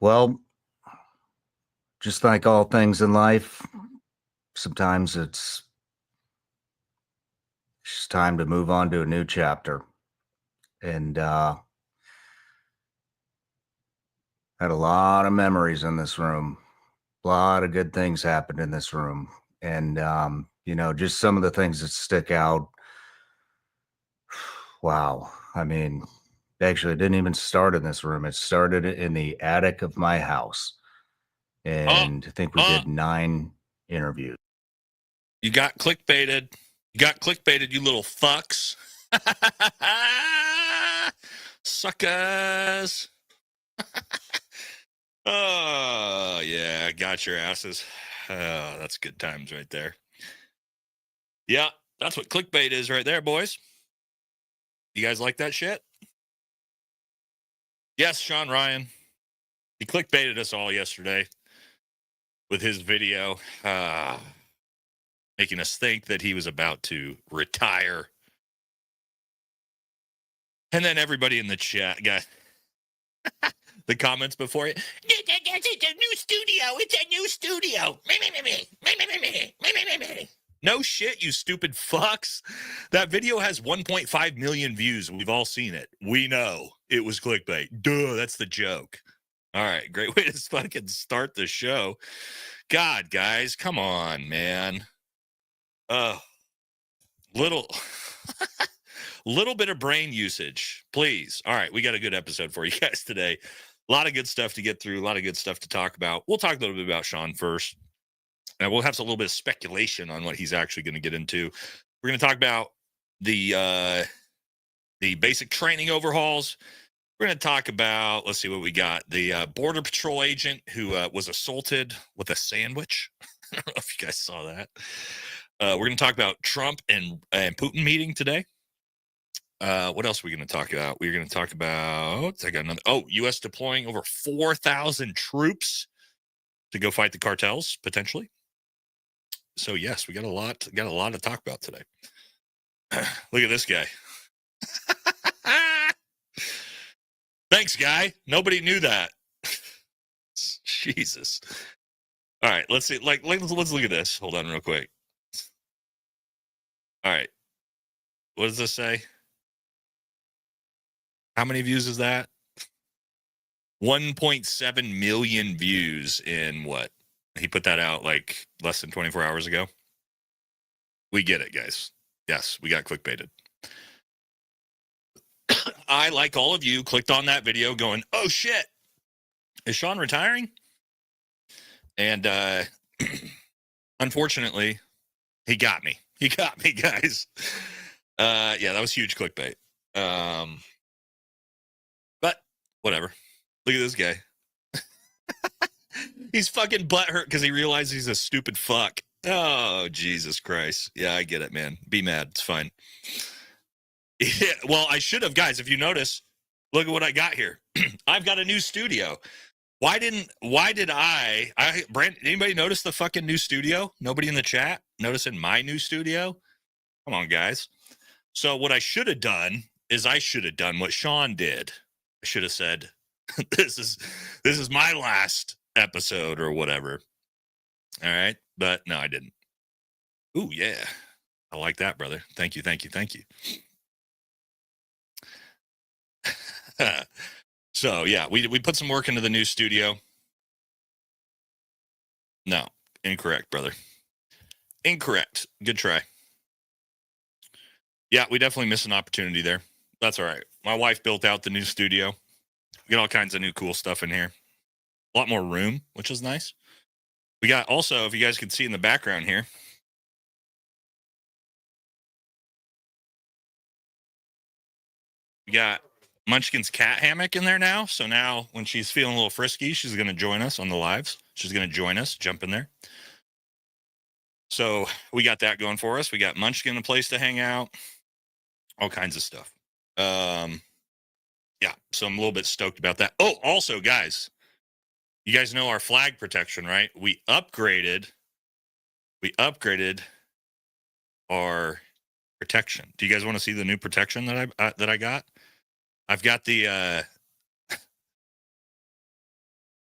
Well, just like all things in life, sometimes it's just time to move on to a new chapter. And had a lot of memories in this room. A lot of good things happened in this room. And just some of the things that stick out. Wow. I mean, actually, it didn't even start in this room. It started in the attic of my house. And I think we did 9 interviews. You got clickbaited. You got clickbaited, you little fucks. Suckers. Oh, yeah, got your asses. Oh, that's good times right there. Yeah, that's what clickbait is right there, boys. You guys like that shit? Yes, Shawn Ryan. He clickbaited us all yesterday with his video, making us think that he was about to retire. And then everybody in the chat got the comments before it. It's a new studio. It's a new studio. No shit, you stupid fucks. That video has 1.5 million views. We've all seen it. We know it was clickbait. Duh, that's the joke. All right, great way to fucking start the show. God, guys, come on, man. Little bit of brain usage, please. All right, we got a good episode for you guys today. A lot of good stuff to get through, a lot of good stuff to talk about. We'll talk a little bit about Shawn first, and we'll have a little bit of speculation on what he's actually going to get into. We're going to talk about the basic training overhauls. We're going to talk about, let's see what we got, the Border Patrol agent who was assaulted with a sandwich. I don't know if you guys saw that. We're going to talk about Trump and Putin meeting today. What else are we going to talk about? We're going to talk about, I got another, U.S. deploying over 4,000 troops to go fight the cartels, potentially. So, yes, we got a lot to talk about today. Look at this guy. Thanks, guy. Nobody knew that. Jesus. All right, let's see. Let's look at this. Hold on real quick. All right. What does this say? How many views is that? 1.7 million views in what? He put that out like less than 24 hours ago. We get it, guys. Yes, we got clickbaited. I, like all of you, clicked on that video going, oh shit, is Shawn retiring? And unfortunately, he got me. He got me, guys. Yeah, that was huge clickbait. But whatever. Look at this guy. He's fucking butthurt because he realizes he's a stupid fuck. Oh, Jesus Christ. Yeah, I get it, man. Be mad. It's fine. Yeah, well, I should have, guys. If you notice, look at what I got here. I've got a new studio. Why did Brent, anybody notice the fucking new studio? Nobody in the chat noticing my new studio? Come on, guys. So what I should have done is I should have done what Shawn did. I should have said, this is my last episode or whatever. All right. But no, I didn't. Ooh, yeah. I like that, brother. Thank you. So yeah, we put some work into the new studio. No, incorrect, brother. Incorrect. Good try. Yeah, we definitely missed an opportunity there. That's all right. My wife built out the new studio. We got all kinds of new cool stuff in here. A lot more room, which is nice. We got also, if you guys can see in the background here, we got Munchkin's cat hammock in there now. So now when she's feeling a little frisky, she's going to join us on the lives. She's going to join us, jump in there. So we got that going for us. We got Munchkin, a place to hang out, all kinds of stuff. Yeah, so I'm a little bit stoked about that. Oh, also, guys, you guys know our flag protection, right? We upgraded our protection. Do you guys want to see the new protection that I got? I've got the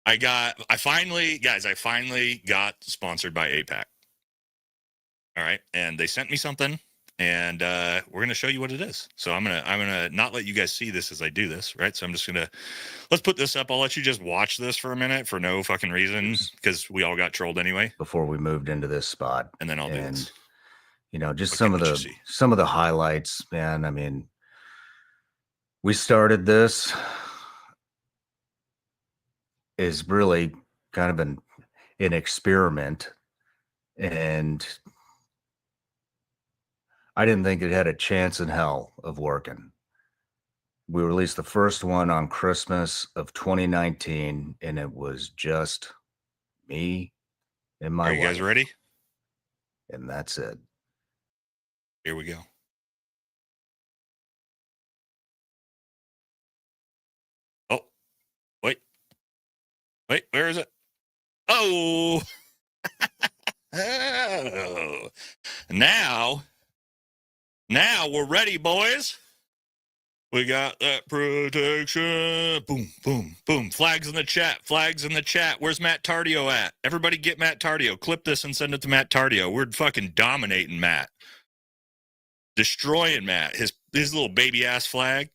I finally got sponsored by Apac. All right. And they sent me something, and we're going to show you what it is. So I'm going to not let you guys see this as I do this. Right. So I'm just going to, let's put this up. I'll let you just watch this for a minute for no fucking reason, because we all got trolled anyway. Before we moved into this spot. And then I'll do this. You know, just Okay, some of the highlights, man. I mean, we started this is really kind of an experiment, and I didn't think it had a chance in hell of working. We released the first one on Christmas of 2019, and it was just me and my wife. Are you guys ready? And that's it. Here we go. Oh, wait, where is it? Oh, oh. Now we're ready, boys. We got that protection. Boom, boom, boom. Flags in the chat. Flags in the chat. Where's Matt Tardio at? Everybody get Matt Tardio. Clip this and send it to Matt Tardio. We're fucking dominating Matt. Destroying Matt. His little baby ass flag.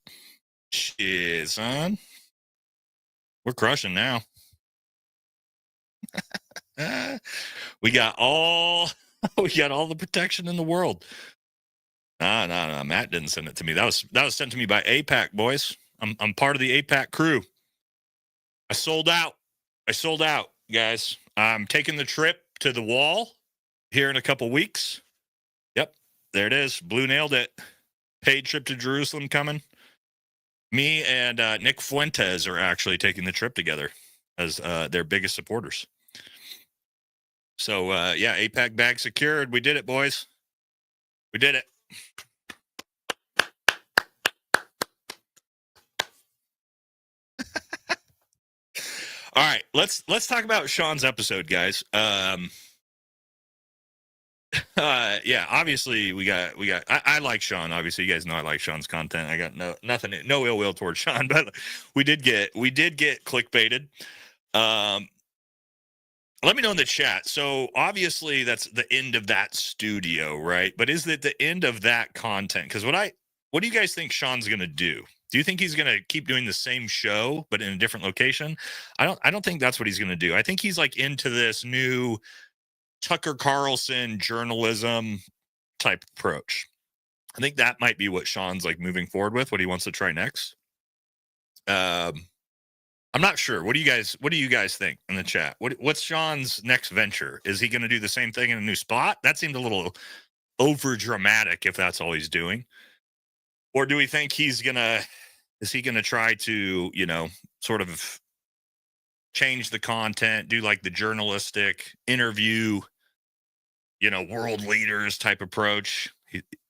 Shit, son. We're crushing now. We got all the protection in the world. No. Matt didn't send it to me. That was sent to me by Apac, boys. I'm part of the Apac crew. I sold out, guys. I'm taking the trip to the wall here in a couple weeks. Yep, there it is. Blue nailed it. Paid trip to Jerusalem coming. Me and Nick Fuentes are actually taking the trip together as their biggest supporters. So yeah, Apac bag secured. We did it, boys. We did it. All right, let's talk about Shawn's episode, guys. Yeah, obviously we got. I like Shawn. Obviously, you guys know I like Shawn's content. I got no ill will towards Shawn, but we did get clickbaited. Let me know in the chat. So obviously that's the end of that studio, right? But is it the end of that content? Because what do you guys think Shawn's gonna do? Do you think he's gonna keep doing the same show but in a different location? I don't think that's what he's gonna do. I think he's like into this new Tucker Carlson journalism type approach. I think that might be what Shawn's like moving forward with, what he wants to try next. I'm not sure. What do you guys think in the chat? What's Shawn's next venture? Is he going to do the same thing in a new spot? That seemed a little over dramatic if that's all he's doing. Or do we think is he going to try to, sort of change the content, do like the journalistic interview, world leaders type approach?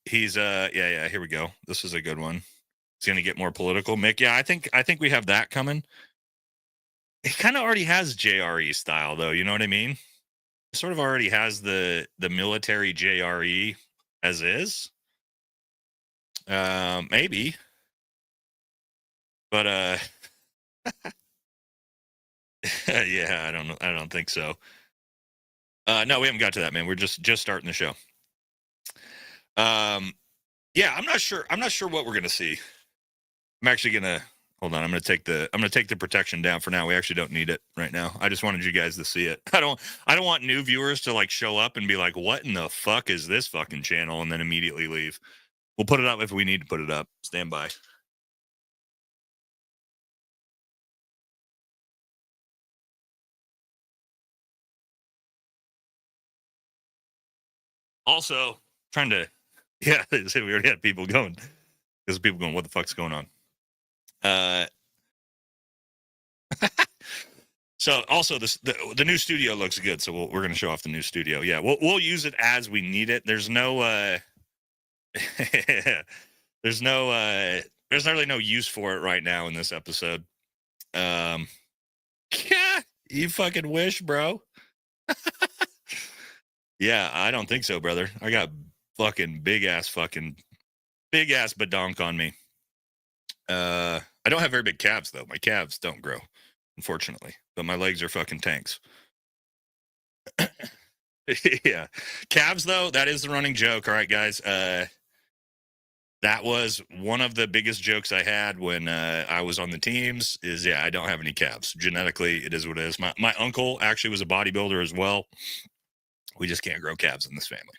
He's yeah, here we go. This is a good one. He's going to get more political. Mick, yeah, I think we have that coming. He kind of already has JRE style, though. You know what I mean? He sort of already has the military JRE as is. Maybe. But yeah, I don't know. I don't think so. No, we haven't got to that, man. We're just starting the show. Yeah, I'm not sure what we're gonna see. I'm actually gonna hold on. I'm gonna take the protection down for now. We actually don't need it right now. I just wanted you guys to see it. I don't want new viewers to like show up and be like, "What in the fuck is this fucking channel?" and then immediately leave. We'll put it up if we need to put it up. Stand by. Also, trying to, yeah, we already had people going. There's people going, what the fuck's going on? So also the new studio looks good. So we're going to show off the new studio. Yeah, we'll use it as we need it. There's no, there's really no use for it right now in this episode. Yeah, you fucking wish, bro. Yeah, I don't think so, brother. I got fucking big ass badonk on me. I don't have very big calves though. My calves don't grow. unfortunately. But my legs are fucking tanks. Yeah. Calves, though, that is the running joke. All right, guys. That was one of the biggest jokes I had when I was on the teams is, yeah, I don't have any calves. Genetically, it is what it is. My uncle actually was a bodybuilder as well. We just can't grow calves in this family.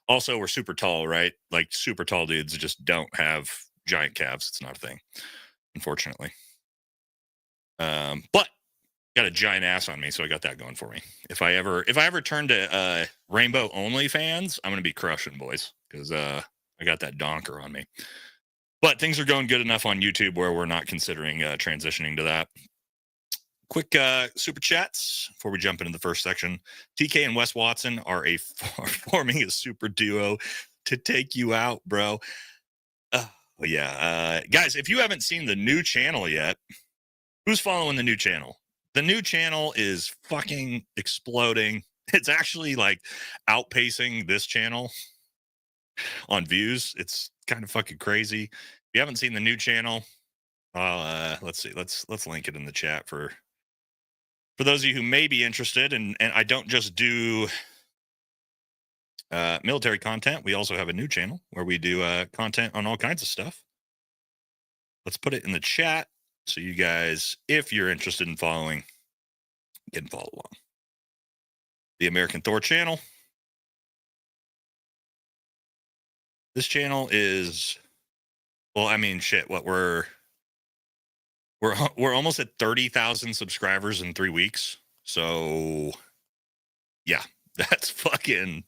Also, we're super tall, right? Like super tall dudes just don't have giant calves. It's not a thing, unfortunately. But got a giant ass on me, so I got that going for me. If I ever turn to rainbow only fans, I'm gonna be crushing, boys, because I got that donker on me. But things are going good enough on YouTube where we're not considering transitioning to that. Quick super chats before we jump into the first section. TK and Wes Watson are forming a super duo to take you out, bro. Yeah. Guys, if you haven't seen the new channel yet, who's following the new channel? The new channel is fucking exploding. It's actually like outpacing this channel on views. It's kind of fucking crazy. If you haven't seen the new channel, let's see. Let's link it in the chat for those of you who may be interested. And I don't just do military content. We also have a new channel where we do content on all kinds of stuff. Let's put it in the chat so you guys, if you're interested in following, can follow along. The American Thor channel. This channel is, well, I mean, shit. What we're almost at 30,000 subscribers in 3 weeks. So, yeah, that's fucking.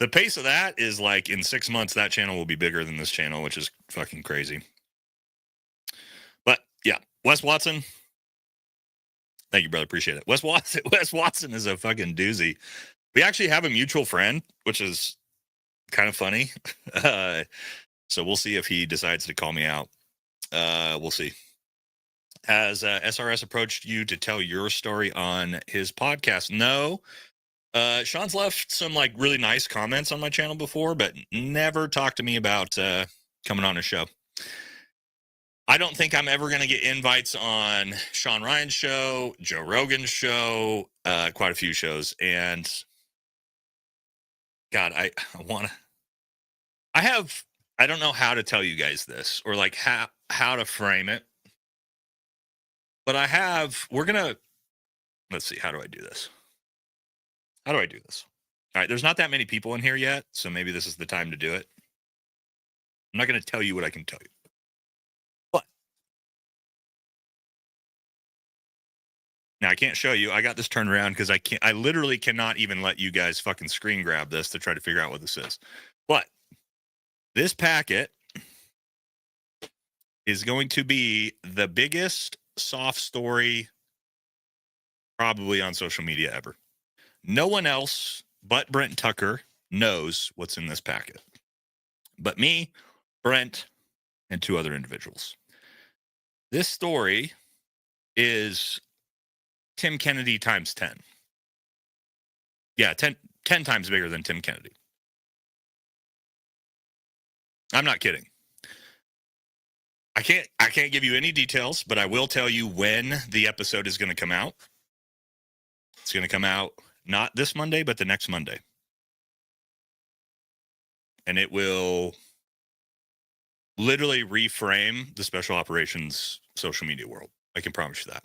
The pace of that is like in 6 months, that channel will be bigger than this channel, which is fucking crazy. But yeah, Wes Watson. Thank you, brother. Appreciate it. Wes Watson is a fucking doozy. We actually have a mutual friend, which is kind of funny. So we'll see if he decides to call me out. We'll see. Has SRS approached you to tell your story on his podcast? No. Sean's left some like really nice comments on my channel before, but never talked to me about coming on a show. I don't think I'm ever going to get invites on Shawn Ryan's show, Joe Rogan's show, quite a few shows. And God, I don't know how to tell you guys this or like how to frame it, but let's see. How do I do this? All right. There's not that many people in here yet. So maybe this is the time to do it. I'm not going to tell you what I can tell you. But now I can't show you. I got this turned around because I literally cannot even let you guys fucking screen grab this to try to figure out what this is. But this packet is going to be the biggest soft story probably on social media ever. No one else but Brent Tucker knows what's in this packet. But me, Brent, and 2 other individuals. This story is Tim Kennedy times 10. Yeah, 10 times bigger than Tim Kennedy. I'm not kidding. I can't give you any details, but I will tell you when the episode is going to come out. It's going to come out not this Monday, but the next Monday. And it will literally reframe the special operations social media world. I can promise you that.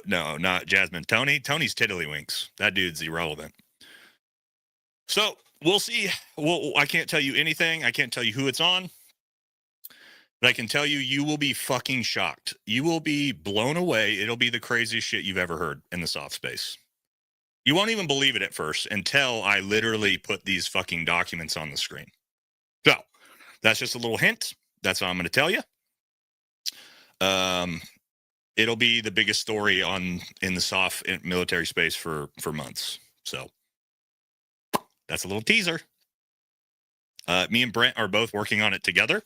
No, not Jasmine. Tony's tiddlywinks. That dude's irrelevant. So we'll see. Well, I can't tell you anything. I can't tell you who it's on. But I can tell you, you will be fucking shocked. You will be blown away. It'll be the craziest shit you've ever heard in the soft space. You won't even believe it at first until I literally put these fucking documents on the screen. So that's just a little hint. That's all I'm going to tell you. It'll be the biggest story in the soft military space for months. So that's a little teaser. Me and Brent are both working on it together.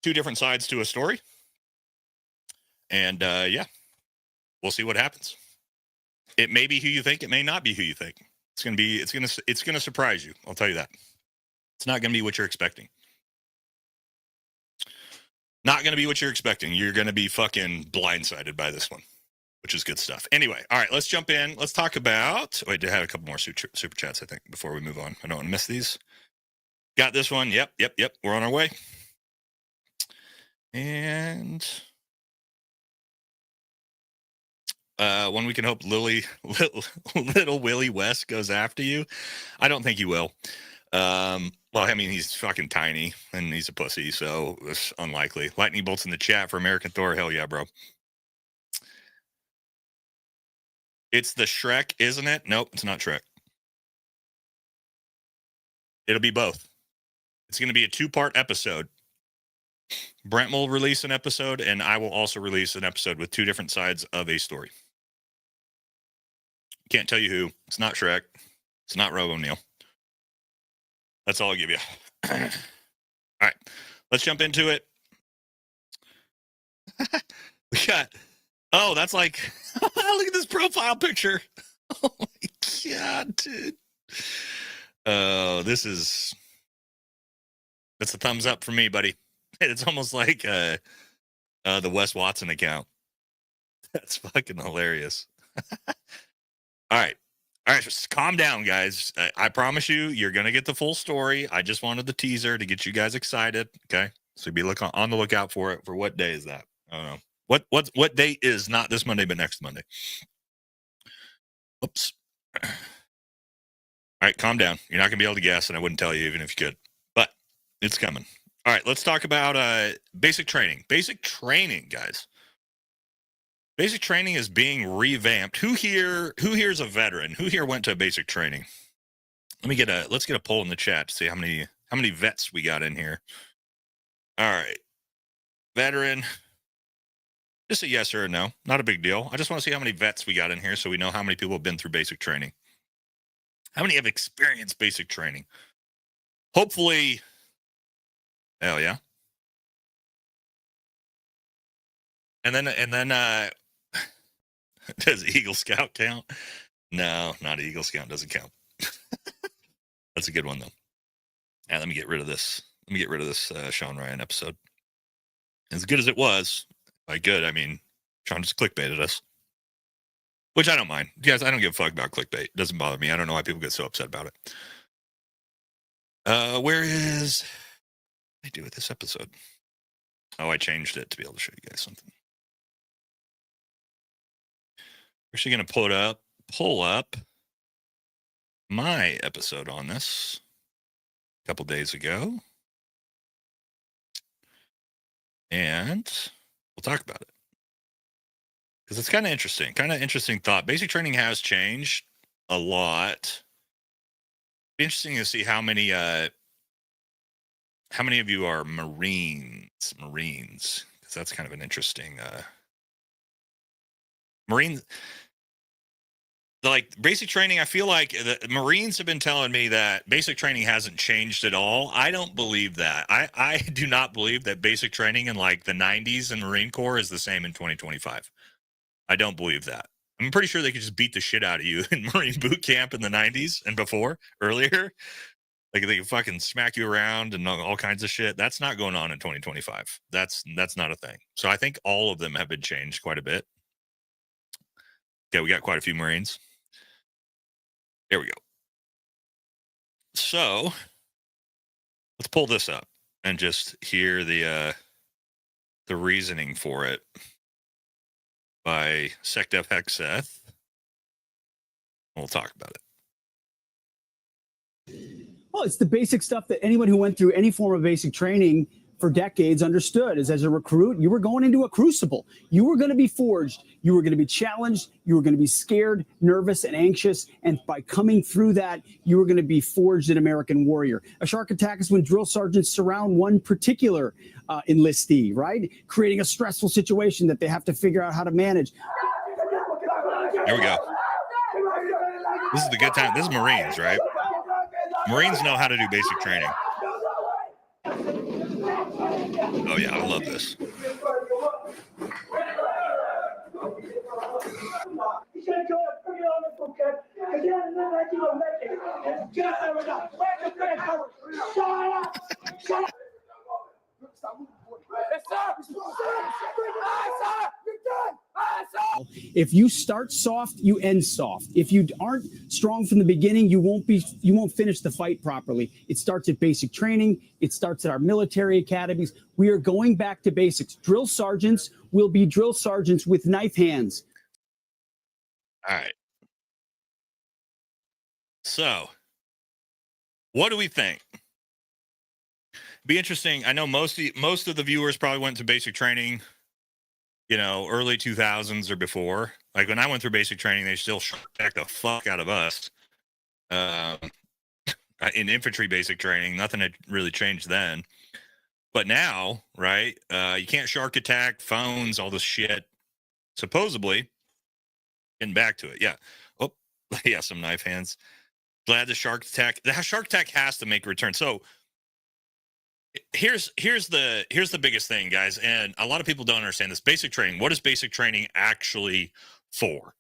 2 different sides to a story. And yeah, we'll see what happens. It may be who you think. It may not be who you think. It's going to surprise you. I'll tell you that. It's not going to be what you're expecting. Not going to be what you're expecting. You're going to be fucking blindsided by this one, which is good stuff. Anyway, all right, let's jump in. Let's talk about... Wait, I have a couple more super chats, I think, before we move on. I don't want to miss these. Got this one. Yep. We're on our way. And... when we can hope little Willie West goes after you. I don't think he will. Well, I mean, he's fucking tiny and he's a pussy, so it's unlikely. Lightning bolts in the chat for American Thor. Hell yeah, bro. It's the Shrek, isn't it? Nope, it's not Shrek. It'll be both. It's going to be a 2-part episode. Brent will release an episode, and I will also release an episode with 2 different sides of a story. Can't tell you who. It's not Shrek. It's not Rob O'Neill. That's all I'll give you. All right, let's jump into it. We got... Oh, that's like... Look at this profile picture. Oh, my God, dude. This is... That's a thumbs up for me, buddy. It's almost like the Wes Watson account. That's fucking hilarious. All right, just calm down, guys. I promise you, you're going to get the full story. I just wanted the teaser to get you guys excited, okay? So be on the lookout for it. For what day is that? I don't know. What day is not this Monday, but next Monday? Oops. All right, calm down. You're not going to be able to guess, and I wouldn't tell you even if you could. But it's coming. All right, let's talk about basic training. Basic training, guys. Basic training is being revamped. Who here is a veteran? Who here went to basic training? Let's get a poll in the chat to see how many vets we got in here. All right. Veteran. Just a yes or a no. Not a big deal. I just want to see how many vets we got in here so we know how many people have been through basic training. How many have experienced basic training? Hopefully. Hell yeah. And then does Eagle Scout count? No, not Eagle Scout. Doesn't count. That's a good one, though. Yeah, let me get rid of this. Shawn Ryan episode. As good as it was, by good, I mean, Shawn just clickbaited us. Which I don't mind. Guys, I don't give a fuck about clickbait. It doesn't bother me. I don't know why people get so upset about it. Where is... What did I do with this episode? Oh, I changed it to be able to show you guys something. We're actually going to pull up my episode on this a couple days ago. And we'll talk about it. Because it's kind of interesting thought. Basic training has changed a lot. It'd be interesting to see how many of you are Marines, because that's kind of an interesting Marines. Like basic training, I feel like the Marines have been telling me that basic training hasn't changed at all. I don't believe that. I do not believe that basic training in like the 90s in Marine Corps is the same in 2025. I don't believe that. I'm pretty sure they could just beat the shit out of you in Marine boot camp in the 90s and earlier. Like they can fucking smack you around and all kinds of shit. That's not going on in 2025. That's not a thing. So I think all of them have been changed quite a bit. Okay, we got quite a few Marines. There we go. So let's pull this up and just hear the reasoning for it by SecDef Hexeth. We'll talk about it. Well, it's the basic stuff that anyone who went through any form of basic training for decades understood is as a recruit, you were going into a crucible. You were going to be forged. You were going to be challenged. You were going to be scared, nervous, and anxious. And by coming through that, you were going to be forged an American warrior. A shark attack is when drill sergeants surround one particular enlistee, right? Creating a stressful situation that they have to figure out how to manage. Here we go. This is the good time. This is Marines, right? Marines know how to do basic training. Oh, yeah, I love this. If you start soft, you end soft. If you aren't strong from the beginning, you won't finish the fight properly. It starts at basic training. It starts at our military academies. We are going back to basics. Drill sergeants will be drill sergeants with knife hands. All right. So, what do we think? Be interesting. I know most of the viewers probably went to basic training, early 2000s or before. Like when I went through basic training, they still shot the fuck out of us. In infantry basic training, nothing had really changed then. But now, right, you can't shark attack, phones, all this shit. Supposedly, getting back to it, yeah. Oh, yeah, some knife hands. Glad the shark attack has to make a return. So here's the biggest thing, guys, and a lot of people don't understand this. Basic training. What is basic training actually for?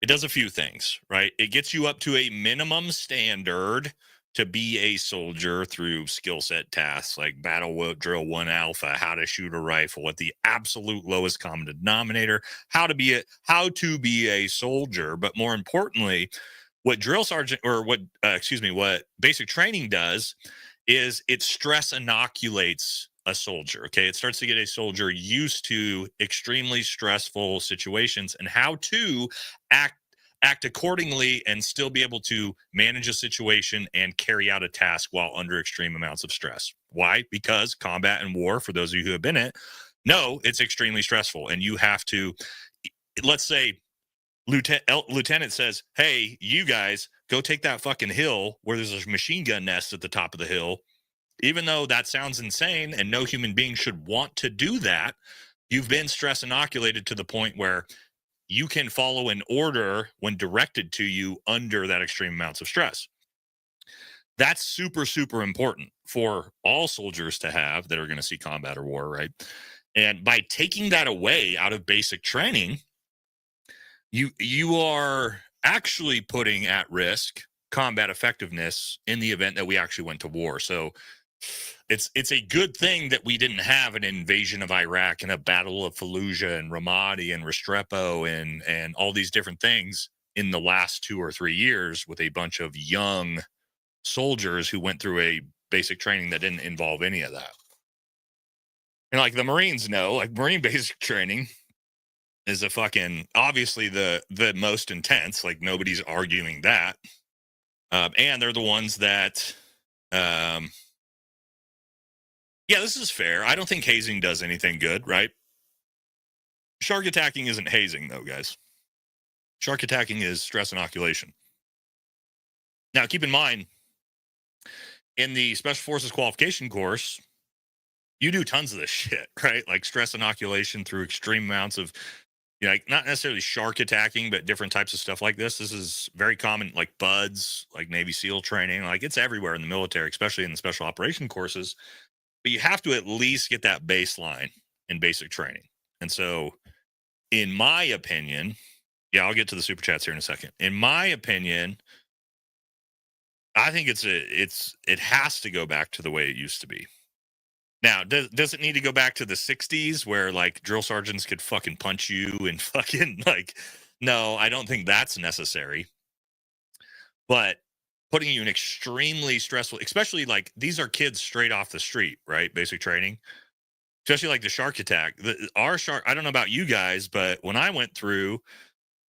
It does a few things, right? It gets you up to a minimum standard to be a soldier through skill set tasks like battle drill 1 alpha, how to shoot a rifle at the absolute lowest common denominator, how to be a soldier. But more importantly, what what basic training does is it stress inoculates a soldier. Okay. It starts to get a soldier used to extremely stressful situations and how to act accordingly and still be able to manage a situation and carry out a task while under extreme amounts of stress. Why? Because combat and war, for those of you who have been in it, know it's extremely stressful. And you have to, let's say, Lieutenant says, hey, you guys go take that fucking hill where there's a machine gun nest at the top of the hill. Even though that sounds insane and no human being should want to do that, you've been stress inoculated to the point where you can follow an order when directed to you under that extreme amounts of stress. That's super, super important for all soldiers to have that are going to see combat or war, right? And by taking that away out of basic training, you are actually putting at risk combat effectiveness in the event that we actually went to war. So it's a good thing that we didn't have an invasion of Iraq and a battle of Fallujah and Ramadi and Restrepo and all these different things in the last 2 or 3 years with a bunch of young soldiers who went through a basic training that didn't involve any of that. And like the Marines know, like Marine basic training is a fucking obviously the most intense. Like nobody's arguing that, and they're the ones that, yeah, this is fair. I don't think hazing does anything good, right? Shark attacking isn't hazing, though, guys. Shark attacking is stress inoculation. Now, keep in mind, in the Special Forces qualification course, you do tons of this shit, right? Like stress inoculation through extreme amounts of, like not necessarily shark attacking, but different types of stuff like this. This is very common, like BUDS, like Navy SEAL training. Like it's everywhere in the military, especially in the special operation courses. But you have to at least get that baseline in basic training. And so, in my opinion, yeah, I'll get to the super chats here in a second. In my opinion, I think it has to go back to the way it used to be. Now, does it need to go back to the 60s where like drill sergeants could fucking punch you and fucking like, no, I don't think that's necessary. But putting you in extremely stressful, especially like these are kids straight off the street, right? Basic training, especially like the shark attack. Our shark, I don't know about you guys, but when I went through,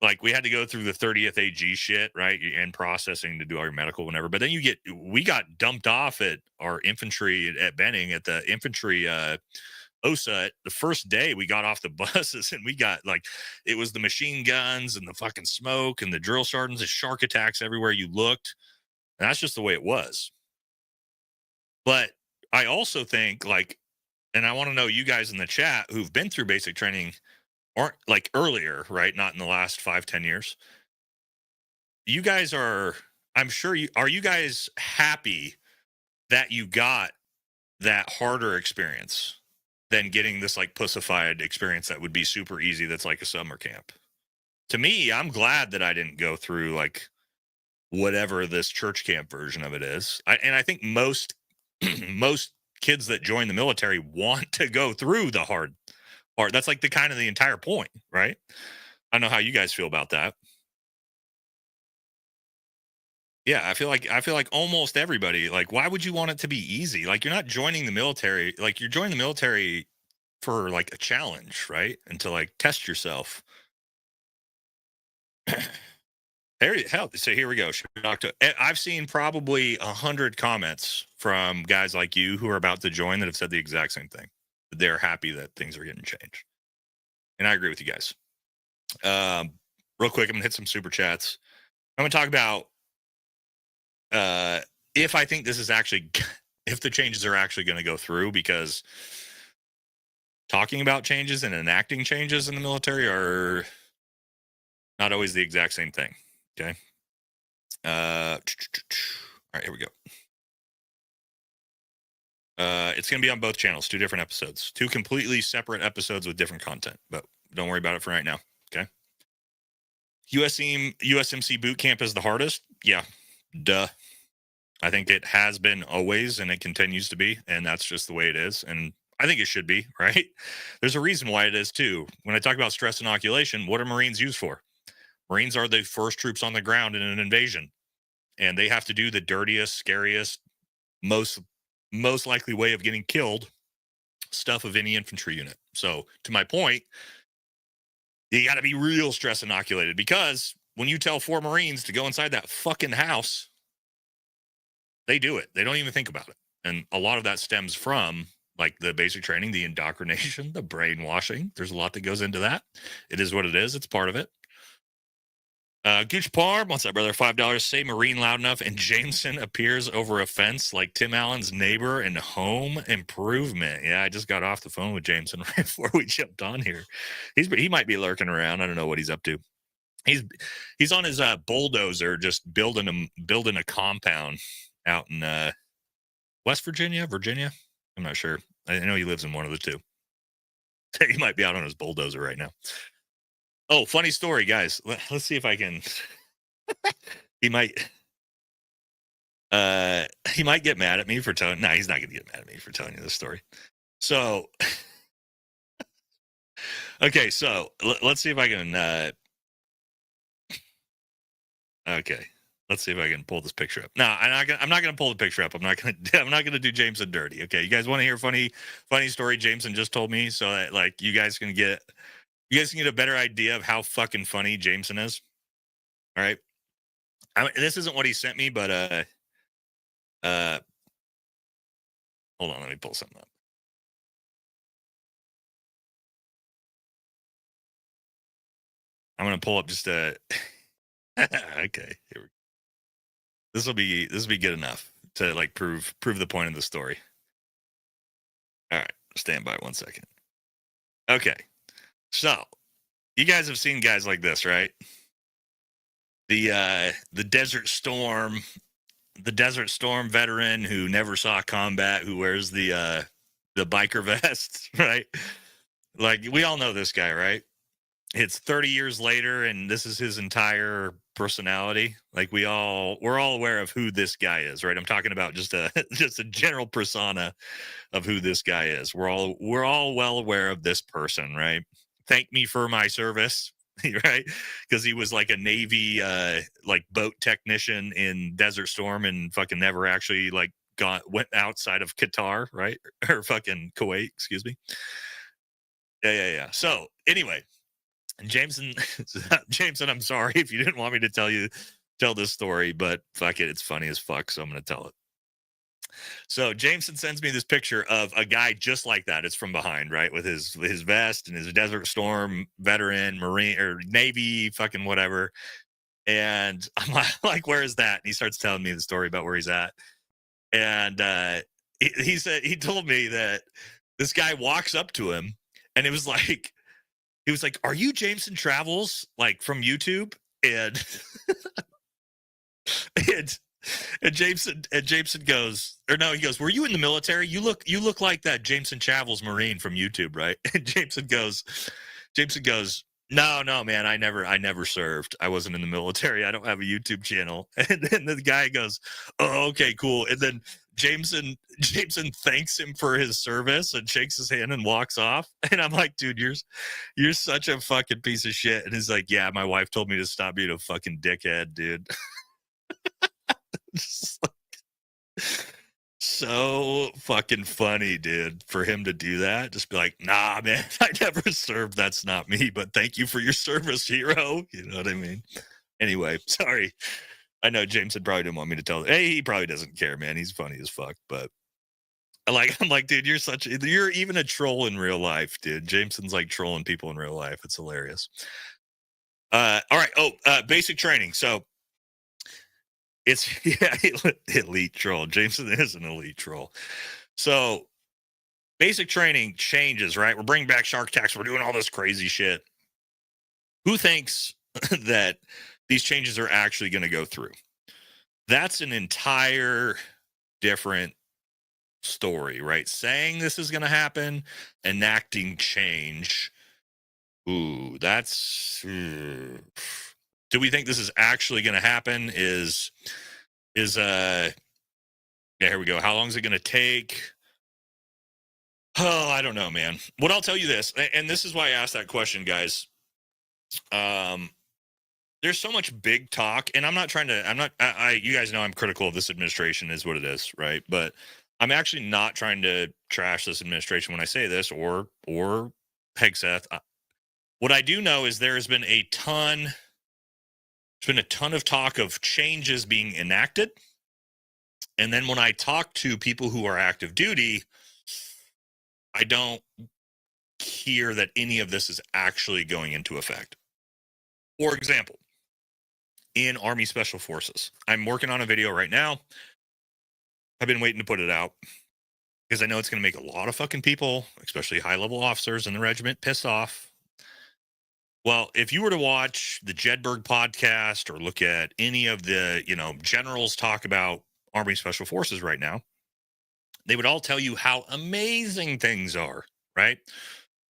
like we had to go through the 30th AG shit, right? And processing to do our medical, whenever. But then we got dumped off at our infantry at Benning at the infantry OSA. The first day we got off the buses and we got like, it was the machine guns and the fucking smoke and the drill sergeants and shark attacks everywhere you looked. And that's just the way it was. But I also think like, and I want to know you guys in the chat who've been through basic training aren't like earlier, right? Not in the last 5-10 years. You guys are, I'm sure are you guys happy that you got that harder experience than getting this like pussified experience that would be super easy? That's like a summer camp. To me, I'm glad that I didn't go through like whatever this church camp version of it is. And I think most kids that join the military want to go through the hard part. That's like the entire point, right? I don't know how you guys feel about that. Yeah, I feel like almost everybody, like, why would you want it to be easy? Like, you're not joining the military. Like, you're joining the military for like a challenge, right? And to like test yourself. Hell, so here we go. I've seen probably 100 comments from guys like you who are about to join that have said the exact same thing. They're happy that things are getting changed. And I agree with you guys. Real quick, I'm gonna hit some super chats. I'm gonna talk about if I think this is actually, if the changes are actually going to go through, because talking about changes and enacting changes in the military are not always the exact same thing. Okay. All right, here we go. It's going to be on both channels, 2 different episodes, 2 completely separate episodes with different content, but don't worry about it for right now. Okay. USMC boot camp is the hardest. Yeah. Duh. I think it has been always, and it continues to be, and that's just the way it is. And I think it should be, right? There's a reason why it is too. When I talk about stress inoculation, what are Marines used for? Marines are the first troops on the ground in an invasion, and they have to do the dirtiest, scariest, most likely way of getting killed stuff of any infantry unit. So to my point, you got to be real stress inoculated, because when you tell 4 Marines to go inside that fucking house, they do it. They don't even think about it. And a lot of that stems from like the basic training, the indoctrination, the brainwashing. There's a lot that goes into that. It is what it is. It's part of it. Gooch Parm, what's up, brother? $5. Say Marine loud enough, and Jameson appears over a fence like Tim Allen's neighbor in Home Improvement. Yeah, I just got off the phone with Jameson right before we jumped on here. He might be lurking around. I don't know what he's up to. He's on his bulldozer, just building a compound out in West Virginia. I'm not sure. I know he lives in one of the 2. He might be out on his bulldozer right now. Oh, funny story, guys. Let's see if I can. He might get mad at me for telling. No, he's not going to get mad at me for telling you this story. So, okay, so let's see if I can. Okay, let's see if I can pull this picture up. No, I'm not gonna pull the picture up. I'm not gonna do Jameson dirty. Okay, you guys want to hear a funny story Jameson just told me, so that like you guys can get a better idea of how fucking funny Jameson is. All right. This isn't what he sent me, but hold on, let me pull something up. I'm gonna pull up just a. Okay, here we go. This will be good enough to like prove the point of the story. All right, stand by 1 second. Okay, so you guys have seen guys like this, right? The Desert Storm veteran who never saw combat, who wears the biker vest, right? Like, we all know this guy, right? It's 30 years later, and this is his entire personality. Like, we're all aware of who this guy is, right? I'm talking about just a general persona of who this guy is. We're all well aware of this person, right? Thank me for my service, right? Because he was like a Navy like boat technician in Desert Storm, and fucking never actually like went outside of Qatar, right? Or fucking Kuwait, excuse me. Yeah. So anyway, Jameson, I'm sorry if you didn't want me to tell this story, but fuck it, it's funny as fuck, so I'm gonna tell it. So Jameson sends me this picture of a guy just like that. It's from behind, right, with his vest and his Desert Storm veteran, Marine or Navy, fucking whatever. And I'm like, where is that? And he starts telling me the story about where he's at. And he told me that this guy walks up to him, and it was like, he was like, "Are you Jameson Travels, like from YouTube?" And and Jameson goes, or no, he goes, "Were you in the military? You look like that Jameson Travels Marine from YouTube, right?" And Jameson goes, No, man, I never served. I wasn't in the military. I don't have a YouTube channel. And then the guy goes, "Oh, okay, cool." And then Jameson thanks him for his service and shakes his hand and walks off. And I'm like, dude, you're such a fucking piece of shit. And he's like, yeah, my wife told me to stop being a fucking dickhead, dude. Just like, so fucking funny, dude, for him to do that. Just be like, nah, man, I never served. That's not me, but thank you for your service, hero. You know what I mean? Anyway, sorry. I know Jameson probably didn't want me to tell. Hey, he probably doesn't care, man. He's funny as fuck. But I'm like, dude, you're even a troll in real life, dude. Jameson's like trolling people in real life. It's hilarious. All right. Basic training. So it's elite troll. Jameson is an elite troll. So basic training changes, right? We're bringing back shark attacks. We're doing all this crazy shit. Who thinks that these changes are actually going to go through? That's an entire different story, right? Saying this is going to happen, enacting change. Ooh, that's. Do we think this is actually going to happen? Yeah, here we go. How long is it going to take? Oh, I don't know, man. What I'll tell you this, and this is why I asked that question, guys. There's so much big talk, and I'm not trying to, you guys know I'm critical of this administration is what it is, right? But I'm actually not trying to trash this administration when I say this or peg Seth. What I do know is there's been a ton of talk of changes being enacted. And then when I talk to people who are active duty, I don't hear that any of this is actually going into effect. For example, in Army Special Forces, I'm working on a video right now. I've been waiting to put it out because I know it's going to make a lot of fucking people, especially high-level officers in the regiment, pissed off. Well, if you were to watch the Jedburgh podcast or look at any of the, generals talk about Army Special Forces right now, they would all tell you how amazing things are, right?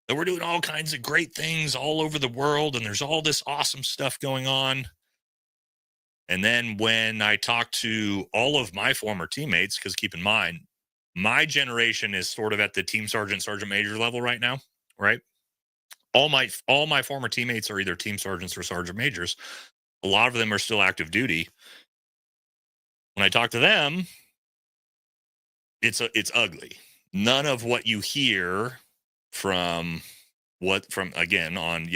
That we're doing all kinds of great things all over the world, and there's all this awesome stuff going on. And then when I talk to all of my former teammates, because keep in mind, my generation is sort of at the team sergeant, sergeant major level right now, right? All my former teammates are either team sergeants or sergeant majors. A lot of them are still active duty. When I talk to them, it's ugly. None of what you hear from again on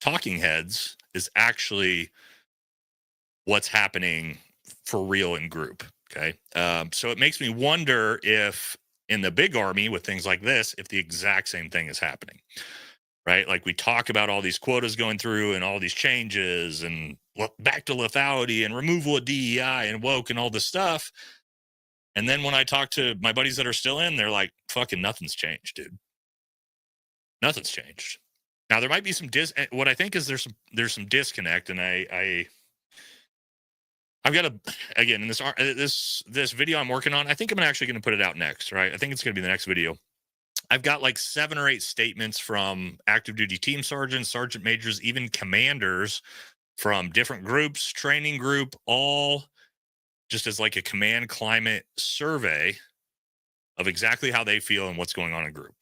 talking heads is actually what's happening for real in group. Okay. So it makes me wonder if in the big army with things like this, if the exact same thing is happening, right? Like we talk about all these quotas going through and all these changes and back to lethality and removal of DEI and woke and all this stuff. And then when I talk to my buddies that are still in, they're like, fucking nothing's changed, dude. Nothing's changed. Now there might be some what I think is there's some disconnect, and I've got again in this video I'm working on. I think I'm actually going to put it out next, right? I think it's going to be the next video. I've got like 7 or 8 statements from active duty team sergeants, sergeant majors, even commanders from different groups, training group, all just as like a command climate survey of exactly how they feel and what's going on in group.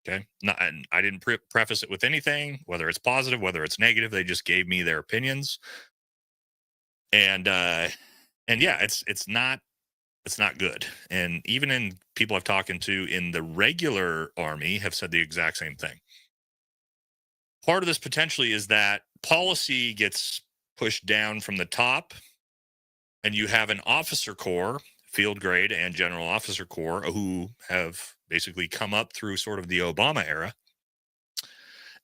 Okay. And I didn't preface it with anything, whether it's positive, whether it's negative. They just gave me their opinions. And yeah, it's not good. And even in people I've talked to in the regular army have said the exact same thing. Part of this potentially is that policy gets pushed down from the top, and you have an officer corps, field grade and general officer corps, who have basically come up through sort of the Obama era.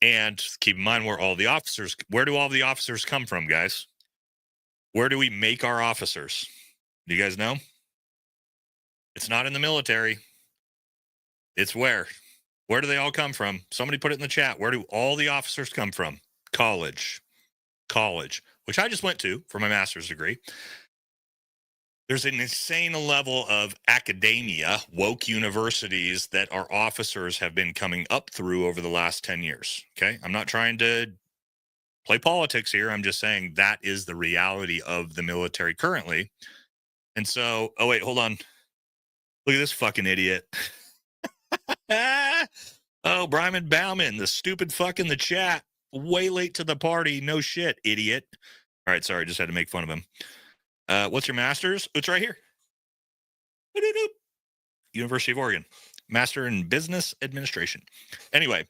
And keep in mind where do all the officers come from, guys? Where do we make our officers? Do you guys know? It's not in the military. It's where? Where do they all come from? Somebody put it in the chat. Where do all the officers come from? College, which I just went to for my master's degree. There's an insane level of academia, woke universities that our officers have been coming up through over the last 10 years. Okay. I'm not trying to play politics here. I'm just saying that is the reality of the military currently. And so, oh, wait, hold on. Look at this fucking idiot. Oh, Bryman Bauman, the stupid fuck in the chat. Way late to the party. No shit, idiot. All right, sorry, just had to make fun of him. What's your master's? It's right here. University of Oregon. Master in Business Administration. Anyway,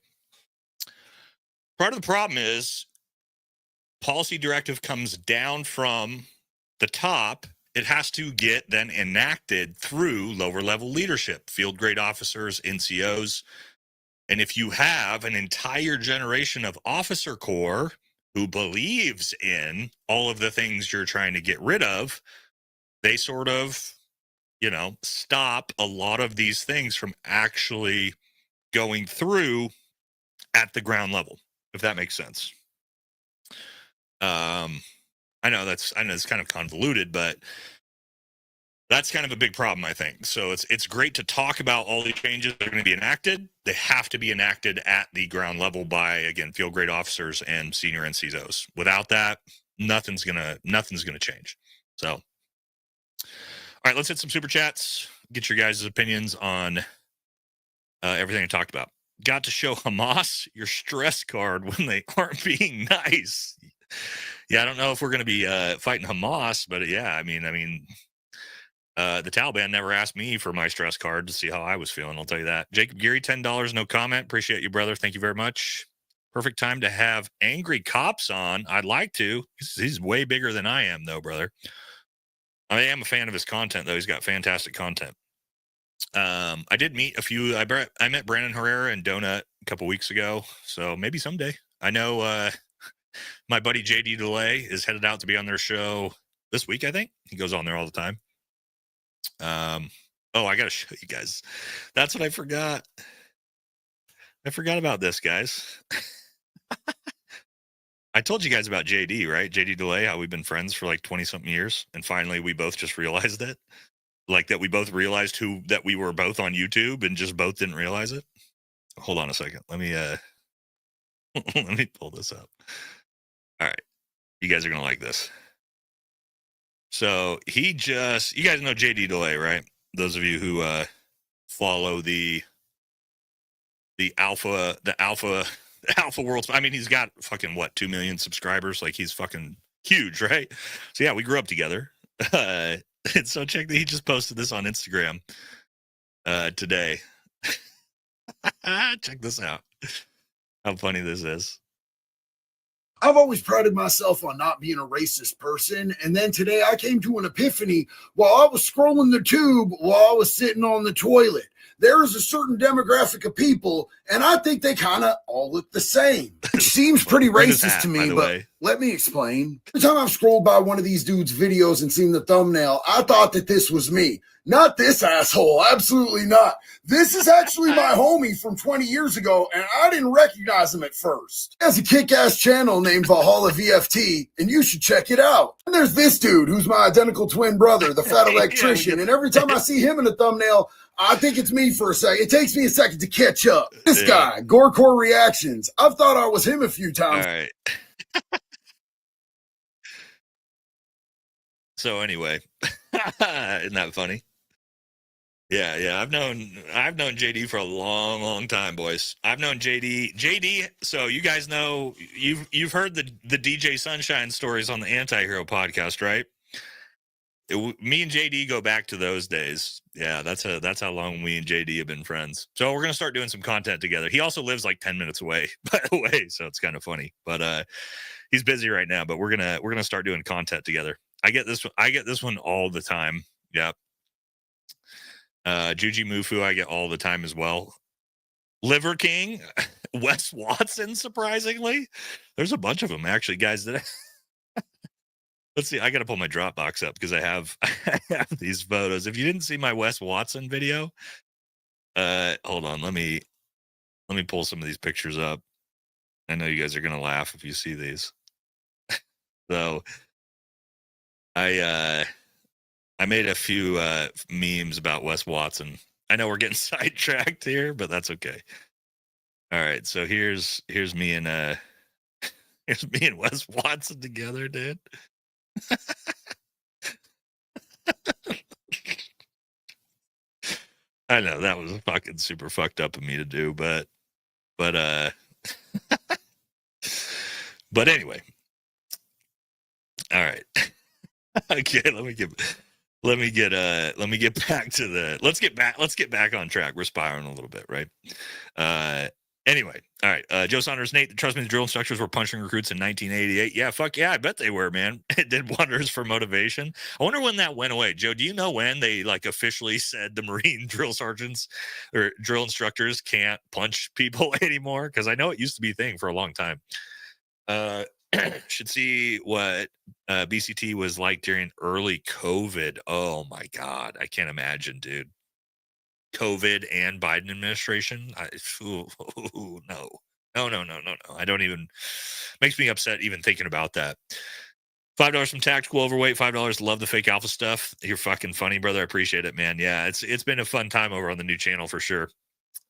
part of the problem is policy directive comes down from the top. It has to get then enacted through lower level leadership, field grade officers, NCOs. And if you have an entire generation of officer corps who believes in all of the things you're trying to get rid of, they sort of, you know, stop a lot of these things from actually going through at the ground level, if that makes sense. I know it's kind of convoluted, but that's kind of a big problem, I think. So it's great to talk about all the changes that are going to be enacted. They have to be enacted at the ground level by, again, field grade officers and senior NCOs. Without that, nothing's gonna change. So, all right, let's hit some super chats. Get your guys' opinions on everything I talked about. Got to show Hamas your stress card when they aren't being nice. Yeah, I don't know if we're going to be fighting Hamas, but yeah, I mean, the Taliban never asked me for my stress card to see how I was feeling. I'll tell you that. Jacob Geary, $10, no comment. Appreciate you, brother. Thank you very much. Perfect time to have Angry Cops on. I'd like to. He's way bigger than I am, though, brother. I am a fan of his content, though. He's got fantastic content. I did meet a few. I met Brandon Herrera and Donut a couple weeks ago, so maybe someday. I know my buddy JD DeLay is headed out to be on their show this week, I think. He goes on there all the time. Oh, I gotta show you guys. That's what I forgot. I forgot about this, guys. I told you guys about JD, right? JD DeLay, how we've been friends for like 20-something years, and finally we both just realized it. Like that we both realized that we were both on YouTube and just both didn't realize it. Hold on a second. Let me let me pull this up. All right. You guys are gonna like this. So you guys know JD DeLay, right? Those of you who follow the alpha world. I mean, he's got fucking 2 million subscribers. Like he's fucking huge, right? So yeah, we grew up together. And so check that he just posted this on Instagram today. Check this out. How funny this is. I've always prided myself on not being a racist person. And then today I came to an epiphany while I was scrolling the tube while I was sitting on the toilet. There is a certain demographic of people, and I think they kind of all look the same. It seems pretty racist to me, but let me explain. Every time I've scrolled by one of these dudes' videos and seen the thumbnail, I thought that this was me. Not this asshole. Absolutely not. This is actually my homie from 20 years ago, and I didn't recognize him at first. He has a kick-ass channel named Valhalla VFT, and you should check it out. And there's this dude who's my identical twin brother, the fat electrician, and every time I see him in a thumbnail, I think it's me for a second. It takes me a second to catch up. This guy, Gorecore Reactions. I've thought I was him a few times. All right. So anyway, isn't that funny? Yeah. I've known JD for a long time, boys. I've known JD. So you guys know you've heard the DJ Sunshine stories on the Anti-Hero podcast, right? Me and JD go back to those days. Yeah, that's how long we and JD have been friends. So we're gonna start doing some content together. He also lives like 10 minutes away, by the way, so it's kind of funny. But he's busy right now. But we're gonna start doing content together. I get this one all the time. Yep. Juji Mufu, I get all the time as well. Liver King, Wes Watson, surprisingly. There's a bunch of them actually, guys. Let's see. I got to pull my Dropbox up because I have these photos. If you didn't see my Wes Watson video, hold on. Let me pull some of these pictures up. I know you guys are gonna laugh if you see these. So, I made a few memes about Wes Watson. I know we're getting sidetracked here, but that's okay. All right. So here's me and Wes Watson together, dude. I know that was fucking super fucked up of me to do, but but anyway. All right. Okay, let me get back to let's get back on track. We're spiraling a little bit, right? Anyway, all right. Joe Saunders, Nate, trust me, the drill instructors were punching recruits in 1988. Yeah, fuck yeah, I bet they were, man. It did wonders for motivation. I wonder when that went away. Joe, do you know when they like officially said the Marine drill sergeants or drill instructors can't punch people anymore? Because I know it used to be a thing for a long time. Should see what BCT was like during early COVID. Oh my God, I can't imagine, dude. COVID and Biden administration. No. I don't even, makes me upset even thinking about that. $5 from Tactical Overweight, $5. Love the fake alpha stuff. You're fucking funny, brother. I appreciate it, man. Yeah, it's been a fun time over on the new channel for sure.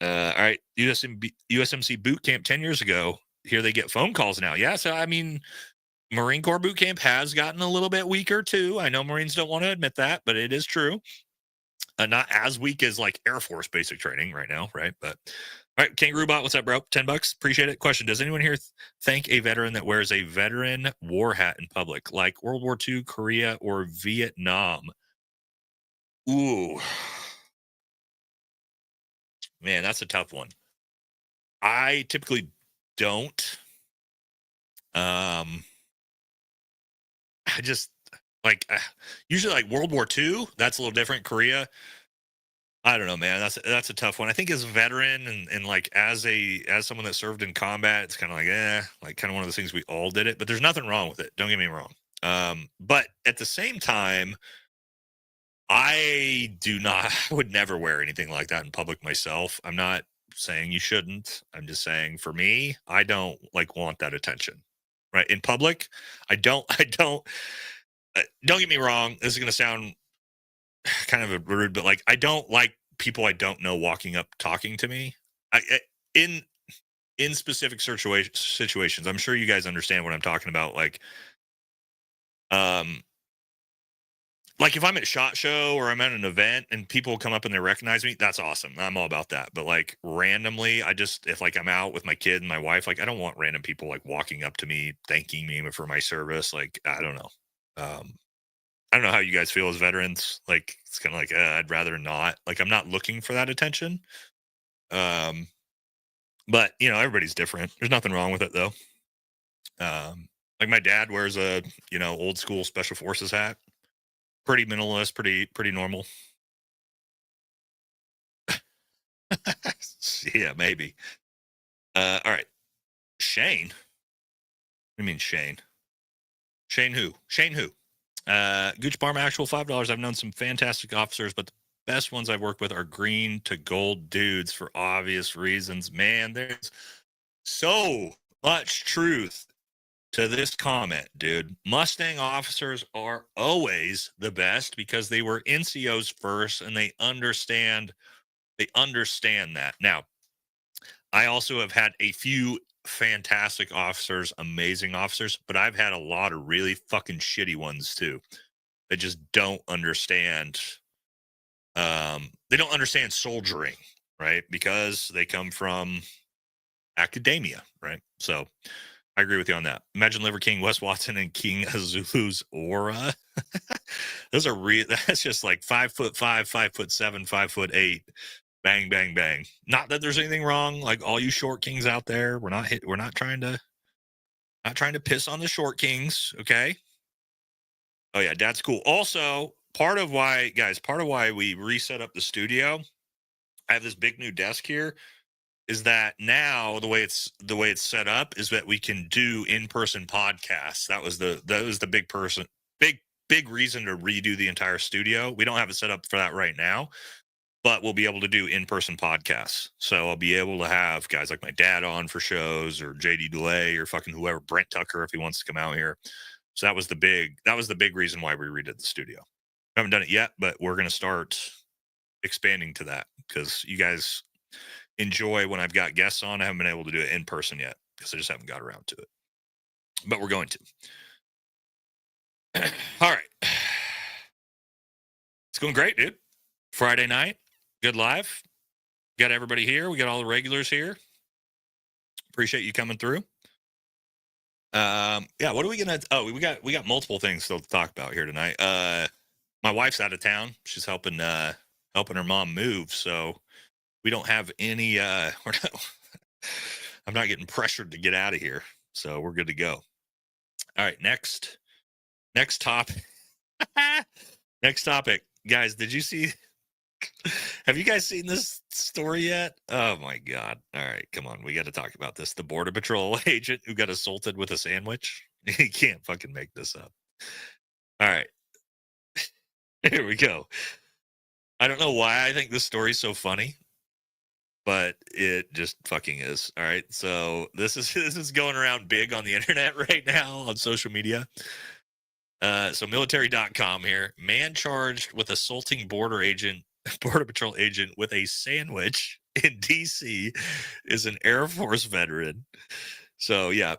All right, USMC boot camp 10 years ago. Here they get phone calls now. Yeah, so I mean, Marine Corps boot camp has gotten a little bit weaker too. I know Marines don't want to admit that, but it is true. Not as weak as like Air Force basic training right now, right? But all right, Kangaroo Bot, what's up, bro? $10, appreciate it. Question: does anyone here thank a veteran that wears a veteran war hat in public, like World War II, Korea, or Vietnam? Ooh, man, that's a tough one. I typically don't. I just like usually like World War II. That's a little different. Korea, I don't know, man. That's a tough one. I think as a veteran and like as someone that served in combat, it's kind of like kind of one of those things we all did it. But there's nothing wrong with it. Don't get me wrong. But at the same time, I would never wear anything like that in public myself. I'm not saying you shouldn't. I'm just saying for me, I don't like want that attention. Right in public, I don't. Don't get me wrong. This is gonna sound kind of rude, but like I don't like people I don't know walking up talking to me. In specific situations, I'm sure you guys understand what I'm talking about. Like if I'm at SHOT Show or I'm at an event and people come up and they recognize me, that's awesome. I'm all about that. But like randomly, if like I'm out with my kid and my wife, like I don't want random people like walking up to me, thanking me for my service. Like, I don't know. I don't know how you guys feel as veterans. Like, it's kind of like, I'd rather not. Like, I'm not looking for that attention. But you know, everybody's different. There's nothing wrong with it though. Like my dad wears a, you know, old school special forces hat. Pretty minimalist, pretty normal. Yeah, maybe. All right. Shane. What do you mean Shane? Shane who? Gooch Barm actual $5. I've known some fantastic officers, but the best ones I've worked with are green to gold dudes for obvious reasons. Man, there's so much truth to this comment, dude. Mustang officers are always the best because they were NCOs first and they understand that. Now, I also have had a few fantastic officers, amazing officers, but I've had a lot of really fucking shitty ones too. That just don't understand. They don't understand soldiering, right? Because they come from academia, right? So I agree with you on that. Imagine Liver King, Wes Watson, and King Azulu's aura. Those are real. That's just like 5'5", 5'7", 5'8". Bang, bang, bang. Not that there's anything wrong. Like all you short kings out there, we're not trying to piss on the short kings. Okay. Oh yeah, that's cool. Also, part of why we reset up the studio, I have this big new desk here, is that now the way it's set up is that we can do in-person podcasts. That was the big reason to redo the entire studio. We don't have it set up for that right now, but we'll be able to do in-person podcasts. So I'll be able to have guys like my dad on for shows, or JD DeLay, or fucking whoever, Brent Tucker, if he wants to come out here. So that was the big reason why we redid the studio. I haven't done it yet, but we're going to start expanding to that because you guys enjoy when I've got guests on. I haven't been able to do it in person yet because I just haven't got around to it, but we're going to. All right. It's going great, dude. Friday night. Good live. Got everybody here. We got all the regulars here. Appreciate you coming through. Yeah, what are we gonna? Oh, we got multiple things still to talk about here tonight. My wife's out of town. She's helping her mom move, so we don't have any. I'm not getting pressured to get out of here, so we're good to go. All right, next topic. Next topic, guys. Did you see? Have you guys seen this story yet? Oh my God. All right, come on. We got to talk about this. The Border Patrol agent who got assaulted with a sandwich. You can't fucking make this up. All right. Here we go. I don't know why I think this story's so funny, but it just fucking is. All right. So this is going around big on the internet right now on social media. So military.com here. Man charged with assaulting Border Patrol agent with a sandwich in DC is an Air Force veteran. So yeah,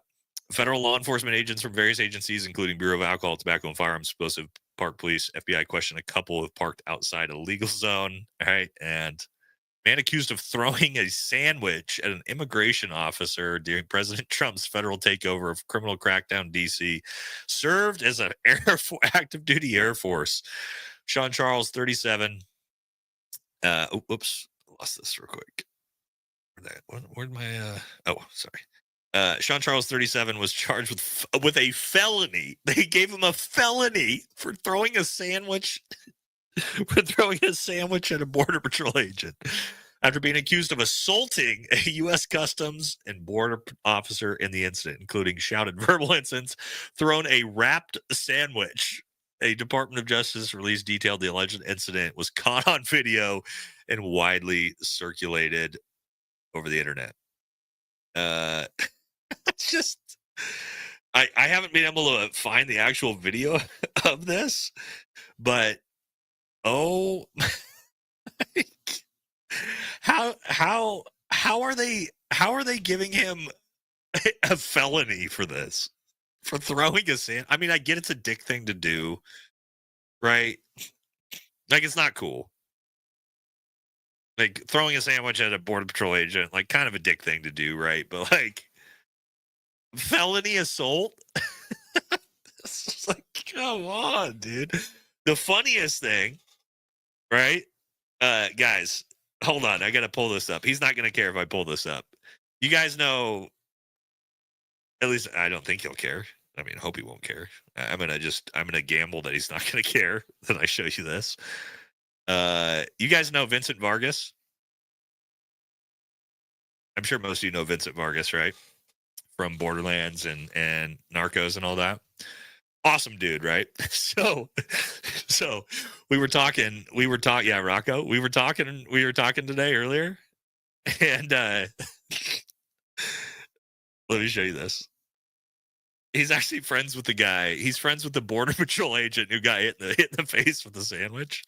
federal law enforcement agents from various agencies, including Bureau of Alcohol, Tobacco, and Firearms, Explosive, Park Police, FBI, questioned a couple who parked outside a legal zone. All right, and man accused of throwing a sandwich at an immigration officer during President Trump's federal takeover of criminal crackdown in D.C. served as an active duty Air Force. Shawn Charles, 37. Oops, lost this real quick. Where'd my oh, sorry. Shawn Charles, 37, was charged with a felony. They gave him a felony for throwing a sandwich at a Border Patrol agent after being accused of assaulting a U.S. Customs and Border officer in the incident, including shouted verbal insults, thrown a wrapped sandwich. A Department of Justice release detailed the alleged incident was caught on video and widely circulated over the internet. It's just, I haven't been able to find the actual video of this, but oh, how are they giving him a felony for this? For throwing a sand? I mean, I get it's a dick thing to do, right? Like, it's not cool. Like, throwing a sandwich at a Border Patrol agent, like, kind of a dick thing to do, right? But, like, felony assault? It's like, come on, dude. The funniest thing, right? Guys, hold on. I got to pull this up. He's not going to care if I pull this up. You guys know, at least I don't think he'll care. I mean, I hope he won't care. I'm gonna gamble that he's not gonna care that I show you this. You guys know Vincent Vargas? I'm sure most of you know Vincent Vargas, right? From Borderlands and Narcos and all that. Awesome dude, right? So we were talking, yeah, Rocco. We were talking today earlier. And let me show you this. He's actually friends with the guy. He's friends with the Border Patrol agent who got hit in the face with the sandwich.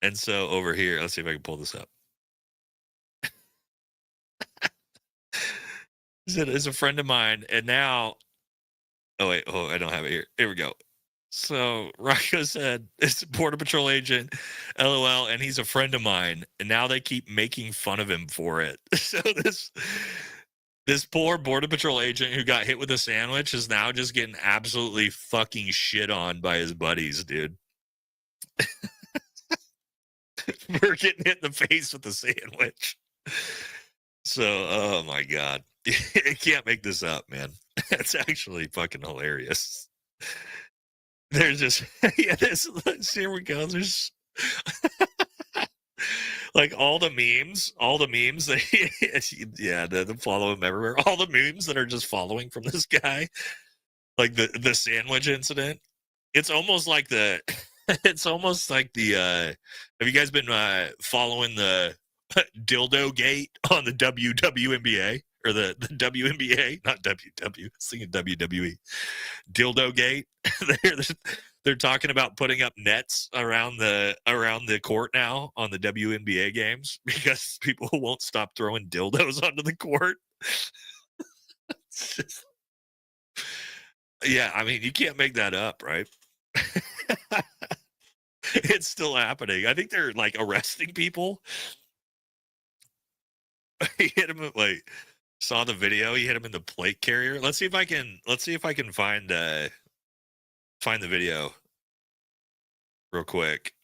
And so over here, let's see if I can pull this up. He said, "It's a friend of mine," and now, I don't have it here. Here we go. So Rocco said, "It's a Border Patrol agent, LOL, and he's a friend of mine." And now they keep making fun of him for it. So this poor Border Patrol agent who got hit with a sandwich is now just getting absolutely fucking shit on by his buddies, dude. We're getting hit in the face with a sandwich. So, oh my God. You can't make this up, man. That's actually fucking hilarious. There's just, yeah, here we go. There's like all the memes that, yeah, the follow him everywhere. All the memes that are just following from this guy, like the sandwich incident. It's almost like have you guys been following the dildo gate on the WNBA or the WNBA, not WW, thinking WWE, dildo gate. They're talking about putting up nets around the court now on the WNBA games because people won't stop throwing dildos onto the court. Yeah, I mean, you can't make that up, right? It's still happening. I think they're like arresting people. He hit him like saw the video. He hit him in the plate carrier. Let's see if I can find the video real quick.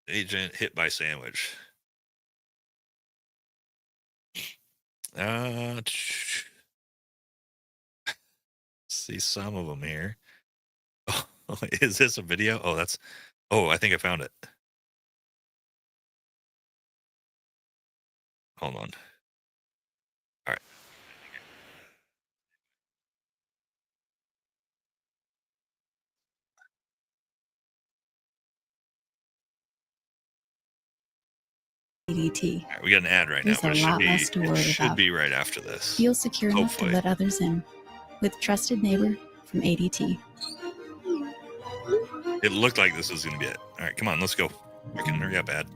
Agent hit by sandwich. See some of them here. Oh, is this a video? Oh, I think I found it. Hold on. All right. ADT. All right, we got an ad right There's now, but a lot less to worry should about. be right after this. Feel secure enough to Hopefully. let others in with Trusted Neighbor from ADT. It looked like this was going to be it. All right, come on, let's go. I can hurry up, ad.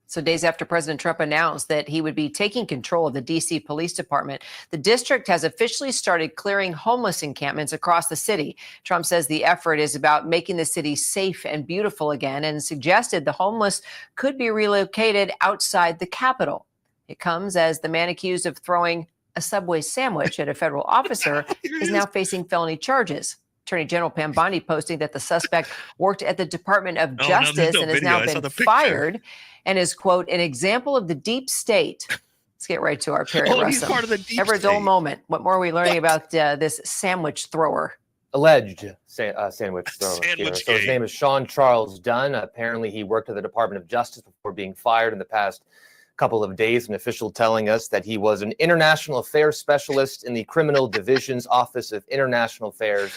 So days after President Trump announced that he would be taking control of the D.C. Police Department, the district has officially started clearing homeless encampments across the city. Trump says the effort is about making the city safe and beautiful again and suggested the homeless could be relocated outside the Capitol. It comes as the man accused of throwing a Subway sandwich at a federal officer is now facing felony charges. Attorney General Pam Bondi posting that the suspect worked at the Department of Justice and has now been fired and is, quote, an example of the deep state. Let's get right to our Perry Russell. He's part of the deep Ever a dull state. moment. What more are we learning about this sandwich thrower? Alleged sandwich thrower. Sandwich So his gang. name is Shawn Charles Dunn. Apparently, he worked at the Department of Justice before being fired in the past couple of days. An official telling us that he was an international affairs specialist in the Criminal Division's Office of International Affairs.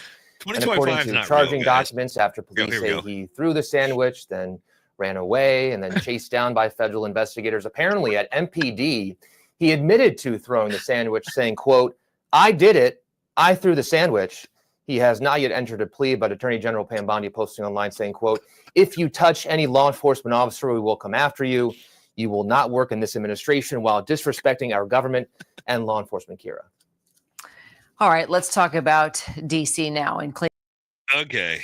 And according to charging documents, after police say he threw the sandwich, then ran away, and then chased down by federal investigators. Apparently at MPD, he admitted to throwing the sandwich, saying, quote, "I did it. I threw the sandwich." He has not yet entered a plea, but Attorney General Pam Bondi posting online saying, quote, "If you touch any law enforcement officer, we will come after you. You will not work in this administration while disrespecting our government and law enforcement." Kira. All right, let's talk about D.C. now. And Okay.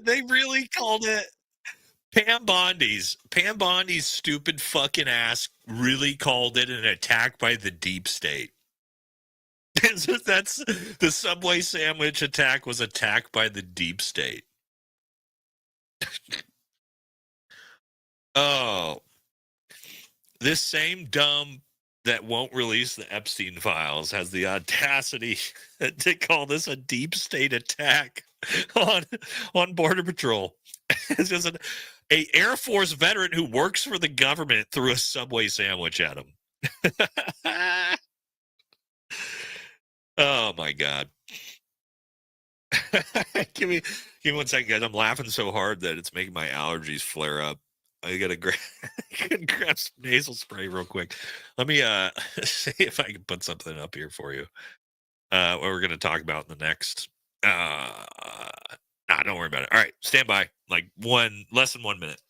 They really called it Pam Bondi's stupid fucking ass really called it an attack by the deep state. That's the Subway sandwich attack was attacked by the deep state. Oh, this same dumb that won't release the Epstein files has the audacity to call this a deep state attack on Border Patrol. It's just a Air Force veteran who works for the government threw a Subway sandwich at him. Oh my God. Give me 1 second, guys. I'm laughing so hard that it's making my allergies flare up. I gotta grab some nasal spray real quick. Let me see if I can put something up here for you. What we're gonna talk about in the next. Don't worry about it. All right, stand by. Like less than 1 minute.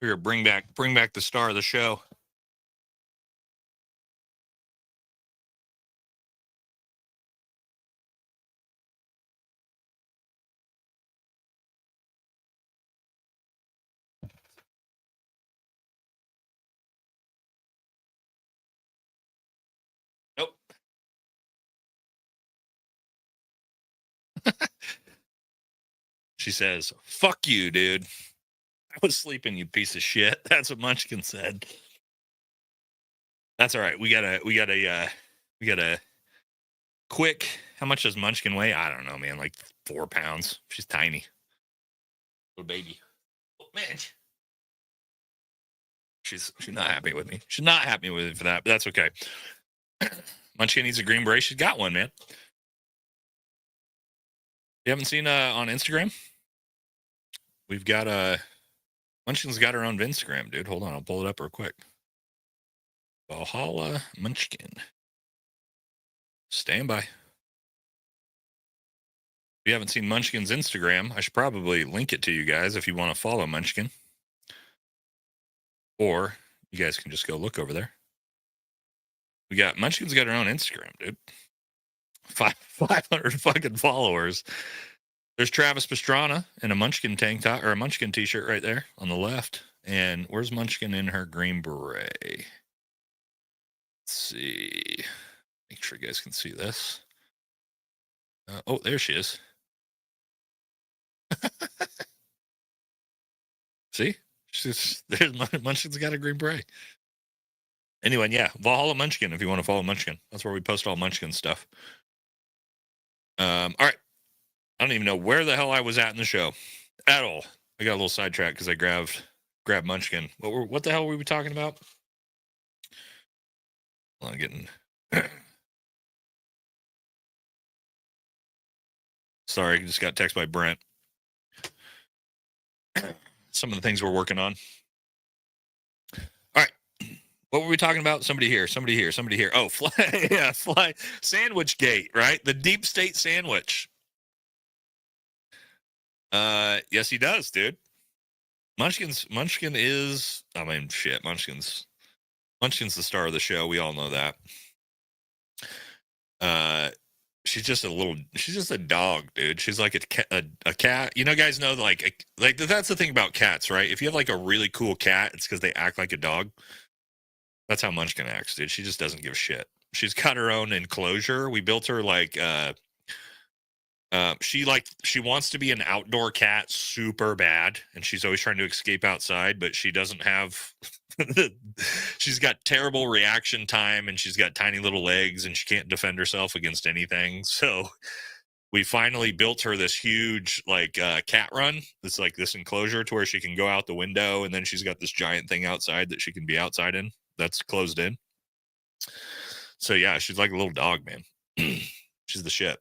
Here, bring back the star of the show. Nope. She says, "Fuck you, dude. I was sleeping, you piece of shit." That's what Munchkin said. That's all right. We got a quick. How much does Munchkin weigh? I don't know, man. Like 4 pounds. She's tiny. Little baby. Oh, man. She's not happy with me. She's not happy with me for that, but that's okay. Munchkin needs a green beret. She's got one, man. You haven't seen on Instagram? We've got Munchkin's got her own Instagram, dude. Hold on, I'll pull it up real quick. Valhalla Munchkin. Stand by. If you haven't seen Munchkin's Instagram, I should probably link it to you guys if you want to follow Munchkin. Or you guys can just go look over there. Munchkin's got her own Instagram, dude. 500 fucking followers. There's Travis Pastrana in a Munchkin tank top or a Munchkin t-shirt right there on the left. And where's Munchkin in her green beret? Let's see. Make sure you guys can see this. Oh, there she is. See? There's Munchkin's got a green beret. Anyway, yeah, Valhalla Munchkin if you want to follow Munchkin. That's where we post all Munchkin stuff. All right. I don't even know where the hell I was at in the show at all. I got a little sidetracked because I grabbed Munchkin. What the hell were we talking about? Well, I'm getting sorry, I just got text by Brent. Some of the things we're working on. All right. What were we talking about? Somebody here. Oh, fly sandwich gate, right? The deep state sandwich. Yes, he does, dude. Munchkin is, I mean, shit, Munchkin's the star of the show. We all know that. She's just a dog, dude. She's like a cat. You know, guys know, like that's the thing about cats, right? If you have like a really cool cat, it's because they act like a dog. That's how Munchkin acts, dude. She just doesn't give a shit. She's got her own enclosure. We built her like, she wants to be an outdoor cat super bad, and she's always trying to escape outside, but she doesn't have she's got terrible reaction time, and she's got tiny little legs, and she can't defend herself against anything. So we finally built her this huge like cat run. It's like this enclosure to where she can go out the window, and then she's got this giant thing outside that she can be outside in that's closed in. So yeah, she's like a little dog, man. She's the shit.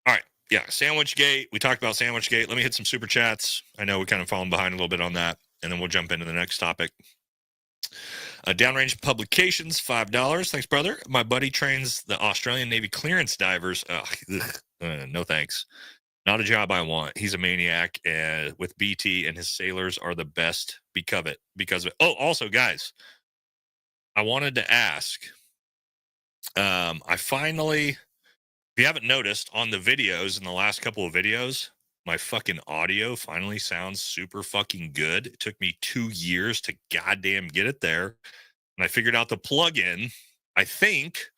All right. Yeah. Sandwich Gate. We talked about Sandwich Gate. Let me hit some super chats. I know we kind of fallen behind a little bit on that. And then we'll jump into the next topic. Downrange Publications, $5. Thanks, brother. My buddy trains the Australian Navy clearance divers. No thanks. Not a job I want. He's a maniac with BT, and his sailors are the best because of it. Oh, also, guys, I wanted to ask. I finally, if you haven't noticed on the videos, in the last couple of videos, my fucking audio finally sounds super fucking good. It took me 2 years to goddamn get it there. And I figured out the plug-in. I think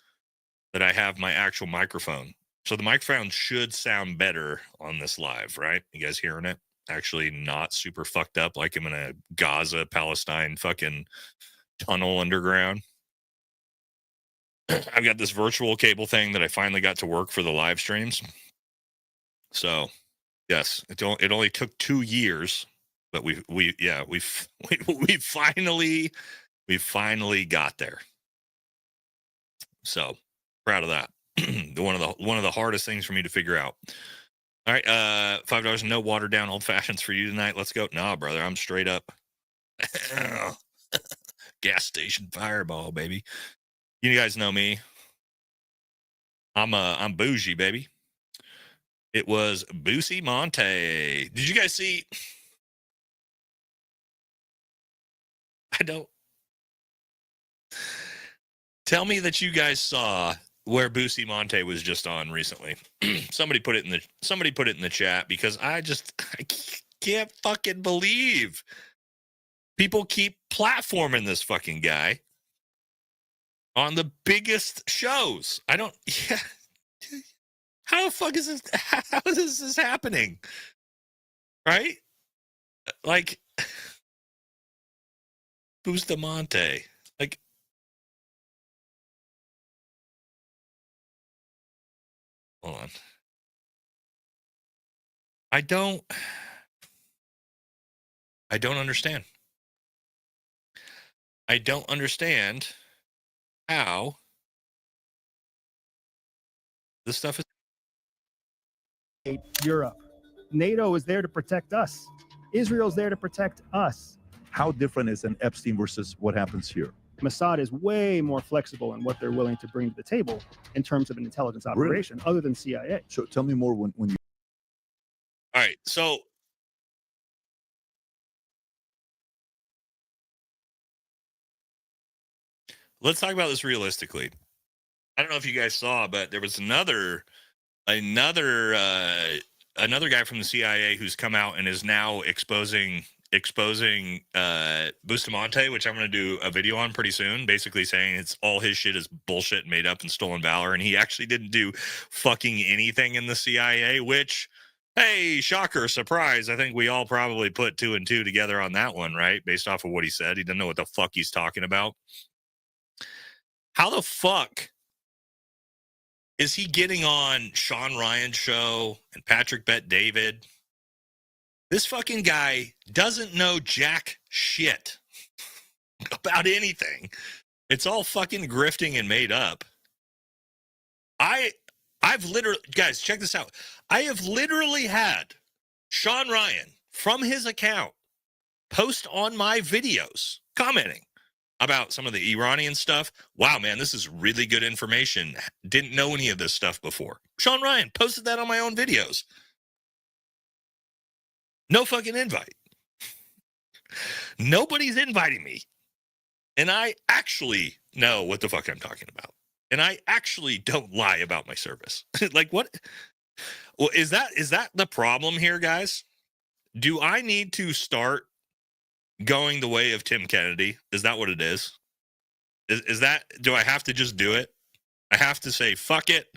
that I have my actual microphone. So the microphone should sound better on this live, right? You guys hearing it? Actually not super fucked up like I'm in a Gaza, Palestine fucking tunnel underground. I've got this virtual cable thing that I finally got to work for the live streams. So, yes, it only took 2 years, but we finally got there. So, proud of that. one of the hardest things for me to figure out. All right, $5, no watered down old fashions for you tonight. Let's go. Nah, brother, I'm straight up gas station fireball, baby. You guys know me. I'm bougie, baby. It was Boosie Monte. Did you guys see? don't. Tell me that you guys saw where Bustamante was just on recently. Somebody put it in the chat, because I can't fucking believe people keep platforming this fucking guy on the biggest shows. Yeah. How the fuck is this? How is this happening? Right? Like, Bustamante. Like, hold on. I don't understand. I don't understand how this stuff is. Europe. NATO is there to protect us. Israel's there to protect us. How different is an Epstein versus what happens here? Mossad is way more flexible in what they're willing to bring to the table in terms of an intelligence operation, other than CIA. So tell me more when you. All right, so let's talk about this realistically. I don't know if you guys saw, but there was another guy from the CIA who's come out and is now exposing Bustamante, which I'm going to do a video on pretty soon, basically saying it's all his shit is bullshit, made up, and stolen valor, and he actually didn't do fucking anything in the CIA, which, hey, shocker, surprise, I think we all probably put 2 and 2 together on that one, right? Based off of what he said. He didn't know what the fuck he's talking about. How the fuck is he getting on Shawn Ryan's show and Patrick Bet David? This fucking guy doesn't know jack shit about anything. It's all fucking grifting and made up. I've literally, guys, check this out. I have literally had Shawn Ryan from his account post on my videos commenting about some of the Iranian stuff. Wow, man, this is really good information. Didn't know any of this stuff before. Shawn Ryan posted that on my own videos. No fucking invite. Nobody's inviting me. And I actually know what the fuck I'm talking about. And I actually don't lie about my service. Like, what? Well, is that the problem here, guys? Do I need to start going the way of Tim Kennedy? Is that what it is? Is that, do I have to just do it? I have to say, fuck it.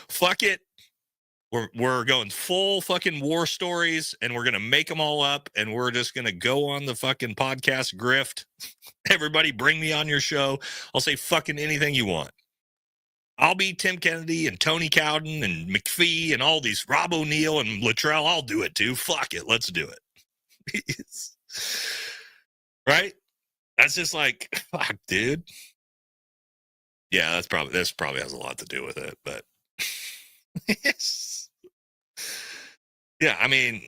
Fuck it. We're going full fucking war stories, and we're going to make them all up, and we're just going to go on the fucking podcast grift. Everybody bring me on your show. I'll say fucking anything you want. I'll be Tim Kennedy and Tony Cowden and McPhee and all these, Rob O'Neill and Luttrell. I'll do it too. Fuck it. Let's do it. Right? That's just like, fuck, dude. Yeah, this probably has a lot to do with it, but yeah, I mean,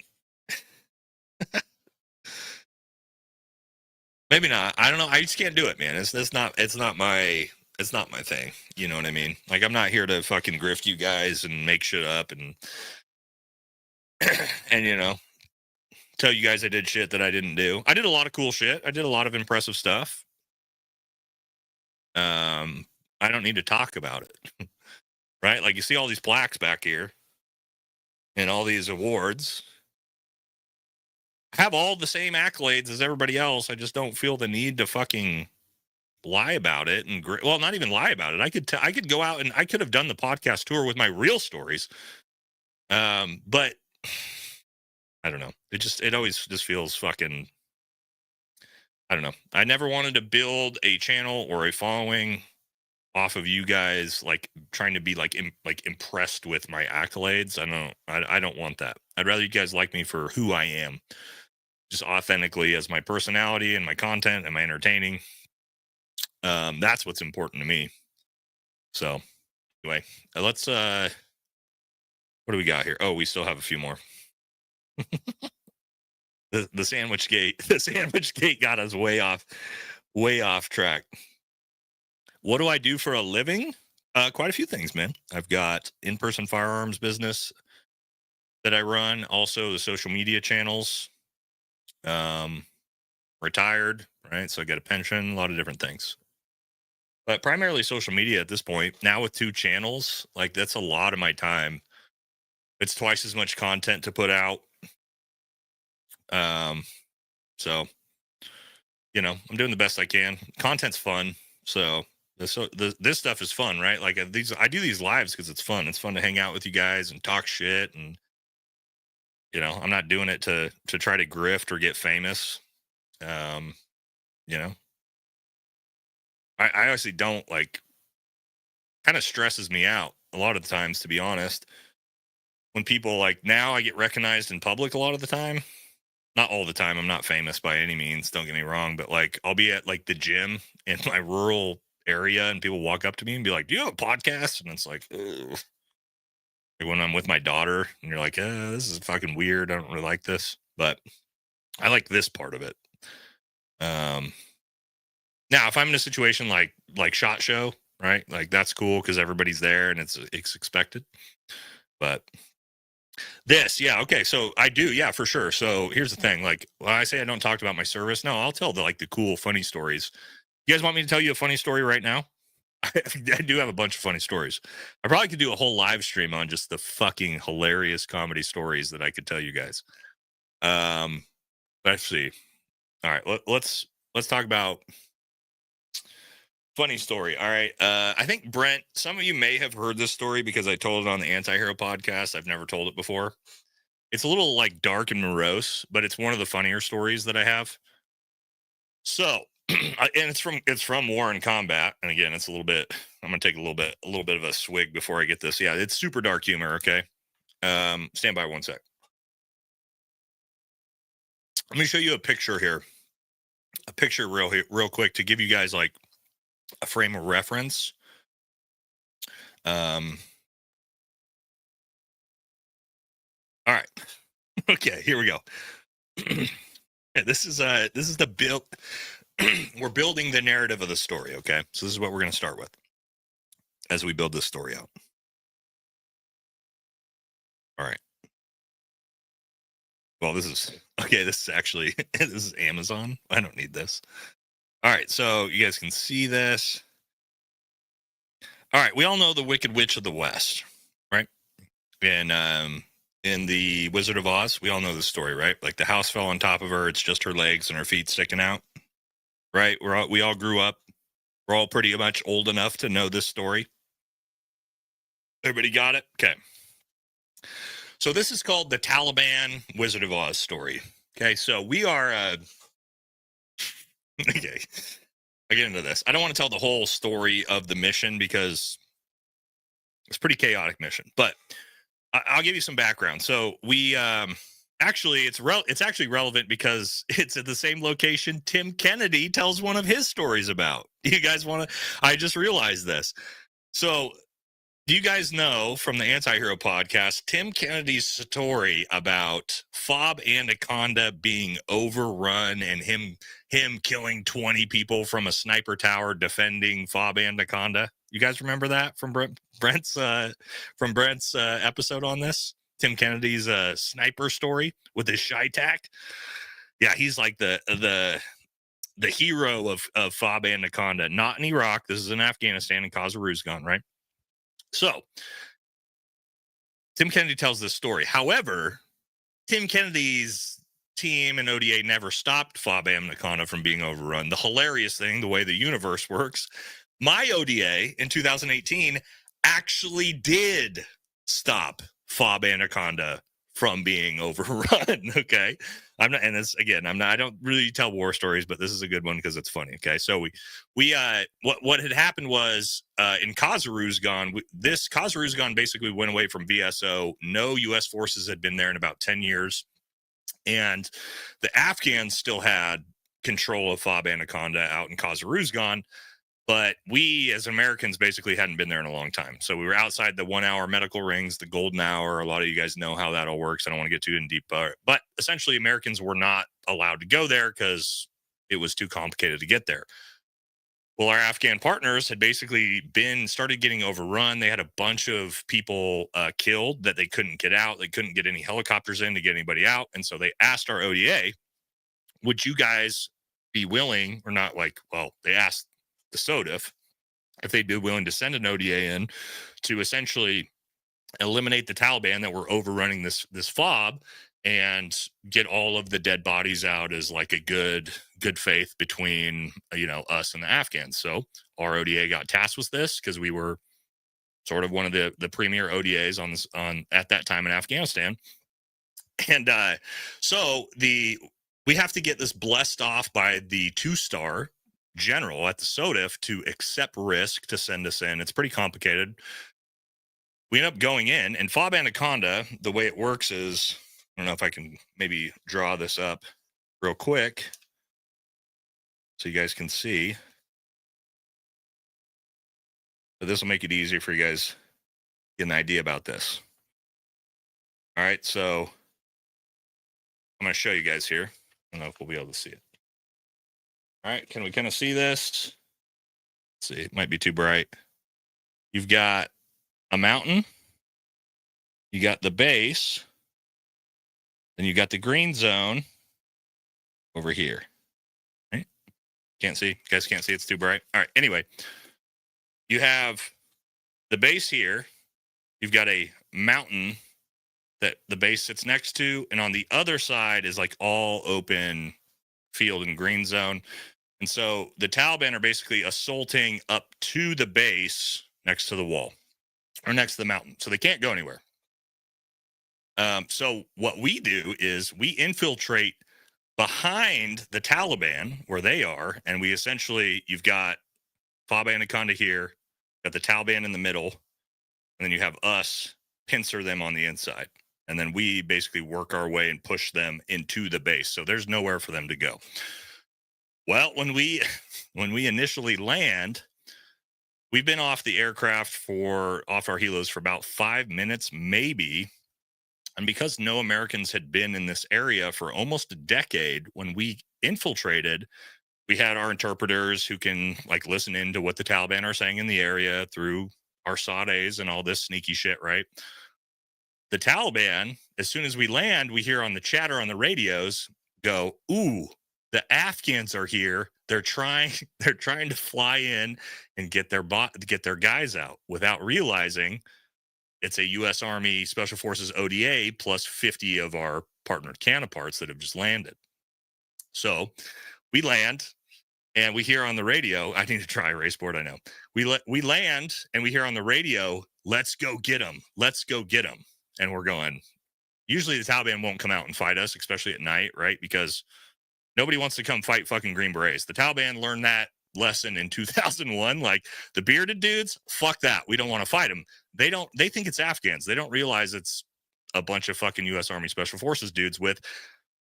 maybe not. I don't know. I just can't do it, man. It's not my thing. You know what I mean? Like, I'm not here to fucking grift you guys and make shit up and and, you know, tell you guys I did shit that I didn't do. I did a lot of cool shit. I did a lot of impressive stuff. I don't need to talk about it. Right? Like, you see all these plaques back here and all these awards. I have all the same accolades as everybody else. I just don't feel the need to fucking lie about it. And well, not even lie about it. I could go out and I could have done the podcast tour with my real stories. But I don't know. It always just feels fucking, I don't know. I never wanted to build a channel or a following off of you guys, like trying to be like impressed with my accolades. I don't want that. I'd rather you guys like me for who I am, just authentically as my personality and my content and my entertaining. That's what's important to me. So anyway, let's what do we got here? Oh, we still have a few more. the sandwich gate got us way off track. What do I do for a living? Quite a few things, man. I've got in-person firearms business that I run. Also the social media channels. retired, right? So I get a pension, a lot of different things. But primarily social media at this point. Now with 2 channels, like that's a lot of my time. It's twice as much content to put out. So, you know, I'm doing the best I can. Content's fun. So this stuff is fun, right? Like I do these lives because it's fun. It's fun to hang out with you guys and talk shit. And, you know, I'm not doing it to try to grift or get famous. You know, I honestly don't like, kind of stresses me out a lot of the times, to be honest. When people like, now I get recognized in public a lot of the time. Not all the time. I'm not famous by any means. Don't get me wrong. But like, I'll be at like the gym in my rural area and people walk up to me and be like, do you have a podcast? And it's like, ugh. Like when I'm with my daughter and you're like, this is fucking weird. I don't really like this, but I like this part of it. Now if I'm in a situation like SHOT Show, right? Like that's cool because everybody's there and it's expected. But this, yeah, okay. So I do, yeah, for sure. So here's the thing: like when I say I don't talk about my service, no, I'll tell the cool, funny stories. You guys want me to tell you a funny story right now? I do have a bunch of funny stories. I probably could do a whole live stream on just the fucking hilarious comedy stories that I could tell you guys. Let's see. All right, let's talk about funny story. All right. I think Brent, some of you may have heard this story because I told it on the Anti-Hero podcast. I've never told it before. It's a little like dark and morose, but it's one of the funnier stories that I have. So, and it's from War and Combat. And again, it's a little bit, I'm going to take a little bit of a swig before I get this. Yeah, it's super dark humor. Okay. Stand by one sec. Let me show you a picture here. A picture real quick to give you guys like a frame of reference. All right. Okay, here we go. Yeah, this is the build. We're building the narrative of the story. Okay, so this is what we're going to start with as we build this story out. All right. Well, this is okay. This is actually this is Amazon. I don't need this. All right, so you guys can see this. All right, we all know the Wicked Witch of the West, right? And in the Wizard of Oz, we all know the story, right? Like the house fell on top of her. It's just her legs and her feet sticking out, right? We all grew up. We're all pretty much old enough to know this story. Everybody got it? Okay. So this is called the Taliban Wizard of Oz story. Okay, so we are... okay, I get into this. I don't want to tell the whole story of the mission because it's a pretty chaotic mission, but I'll give you some background. So we actually, it's actually relevant because it's at the same location Tim Kennedy tells one of his stories about. You guys want to? I just realized this. So do you guys know from the Anti-Hero podcast, Tim Kennedy's story about Fob Anaconda being overrun and him killing 20 people from a sniper tower defending Fob Anaconda? You guys remember that from Brent's episode on this? Tim Kennedy's sniper story with his shy tack. Yeah, he's like the hero of Fob Anaconda, not in Iraq. This is in Afghanistan in Khazar-Ruzgan, right? So Tim Kennedy tells this story. However, Tim Kennedy's team and ODA never stopped Fob Anaconda from being overrun. The hilarious thing, the way the universe works, my ODA in 2018 actually did stop Fob Anaconda from being overrun. Okay. I don't really tell war stories, but this is a good one because it's funny. Okay. So what had happened was in Khazar-Ruzgan, this Khazar-Ruzgan basically went away from VSO. No U.S. forces had been there in about 10 years. And the Afghans still had control of Fob Anaconda out in Khazar-Ruzgan. But we, as Americans, basically hadn't been there in a long time. So we were outside the 1 hour medical rings, the golden hour. A lot of you guys know how that all works. I don't want to get too in deep. But essentially, Americans were not allowed to go there because it was too complicated to get there. Well, our Afghan partners had basically started getting overrun. They had a bunch of people killed that they couldn't get out. They couldn't get any helicopters in to get anybody out. And so they asked our ODA, would you guys be willing, or not like, well, they asked the SOTF if they'd be willing to send an ODA in to essentially eliminate the Taliban that were overrunning this FOB and get all of the dead bodies out as like a good faith between, you know, us and the Afghans. So our ODA got tasked with this because we were sort of one of the premier ODAs on at that time in Afghanistan. And so we have to get this blessed off by the 2-star general at the SOTF to accept risk to send us in. It's pretty complicated. We end up going in, and FOB Anaconda, the way it works is, I don't know if I can maybe draw this up real quick so you guys can see. But this will make it easier for you guys to get an idea about this. All right, so I'm going to show you guys here. I don't know if we'll be able to see it. All right, can we kind of see this? Let's see, it might be too bright. You've got a mountain, you got the base, then you got the green zone over here. Right? Can't see. You guys can't see. It's too bright. All right. Anyway, you have the base here. You've got a mountain that the base sits next to, and on the other side is like all open field and green zone. And so the Taliban are basically assaulting up to the base next to the wall or next to the mountain. So they can't go anywhere. So what we do is we infiltrate behind the Taliban where they are. And we essentially, you've got FOB Anaconda here, got the Taliban in the middle, and then you have us pincer them on the inside. And then we basically work our way and push them into the base. So there's nowhere for them to go. Well, when we initially land, we've been off the aircraft off our helos for about 5 minutes, maybe. And because no Americans had been in this area for almost a decade, when we infiltrated, we had our interpreters who can like listen into what the Taliban are saying in the area through our SADAs and all this sneaky shit, right? The Taliban, as soon as we land, we hear on the chatter on the radios go, "Ooh, the Afghans are here. They're trying to fly in and get their guys out," without realizing it's a U.S. Army Special Forces ODA plus 50 of our partnered counterparts that have just landed. So we land and we hear on the radio, I need to try a race board, I know. We land and we hear on the radio, "Let's go get them. Let's go get them." And we're going, usually the Taliban won't come out and fight us, especially at night, right? Because nobody wants to come fight fucking Green Berets. The Taliban learned that lesson in 2001. Like, the bearded dudes, fuck that. We don't want to fight them. They think it's Afghans. They don't realize it's a bunch of fucking U.S. Army Special Forces dudes with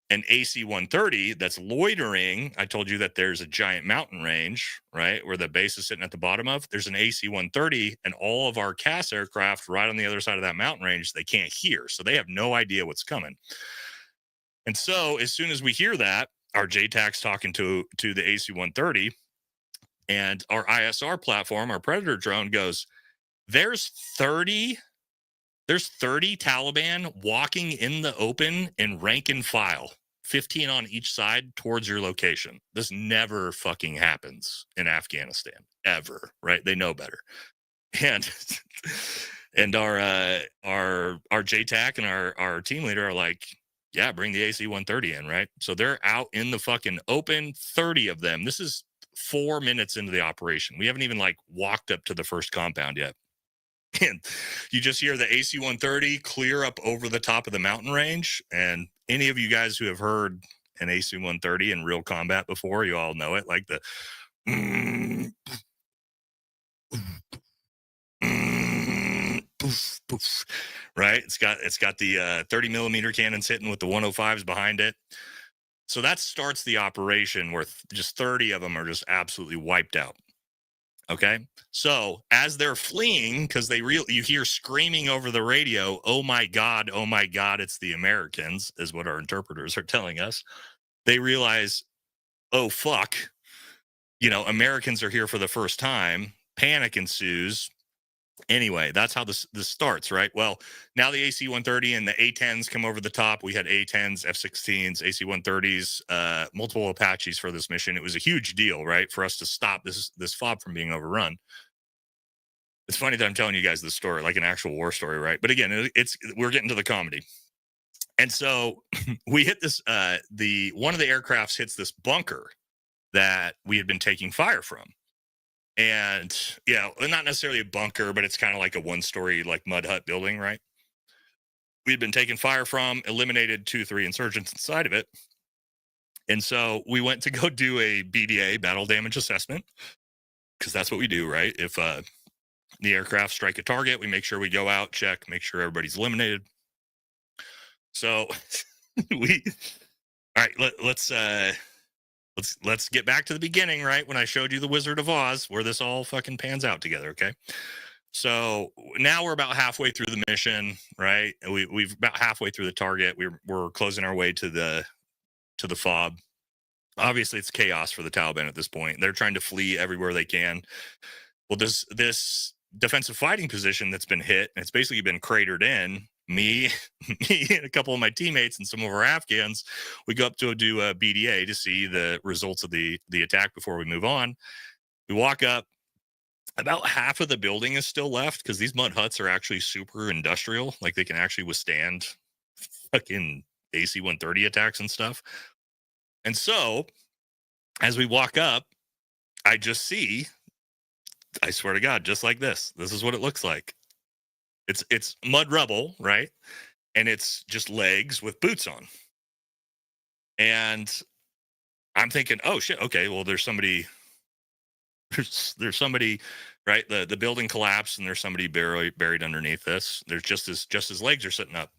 an AC-130 that's loitering. I told you that there's a giant mountain range, right, where the base is sitting at the bottom of. There's an AC-130, and all of our CAS aircraft right on the other side of that mountain range, they can't hear. So they have no idea what's coming. And so as soon as we hear that, our JTAC's talking to the AC-130, and our ISR platform, our Predator drone, goes, there's 30 Taliban walking in the open in rank and file, 15 on each side towards your location. This never fucking happens in Afghanistan, ever, right? They know better. And our JTAC and our team leader are like, yeah, bring the AC-130 in, right? So they're out in the fucking open, 30 of them. This is 4 minutes into the operation. We haven't even like walked up to the first compound yet. And you just hear the AC-130 clear up over the top of the mountain range. And any of you guys who have heard an AC-130 in real combat before, you all know it, like the poof, poof, right? It's got the 30 millimeter cannons hitting with the 105s behind it. So that starts the operation where just 30 of them are just absolutely wiped out. Okay. So as they're fleeing, because you hear screaming over the radio, oh my God, it's the Americans, is what our interpreters are telling us. They realize, oh fuck, Americans are here for the first time. Panic ensues. Anyway, that's how this starts, right? Well, now the AC-130 and the A-10s come over the top. We had A-10s, F-16s, AC-130s, multiple Apaches for this mission. It was a huge deal, right, for us to stop this FOB from being overrun. It's funny that I'm telling you guys this story, like an actual war story, right? But again, we're getting to the comedy. And so we hit this, one of the aircrafts hits this bunker that we had been taking fire from. And yeah, not necessarily a bunker, but it's kind of like a one-story like mud hut building, right? We'd been taking fire from, eliminated 2-3 insurgents inside of it. And so we went to go do a BDA, battle damage assessment, because that's what we do, right? If the aircraft strike a target, we make sure we go out, check, make sure everybody's eliminated. So all right, let's get back to the beginning, right? When I showed you the Wizard of Oz, where this all fucking pans out together, okay? So now we're about halfway through the mission, right? We've about halfway through the target. We're closing our way to the FOB. Obviously, it's chaos for the Taliban at this point. They're trying to flee everywhere they can. Well, this defensive fighting position that's been hit, and it's basically been cratered in. Me and a couple of my teammates and some of our Afghans, we go up to do a BDA to see the results of the attack before we move on. We walk up. About half of the building is still left because these mud huts are actually super industrial. Like they can actually withstand fucking AC-130 attacks and stuff. And so as we walk up, I just see, I swear to God, just like this. This is what it looks like. It's mud rubble, right? And it's just legs with boots on. And I'm thinking, oh shit, okay, well there's somebody, right? The building collapsed and there's somebody buried underneath this. There's just his legs are sitting up.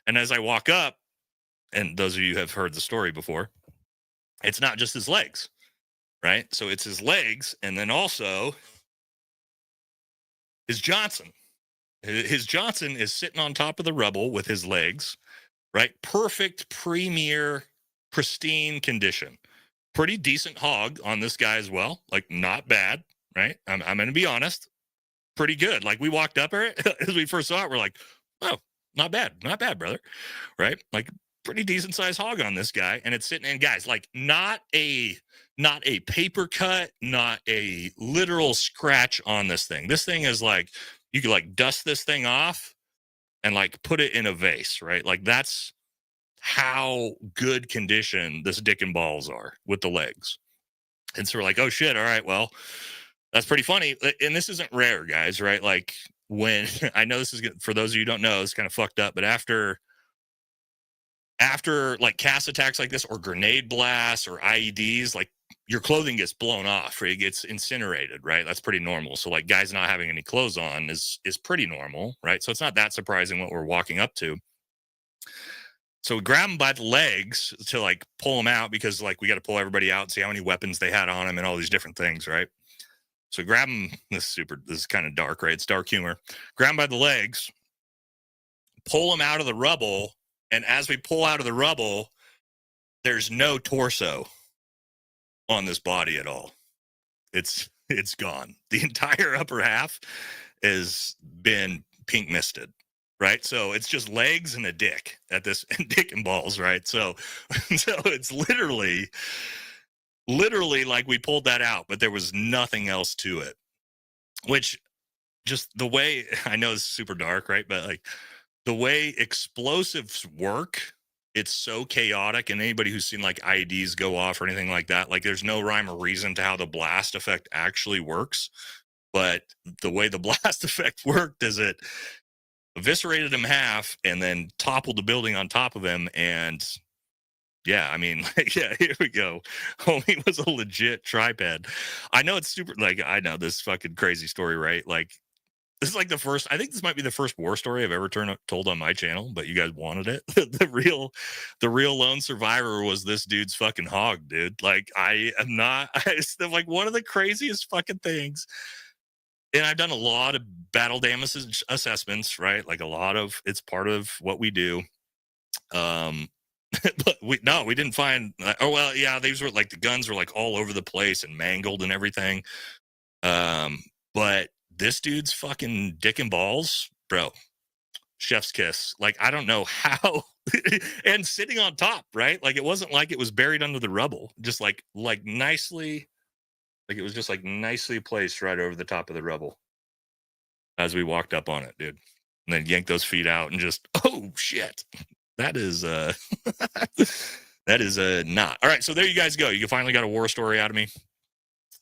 And as I walk up, and those of you who have heard the story before, it's not just his legs, right? So it's his legs and then also his Johnson. His Johnson is sitting on top of the rubble with his legs, right? Perfect, premier, pristine condition. Pretty decent hog on this guy as well. Like, not bad, right? I'm going to be honest. Pretty good. Like, we walked up here, as we first saw it, we're like, oh, not bad, brother, right? Like, pretty decent sized hog on this guy. And it's sitting in, guys, like, not a paper cut, not a literal scratch on this thing. This thing is like, you could like dust this thing off and like put it in a vase, right? Like that's how good condition this dick and balls are with the legs. And so we're like, oh shit, all right, well, that's pretty funny. And this isn't rare, guys, right? Like when, I know this is good, for those of you who don't know, it's kind of fucked up, but after like CAS attacks like this or grenade blasts or IEDs, like your clothing gets blown off or it gets incinerated, right? That's pretty normal. So like guys not having any clothes on is pretty normal, right? So it's not that surprising what we're walking up to. So we grab them by the legs to like pull them out because like we got to pull everybody out and see how many weapons they had on them and all these different things, right? So grab them. This is kind of dark, right? It's dark humor. Grab them by the legs, pull them out of the rubble. And as we pull out of the rubble, there's no torso on this body at all. It's gone. The entire upper half has been pink misted, right? So it's just legs and a dick at this, and dick and balls, right? So it's literally like we pulled that out, but there was nothing else to it. Which just the way, I know it's super dark, right? But like the way explosives work, it's so chaotic, and anybody who's seen like IEDs go off or anything like that, like there's no rhyme or reason to how the blast effect actually works. But the way the blast effect worked is it eviscerated him half and then toppled the building on top of him. And yeah, I mean, like, yeah, here we go. Homie was a legit tripod. I know it's super, like, I know this fucking crazy story, right? Like, this is like the first, I think this might be the first war story I've ever told on my channel, but you guys wanted it. The real lone survivor was this dude's fucking hog, dude. Like, it's like one of the craziest fucking things. And I've done a lot of battle damage assessments, right? Like it's part of what we do. But we didn't find, oh, well, yeah, these were like, the guns were like all over the place and mangled and everything. But this dude's fucking dick and balls, bro. Chef's kiss. Like, I don't know how. And sitting on top, right? Like, it wasn't like it was buried under the rubble. Just like nicely, like it was just like nicely placed right over the top of the rubble as we walked up on it, dude. And then yanked those feet out and just, oh shit. That is that is not. All right, so there you guys go. You finally got a war story out of me.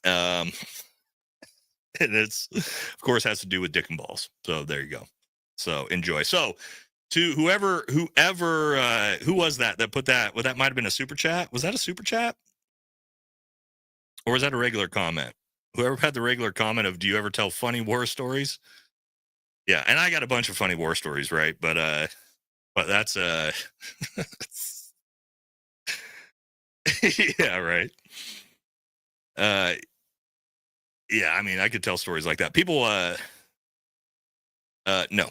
And it's, of course, has to do with dick and balls. So there you go. So enjoy. So to whoever who was that put that? Well, that might have been a super chat. Was that a super chat? Or was that a regular comment? Whoever had the regular comment of, do you ever tell funny war stories? Yeah, and I got a bunch of funny war stories, right? But that's yeah, right. Yeah, I mean, I could tell stories like that. People no.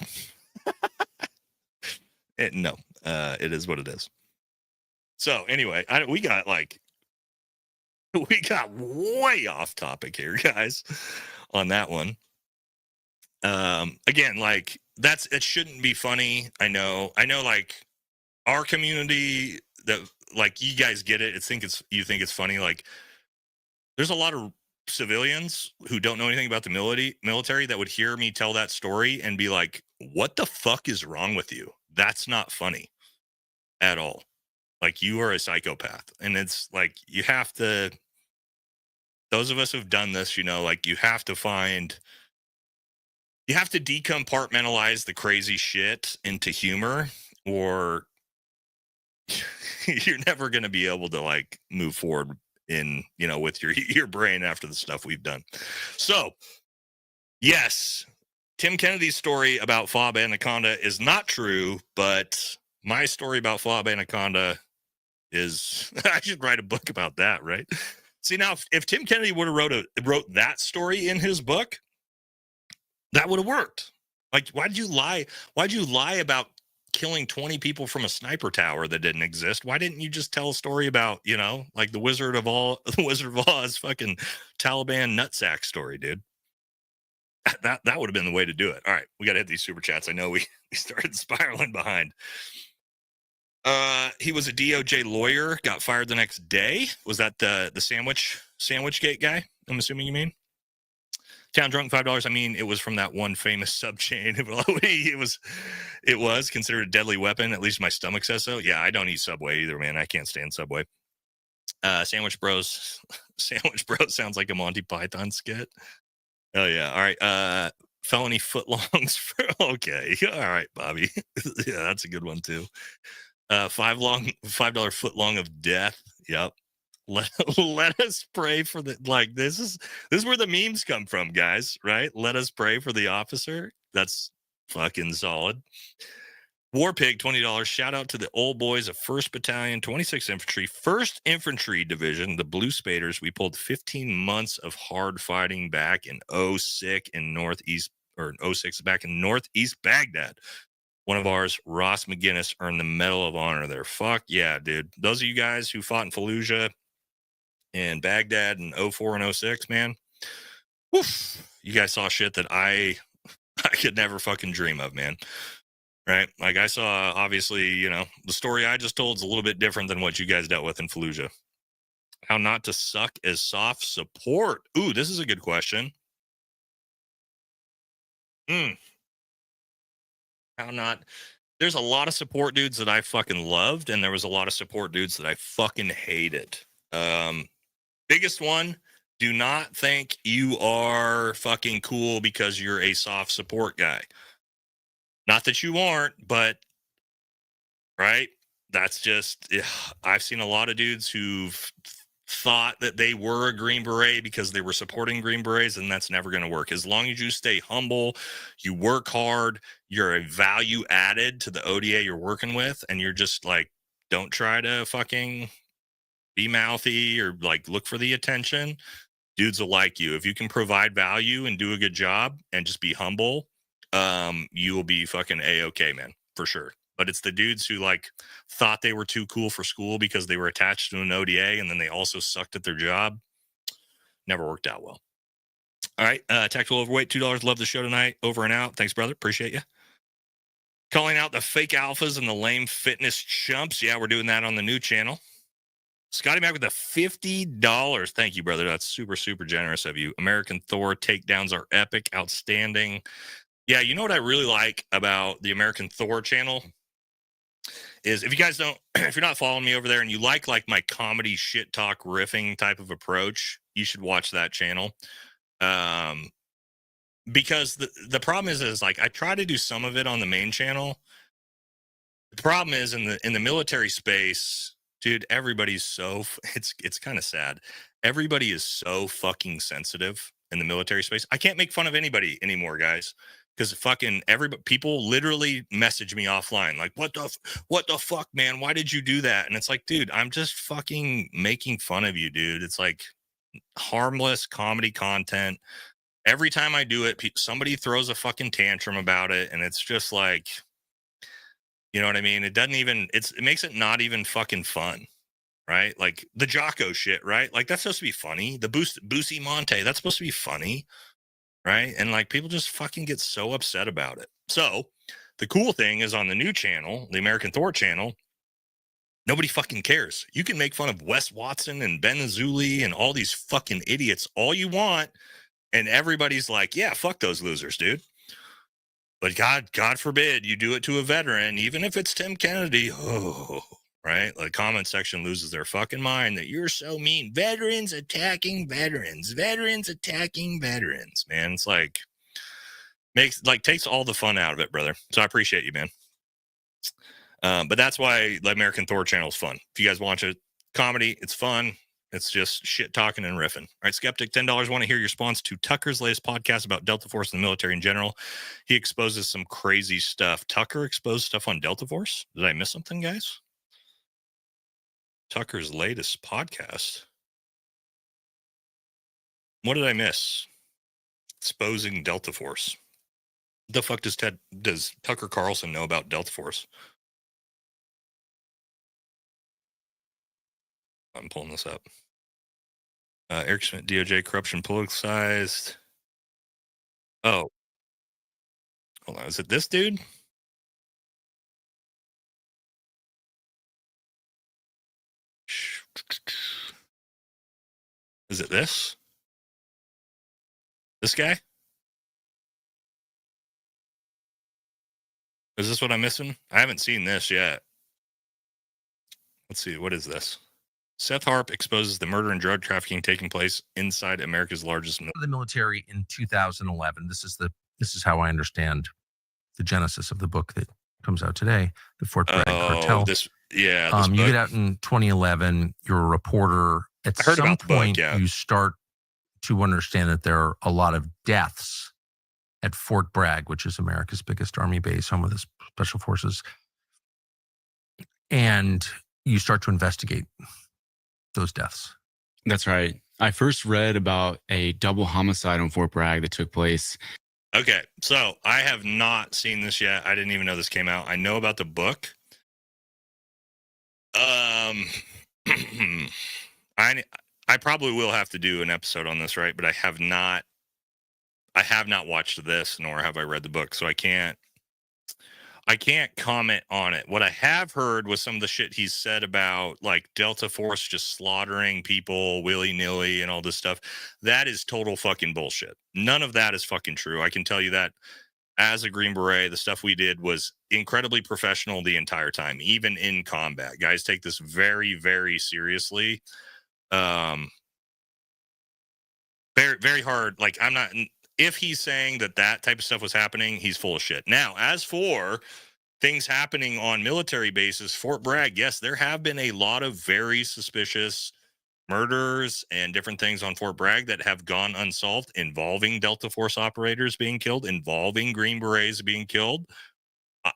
No. It is what it is. So anyway, we got way off topic here, guys, on that one. Again, like it shouldn't be funny. I know like our community that like you guys get it. You think it's funny. Like there's a lot of civilians who don't know anything about the military that would hear me tell that story and be like, what the fuck is wrong with you? That's not funny at all. Like, you are a psychopath. And it's like, you have to, those of us who've done this, you know, like you have to decompartmentalize the crazy shit into humor, or you're never going to be able to like move forward in, you know, with your brain after the stuff we've done. So yes, Tim Kennedy's story about Fob Anaconda is not true, but my story about Fob Anaconda is, I should write a book about that, right? See, now if Tim Kennedy would have wrote that story in his book, that would have worked. Like, why'd you lie? Why'd you lie about killing 20 people from a sniper tower that didn't exist? Why didn't you just tell a story about, you know, like the Wizard of Oz fucking Taliban nutsack story, dude? That would have been the way to do it. All right, we got to hit these super chats. I know we started spiraling behind. He was a DOJ lawyer, got fired the next day. Was that the sandwich gate guy? I'm assuming you mean. Town drunk $5. I mean, it was from that one famous sub chain. It was considered a deadly weapon. At least my stomach says so. Yeah, I don't eat Subway either, man. I can't stand Subway. Sandwich Bros sounds like a Monty Python skit. Oh yeah. All right. Felony footlongs. Okay. All right, Bobby. Yeah, that's a good one too. $5 footlong of death. Yep. Let us pray for the, like, this is where the memes come from, guys, right? Let us pray for the officer. That's fucking solid. Warpig, $20. Shout out to the old boys of 1st Battalion, 26th Infantry, 1st Infantry Division, the Blue Spaders. We pulled 15 months of hard fighting back in 06 in Northeast, or 06 back in Northeast Baghdad. One of ours, Ross McGinnis, earned the Medal of Honor there. Fuck yeah, dude. Those of you guys who fought in Fallujah and Baghdad in 04 and 06, man, woof, you guys saw shit that I could never fucking dream of, man. Right? Like, I saw, obviously, you know, the story I just told is a little bit different than what you guys dealt with in Fallujah. How not to suck as soft support. Ooh, this is a good question. How not. There's a lot of support dudes that I fucking loved, and there was a lot of support dudes that I fucking hated. Biggest one, do not think you are fucking cool because you're a soft support guy. Not that you aren't, but right? That's just, I've seen a lot of dudes who've thought that they were a Green Beret because they were supporting Green Berets, and that's never going to work. As long as you stay humble, you work hard, you're a value added to the ODA you're working with, and you're just like, don't try to fucking be mouthy or like look for the attention. Dudes will like you. If you can provide value and do a good job and just be humble, you will be fucking A-okay, man, for sure. But it's the dudes who like thought they were too cool for school because they were attached to an ODA and then they also sucked at their job. Never worked out well. All right. Tactical Overweight, $2. Love the show tonight. Over and out. Thanks, brother. Appreciate you. Calling out the fake alphas and the lame fitness chumps. Yeah, we're doing that on the new channel. Scotty Mac with the $50. Thank you, brother. That's super, super generous of you. American Thor takedowns are epic, outstanding. Yeah, you know what I really like about the American Thor channel is if you guys don't, if you're not following me over there and you like my comedy shit talk riffing type of approach, you should watch that channel. Because the problem is like I try to do some of it on the main channel. The problem is in the military space, dude, everybody's so it's kind of sad. Everybody is so fucking sensitive in the military space. I can't make fun of anybody anymore, guys, because fucking people literally message me offline like, what the fuck, man? Why did you do that? And it's like, dude, I'm just fucking making fun of you, dude. It's like harmless comedy content. Every time I do it, somebody throws a fucking tantrum about it, and it's just like, you know what I mean? It doesn't even, it makes it not even fucking fun, right? Like the Jocko shit, right? Like that's supposed to be funny. The Boosie Monte, that's supposed to be funny, right? And like people just fucking get so upset about it. So the cool thing is on the new channel, the American Thor channel, nobody fucking cares. You can make fun of Wes Watson and Ben Azuli and all these fucking idiots all you want, and everybody's like, yeah, fuck those losers, dude. But God forbid you do it to a veteran, even if it's Tim Kennedy. Oh, right? The comment section loses their fucking mind that you're so mean. Veterans attacking veterans. Veterans attacking veterans. Man, it's like takes all the fun out of it, brother. So I appreciate you, man. But that's why the American Thor channel is fun. If you guys watch it, comedy, it's fun. It's just shit talking and riffing. All right, Skeptic, $10. Want to hear your response to Tucker's latest podcast about Delta Force and the military in general. He exposes some crazy stuff. Tucker exposed stuff on Delta Force? Did I miss something, guys? Tucker's latest podcast. What did I miss? Exposing Delta Force. What the fuck does Tucker Carlson know about Delta Force? I'm pulling this up. Eric Schmidt, DOJ corruption politicized. Oh. Hold on. Is it this dude? Is it this? This guy? Is this what I'm missing? I haven't seen this yet. Let's see. What is this? Seth Harp exposes the murder and drug trafficking taking place inside America's largest military in 2011. This is how I understand the genesis of the book that comes out today, the Fort Bragg Cartel. You get out in 2011. You're a reporter. At some point, you start to understand that there are a lot of deaths at Fort Bragg, which is America's biggest army base, home of the special forces, and you start to investigate those deaths. That's right. I first read about a double homicide on Fort Bragg that took place. Okay, so I have not seen this yet. I didn't even know this came out. I know about the book. I probably will have to do an episode on this, right? But I have not watched this, nor have I read the book, so I can't comment on it. What I have heard was some of the shit he's said about like Delta Force just slaughtering people willy-nilly and all this stuff. That is total fucking bullshit. None of that is fucking true. I can tell you that as a Green Beret, the stuff we did was incredibly professional the entire time, even in combat. Guys take this very, very seriously. Very, very hard. Like if he's saying that type of stuff was happening, he's full of shit. Now, as for things happening on military bases, Fort Bragg, yes, there have been a lot of very suspicious murders and different things on Fort Bragg that have gone unsolved, involving Delta Force operators being killed, involving Green Berets being killed.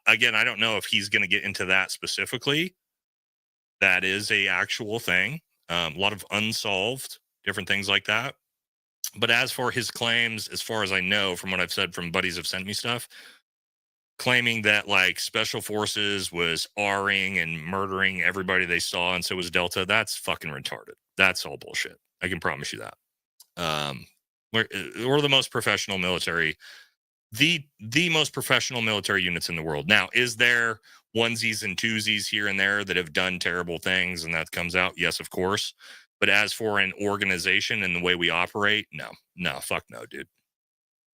Again, I don't know if he's going to get into that specifically. That is a actual thing. A lot of unsolved, different things like that. But as for his claims, as far as I know, from what I've said from buddies have sent me stuff, claiming that like special forces was R-ing and murdering everybody they saw, and so was Delta, that's fucking retarded. That's all bullshit. I can promise you that. We're the most professional military, the most professional military units in the world. Now, is there onesies and twosies here and there that have done terrible things and that comes out? Yes, of course. But as for an organization and the way we operate, no, fuck no, dude.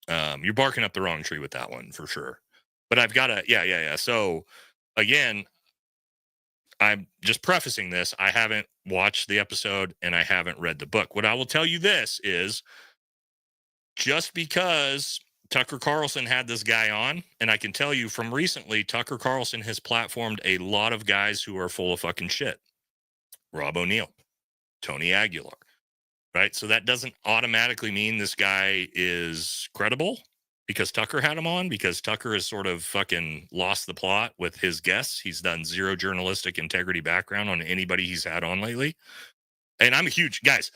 You're barking up the wrong tree with that one for sure. But I've got to, yeah. So again, I'm just prefacing this. I haven't watched the episode and I haven't read the book. What I will tell you this is, just because Tucker Carlson had this guy on, and I can tell you from recently, Tucker Carlson has platformed a lot of guys who are full of fucking shit. Rob O'Neill, Tony Aguilar, right? So that doesn't automatically mean this guy is credible because Tucker had him on, because Tucker has sort of fucking lost the plot with his guests. He's done zero journalistic integrity background on anybody he's had on lately. And I'm a huge, guys,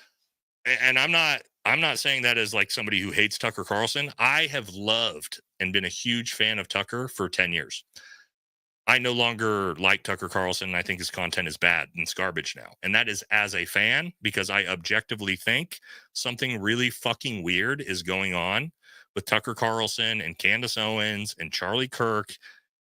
and I'm not saying that as like somebody who hates Tucker Carlson. I have loved and been a huge fan of Tucker for 10 years. I no longer like Tucker Carlson. I think his content is bad and it's garbage now. And that is as a fan, because I objectively think something really fucking weird is going on with Tucker Carlson and Candace Owens and Charlie Kirk.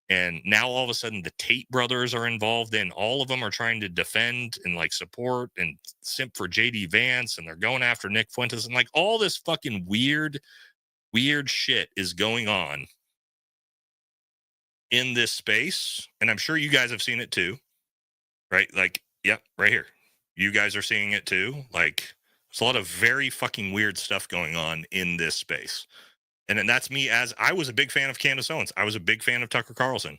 And now all of a sudden the Tate brothers are involved in, all of them are trying to defend and like support and simp for JD Vance. And they're going after Nick Fuentes, and like all this fucking weird shit is going on in this space. And I'm sure you guys have seen it too, right? Like, yep, right here. You guys are seeing it too. Like, there's a lot of very fucking weird stuff going on in this space. And then that's me, as I was a big fan of Candace Owens. I was a big fan of Tucker Carlson.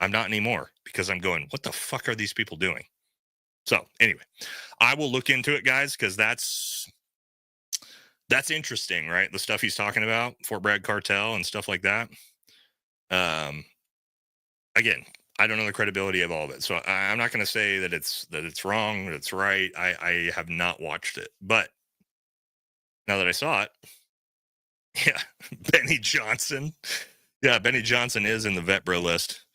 I'm not anymore, because I'm going, what the fuck are these people doing? So anyway, I will look into it, guys, because that's interesting, right? The stuff he's talking about, Fort Bragg cartel and stuff like that. Again, I don't know the credibility of all of it, so I'm not going to say that it's wrong, that it's right. I have not watched it, but now that I saw it, yeah, Benny Johnson. Yeah, Benny Johnson is in the vet bro list.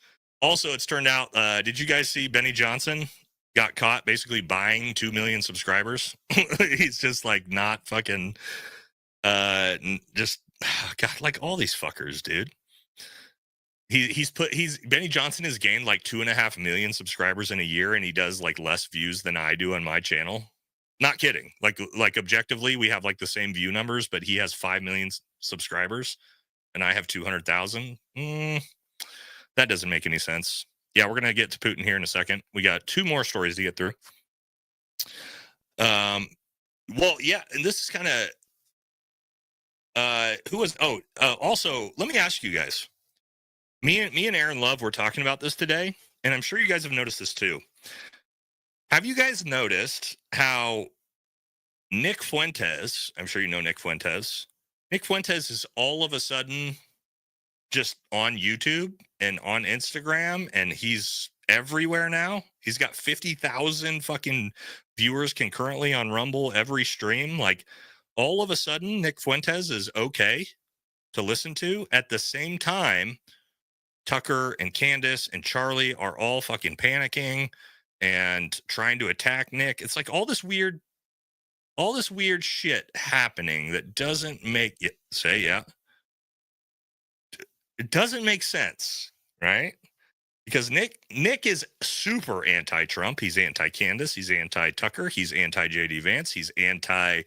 Also, it's turned out, did you guys see Benny Johnson got caught basically buying 2 million subscribers? He's just like not fucking, just, God, like all these fuckers, dude. Benny Johnson has gained like 2.5 million subscribers in a year, and he does like less views than I do on my channel. Not kidding. Like objectively, we have like the same view numbers, but he has 5 million subscribers and I have 200,000. That doesn't make any sense. Yeah, we're going to get to Putin here in a second. We got 2 more stories to get through. Well, yeah, and this is kind of, also, let me ask you guys. Me and Aaron Love were talking about this today, and I'm sure you guys have noticed this too. Have you guys noticed how Nick Fuentes, I'm sure you know Nick Fuentes is all of a sudden just on YouTube and on Instagram, and he's everywhere now? He's got 50,000 fucking viewers concurrently on Rumble every stream. Like, all of a sudden, Nick Fuentes is okay to listen to. At the same time, Tucker and Candace and Charlie are all fucking panicking and trying to attack Nick. It's like all this weird shit happening that doesn't make it it doesn't make sense, right? Because Nick is super anti-Trump. He's anti-Candace. He's anti-Tucker. He's anti-JD Vance. He's anti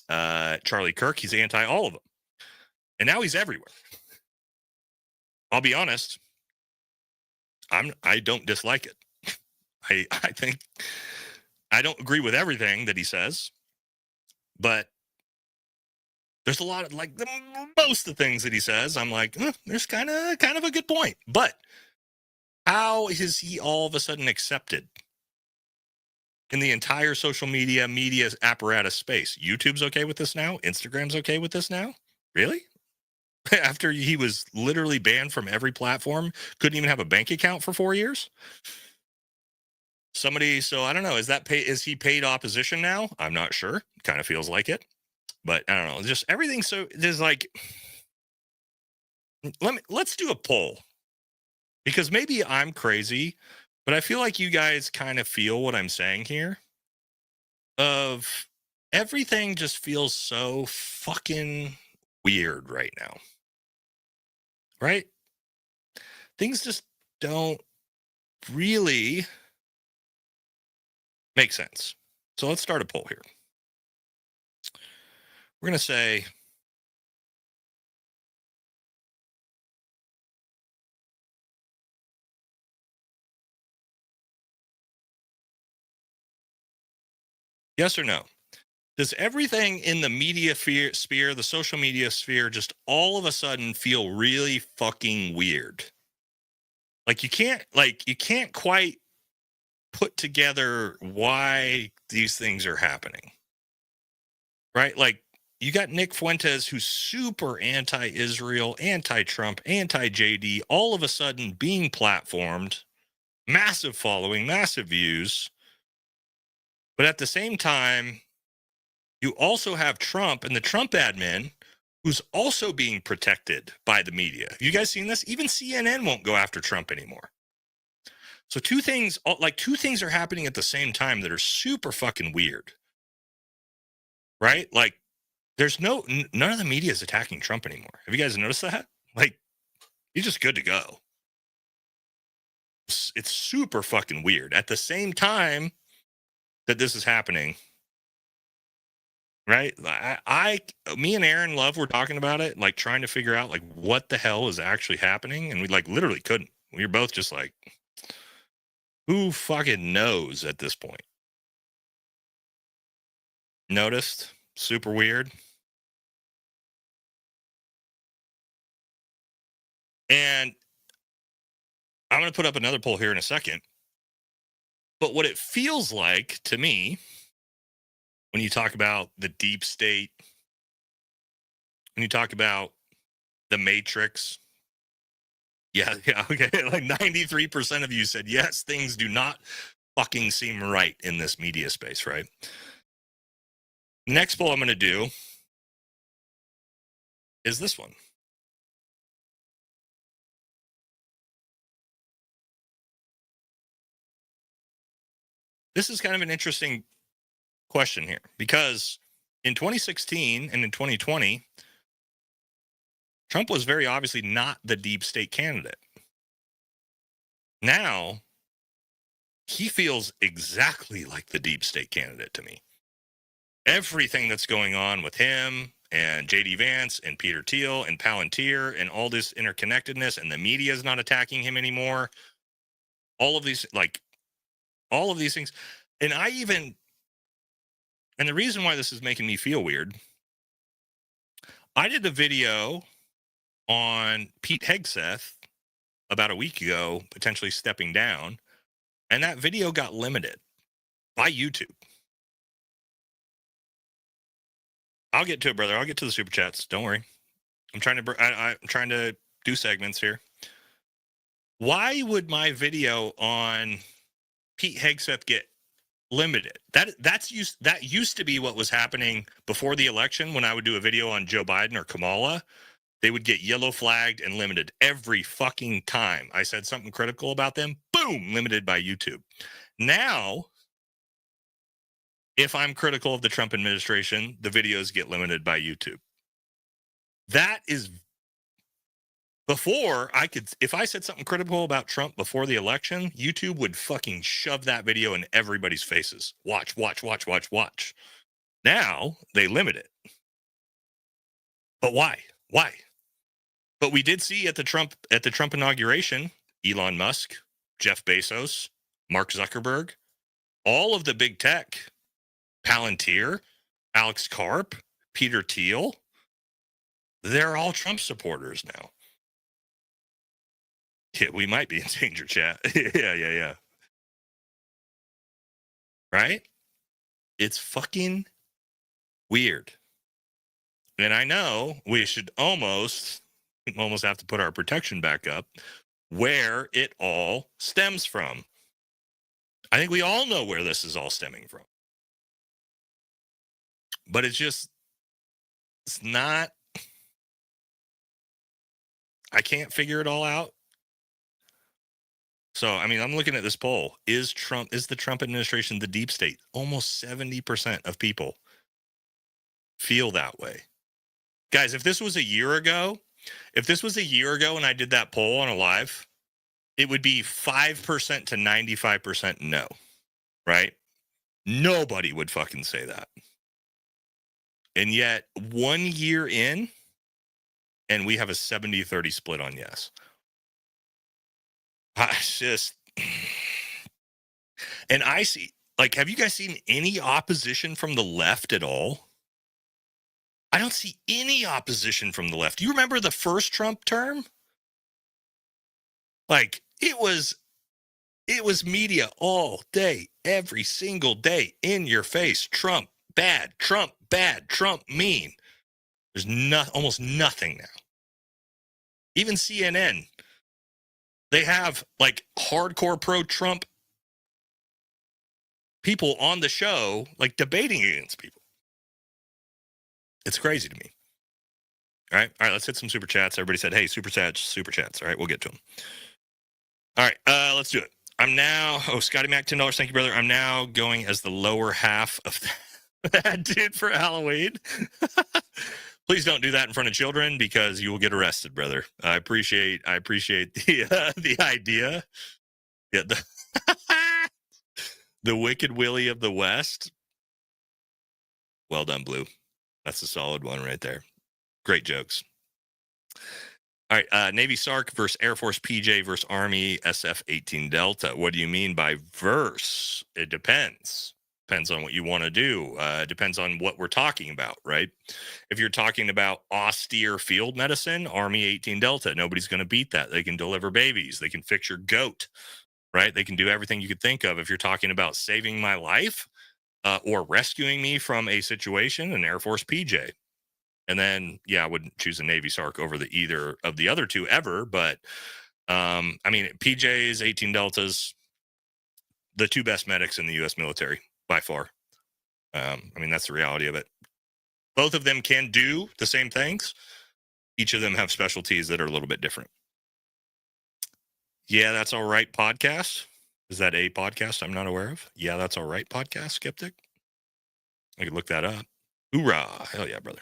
Charlie Kirk. He's anti all of them. And now he's everywhere. I'll be honest. I don't dislike it. I think I don't agree with everything that he says, but there's a lot of like most of the things that he says. I'm like, there's kind of a good point. But how is he all of a sudden accepted in the entire social media apparatus space? YouTube's okay with this now. Instagram's okay with this now. Really? After he was literally banned from every platform, couldn't even have a bank account for 4 years. So I don't know. Is he paid opposition now? I'm not sure. Kind of feels like it, but I don't know. Just everything. So there's like, let's do a poll, because maybe I'm crazy, but I feel like you guys kind of feel what I'm saying here. Of everything just feels so fucking weird right now. Right? Things just don't really make sense. So let's start a poll here. We're going to say, yes or no? Does everything in the media sphere, the social media sphere, just all of a sudden feel really fucking weird? Like you can't quite put together why these things are happening. Right? Like you got Nick Fuentes, who's super anti-Israel, anti-Trump, anti-JD, all of a sudden being platformed, massive following, massive views. But at the same time, you also have Trump and the Trump admin, who's also being protected by the media. Have you guys seen this? Even CNN won't go after Trump anymore. So two things are happening at the same time that are super fucking weird. Right? Like there's none of the media is attacking Trump anymore. Have you guys noticed that? Like he's just good to go. It's super fucking weird. At the same time that this is happening, right? Me and Aaron Love were talking about it, like trying to figure out like what the hell is actually happening, and we like literally couldn't. We were both just like, who fucking knows at this point? Noticed? Super weird. And I'm going to put up another poll here in a second. But what it feels like to me, when you talk about the deep state, when you talk about the Matrix, yeah, okay, like 93% of you said, yes, things do not fucking seem right in this media space, right? Next poll I'm going to do is this one. This is kind of an interesting question here because in 2016 and in 2020, Trump was very obviously not the deep state candidate. Now, he feels exactly like the deep state candidate to me. Everything that's going on with him and JD Vance and Peter Thiel and Palantir and all this interconnectedness, and the media is not attacking him anymore. All of these things. And the reason why this is making me feel weird, I did a video on Pete Hegseth about a week ago, potentially stepping down, and that video got limited by YouTube. I'll get to it, brother. I'll get to the super chats. Don't worry. I'm trying to do segments here. Why would my video on Pete Hegseth get limited? That used to be what was happening before the election. When I would do a video on Joe Biden or Kamala, they would get yellow flagged and limited every fucking time I said something critical about them. Boom, limited by YouTube. Now, if I'm critical of the Trump administration, the videos get limited by YouTube. That is before if I said something critical about Trump before the election, YouTube would fucking shove that video in everybody's faces. Watch. Now they limit it. But why? Why? But we did see at the Trump inauguration, Elon Musk, Jeff Bezos, Mark Zuckerberg, all of the big tech, Palantir, Alex Karp, Peter Thiel, they're all Trump supporters now. Yeah, we might be in danger, chat. Yeah. Right? It's fucking weird. And I know we should almost have to put our protection back up where it all stems from. I think we all know where this is all stemming from. But it's not, I can't figure it all out. So, I mean, I'm looking at this poll. Is the Trump administration the deep state? Almost 70% of people feel that way. Guys, if this was a year ago and I did that poll on a live, it would be 5% to 95% no, right? Nobody would fucking say that. And yet 1 year in, and we have a 70-30 split on yes. And I see, like, have you guys seen any opposition from the left at all? I don't see any opposition from the left. Do you remember the first Trump term? Like, it was media all day, every single day, in your face. Trump bad, Trump mean. There's almost nothing now. Even CNN, they have like hardcore pro-Trump people on the show, like debating against people. It's crazy to me. All right, let's hit some super chats. Everybody said, hey, super chats. All right, we'll get to them. All right, let's do it. I'm now, Scotty Mac, $10. Thank you, brother. I'm now going as the lower half of that dude for Halloween. Please don't do that in front of children because you will get arrested, brother. I appreciate the idea. Yeah, the Wicked Willie of the West. Well done, Blue. That's a solid one right there. Great jokes. All right, Navy SARC versus Air Force PJ versus Army SF 18 Delta. What do you mean by verse? It depends. Depends on what you want to do. Depends on what we're talking about, right? If you're talking about austere field medicine, Army 18 Delta, nobody's going to beat that. They can deliver babies. They can fix your goat, right? They can do everything you could think of. If you're talking about saving my life or rescuing me from a situation, an Air Force PJ. And then, yeah, I wouldn't choose a Navy SARC over either of the other two ever. But, I mean, PJs, 18 Deltas, the two best medics in the U.S. military by far. I mean, that's the reality of it. Both of them can do the same things. Each of them have specialties that are a little bit different. Yeah, That's All Right podcast. Is that a podcast I'm not aware of? Yeah, That's All Right podcast, Skeptic. I could look that up. Hoorah. Hell yeah, brother.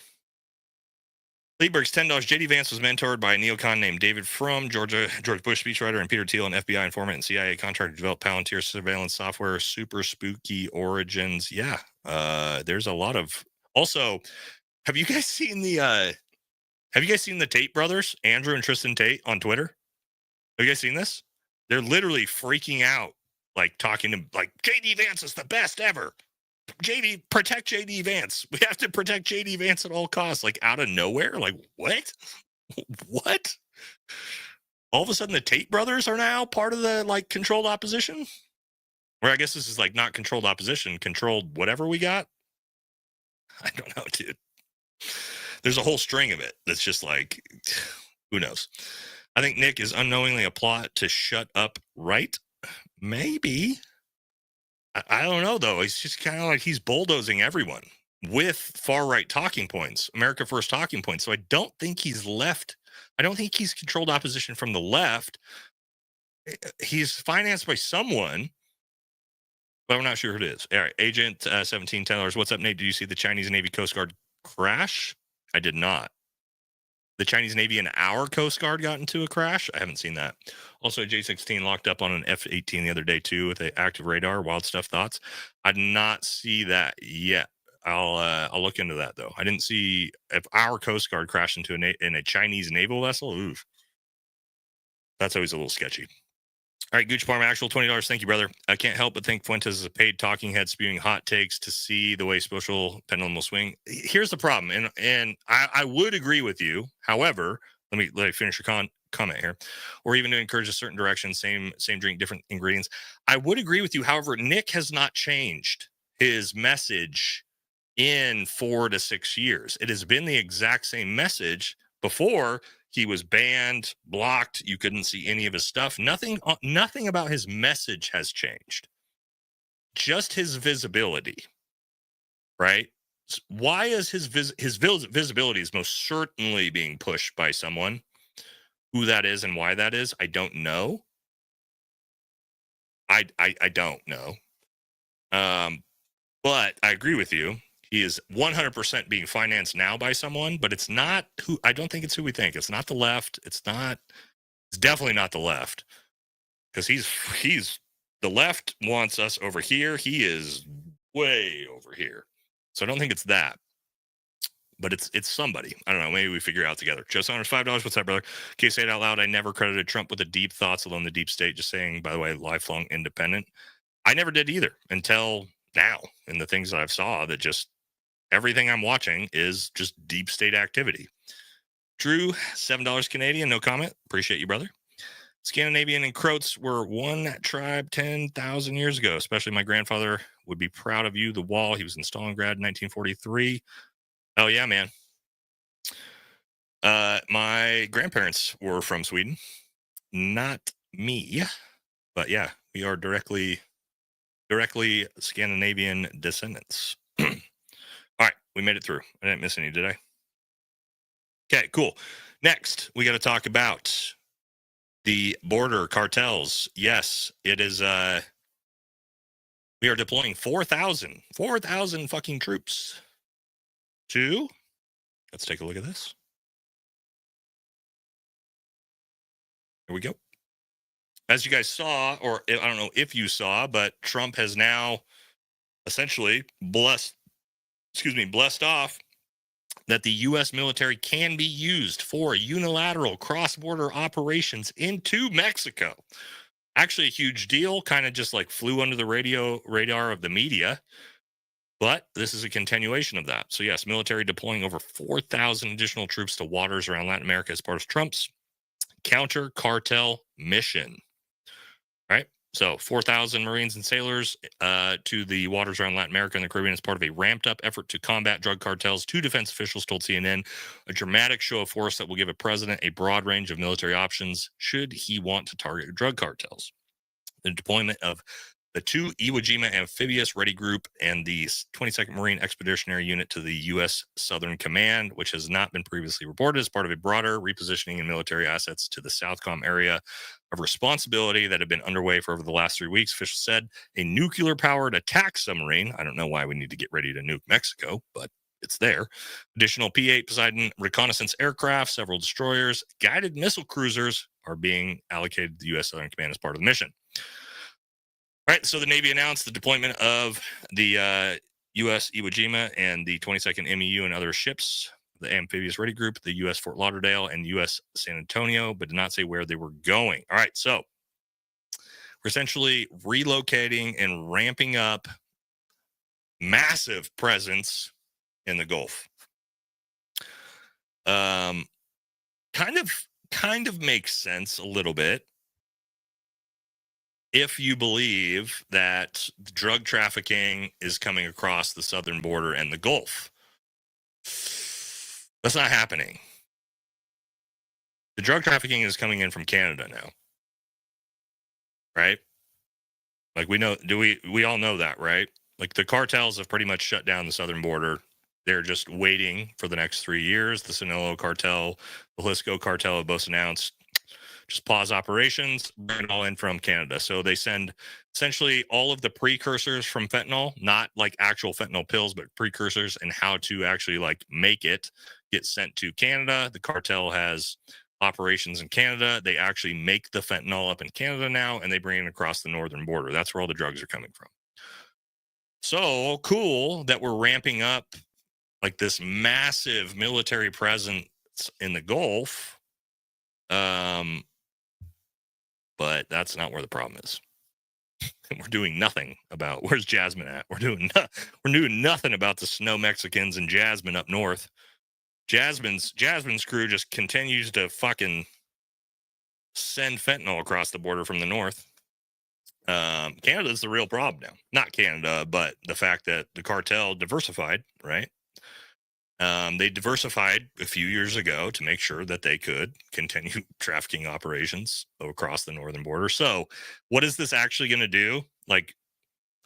Lieberg's $10. JD Vance was mentored by a neocon named David Frum, George Bush speechwriter, and Peter Thiel, an FBI informant and CIA contractor, developed Palantir surveillance software, super spooky origins. Yeah, there's a lot of. Also, have you guys seen the Tate brothers, Andrew and Tristan Tate, on Twitter? Have you guys seen this? They're literally freaking out, like talking to like JD Vance is the best ever. Protect JD Vance. We have to protect JD Vance at all costs. Like out of nowhere. Like what? What? All of a sudden the Tate brothers are now part of the like controlled opposition? Or I guess this is like not controlled opposition, controlled whatever we got. I don't know, dude. There's a whole string of it that's just like, who knows? I think Nick is unknowingly a plot to shut up, right? Maybe. I don't know, though. It's just kind of like he's bulldozing everyone with far-right talking points, America First talking points. So I don't think he's left. I don't think he's controlled opposition from the left. He's financed by someone, but I'm not sure who it is. All right, Agent 17 $10. What's up, Nate? Did you see the Chinese Navy Coast Guard crash? I did not. The Chinese Navy and our Coast Guard got into a crash? I haven't seen that. Also, J-16 locked up on an F-18 the other day, too, with an active radar. Wild stuff, thoughts? I did not see that yet. I'll look into that, though. I didn't see if our Coast Guard crashed into a Chinese naval vessel. Oof. That's always a little sketchy. All right, Gooch Farm, actual $20. Thank you, brother. I can't help but think Fuentes is a paid talking head spewing hot takes to see the way social pendulum will swing. Here's the problem, and I would agree with you. However, let me finish your comment here. Or even to encourage a certain direction, same drink, different ingredients. I would agree with you. However, Nick has not changed his message in 4 to 6 years. It has been the exact same message before. He was banned, blocked. You couldn't see any of his stuff. Nothing about his message has changed. Just his visibility, right? Why is his visibility is most certainly being pushed by someone. Who that is and why that is, I don't know. I don't know. But I agree with you. He is 100% being financed now by someone, but it's not who, I don't think it's who we think. It's not the left. It's definitely not the left, because the left wants us over here. He is way over here. So I don't think it's that, but it's somebody. I don't know. Maybe we figure it out together. Joe Saunders, $5. What's up, brother? Can you say it out loud? I never credited Trump with the deep thoughts alone the deep state. Just saying, by the way, lifelong independent. I never did either until now. And the things that I've saw that just everything I'm watching is just deep state activity. Drew, $7 Canadian. No comment. Appreciate you, brother. Scandinavian and Croats were one tribe 10,000 years ago. Especially my grandfather would be proud of you. The wall he was in Stalingrad in 1943. Oh, yeah, man. My grandparents were from Sweden. Not me. But yeah, we are directly Scandinavian descendants. All right, we made it through. I didn't miss any, did I? Okay, cool. Next, we got to talk about the border cartels. Yes, it is. We are deploying 4,000 fucking troops to. Let's take a look at this. Here we go. As you guys saw, or I don't know if you saw, but Trump has now essentially blessed off that the U.S. military can be used for unilateral cross-border operations into Mexico. Actually a huge deal, kind of just like flew under the radar of the media, but this is a continuation of that. So yes, military deploying over 4,000 additional troops to waters around Latin America as part of Trump's counter-cartel mission. Right? So 4,000 Marines and sailors to the waters around Latin America and the Caribbean as part of a ramped-up effort to combat drug cartels. Two defense officials told CNN a dramatic show of force that will give a president a broad range of military options should he want to target drug cartels. The deployment of the two Iwo Jima Amphibious Ready Group and the 22nd Marine Expeditionary Unit to the U.S. Southern Command, which has not been previously reported, as part of a broader repositioning in military assets to the Southcom area of responsibility that had been underway for over the last 3 weeks. Officials said a nuclear-powered attack submarine. I don't know why we need to get ready to nuke Mexico, but it's there. Additional P-8 Poseidon reconnaissance aircraft, several destroyers, guided missile cruisers are being allocated to the U.S. Southern Command as part of the mission. All right, so the Navy announced the deployment of the U.S. Iwo Jima and the 22nd MEU and other ships, the Amphibious Ready Group, the U.S. Fort Lauderdale, and U.S. San Antonio, but did not say where they were going. All right, so we're essentially relocating and ramping up massive presence in the Gulf. Kind of makes sense a little bit if you believe that drug trafficking is coming across the southern border and the Gulf. That's not happening. The drug trafficking is coming in from Canada now. Right? Like we all know that, right? Like the cartels have pretty much shut down the southern border. They're just waiting for the next 3 years. The Sinaloa cartel, the Jalisco cartel have both announced just pause operations, bring it all in from Canada. So they send essentially all of the precursors from fentanyl, not like actual fentanyl pills, but precursors and how to actually like make it get sent to Canada. The cartel has operations in Canada. They actually make the fentanyl up in Canada now, and they bring it across the northern border. That's where all the drugs are coming from. So cool that we're ramping up like this massive military presence in the Gulf. But that's not where the problem is. We're doing nothing about where's Jasmine at. We're doing nothing about the snow Mexicans and Jasmine up north. Jasmine's crew just continues to fucking send fentanyl across the border from the north. Canada's the real problem now. Not Canada, but the fact that the cartel diversified, right? They diversified a few years ago to make sure that they could continue trafficking operations across the northern border. So what is this actually going to do? Like,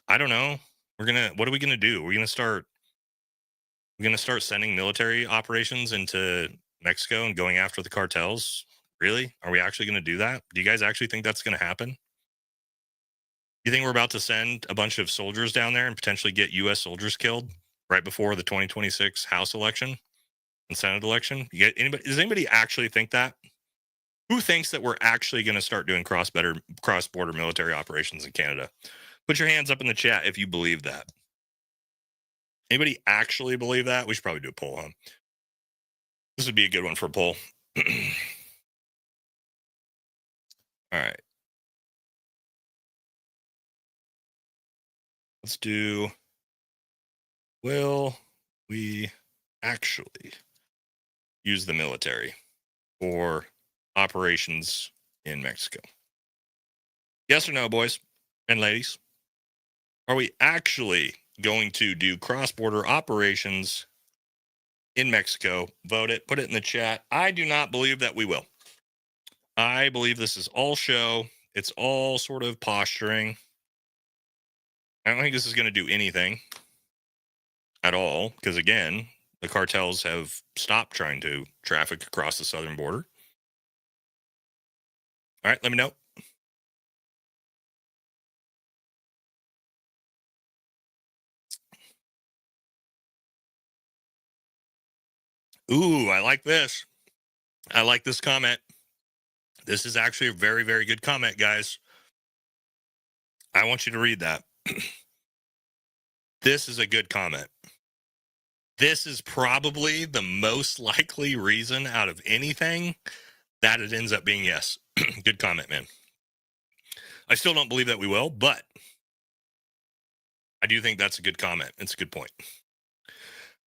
I don't know. What are we going to do? We're going to start sending military operations into Mexico and going after the cartels. Really? Are we actually going to do that? Do you guys actually think that's going to happen? You think we're about to send a bunch of soldiers down there and potentially get U.S. soldiers killed? right before the 2026 House election and Senate election. You get anybody? Does anybody actually think that? Who thinks that we're actually going to start doing cross-border military operations in Canada? Put your hands up in the chat if you believe that. Anybody actually believe that? We should probably do a poll, huh? This would be a good one for a poll. All right. Let's do, will we actually use the military for operations in Mexico? Yes or no, boys and ladies? Are we actually going to do cross-border operations in Mexico? Vote it. Put it in the chat. I do not believe that we will. I believe this is all show. It's all sort of posturing. I don't think this is going to do anything at all because, again, the cartels have stopped trying to traffic across the southern border. All right, let me know. Ooh, I like this. I like this comment. This is actually a very, very good comment, guys. I want you to read that. This is a good comment. This is probably the most likely reason out of anything that it ends up being yes. Good comment, man. I still don't believe that we will, but I do think that's a good comment. It's a good point.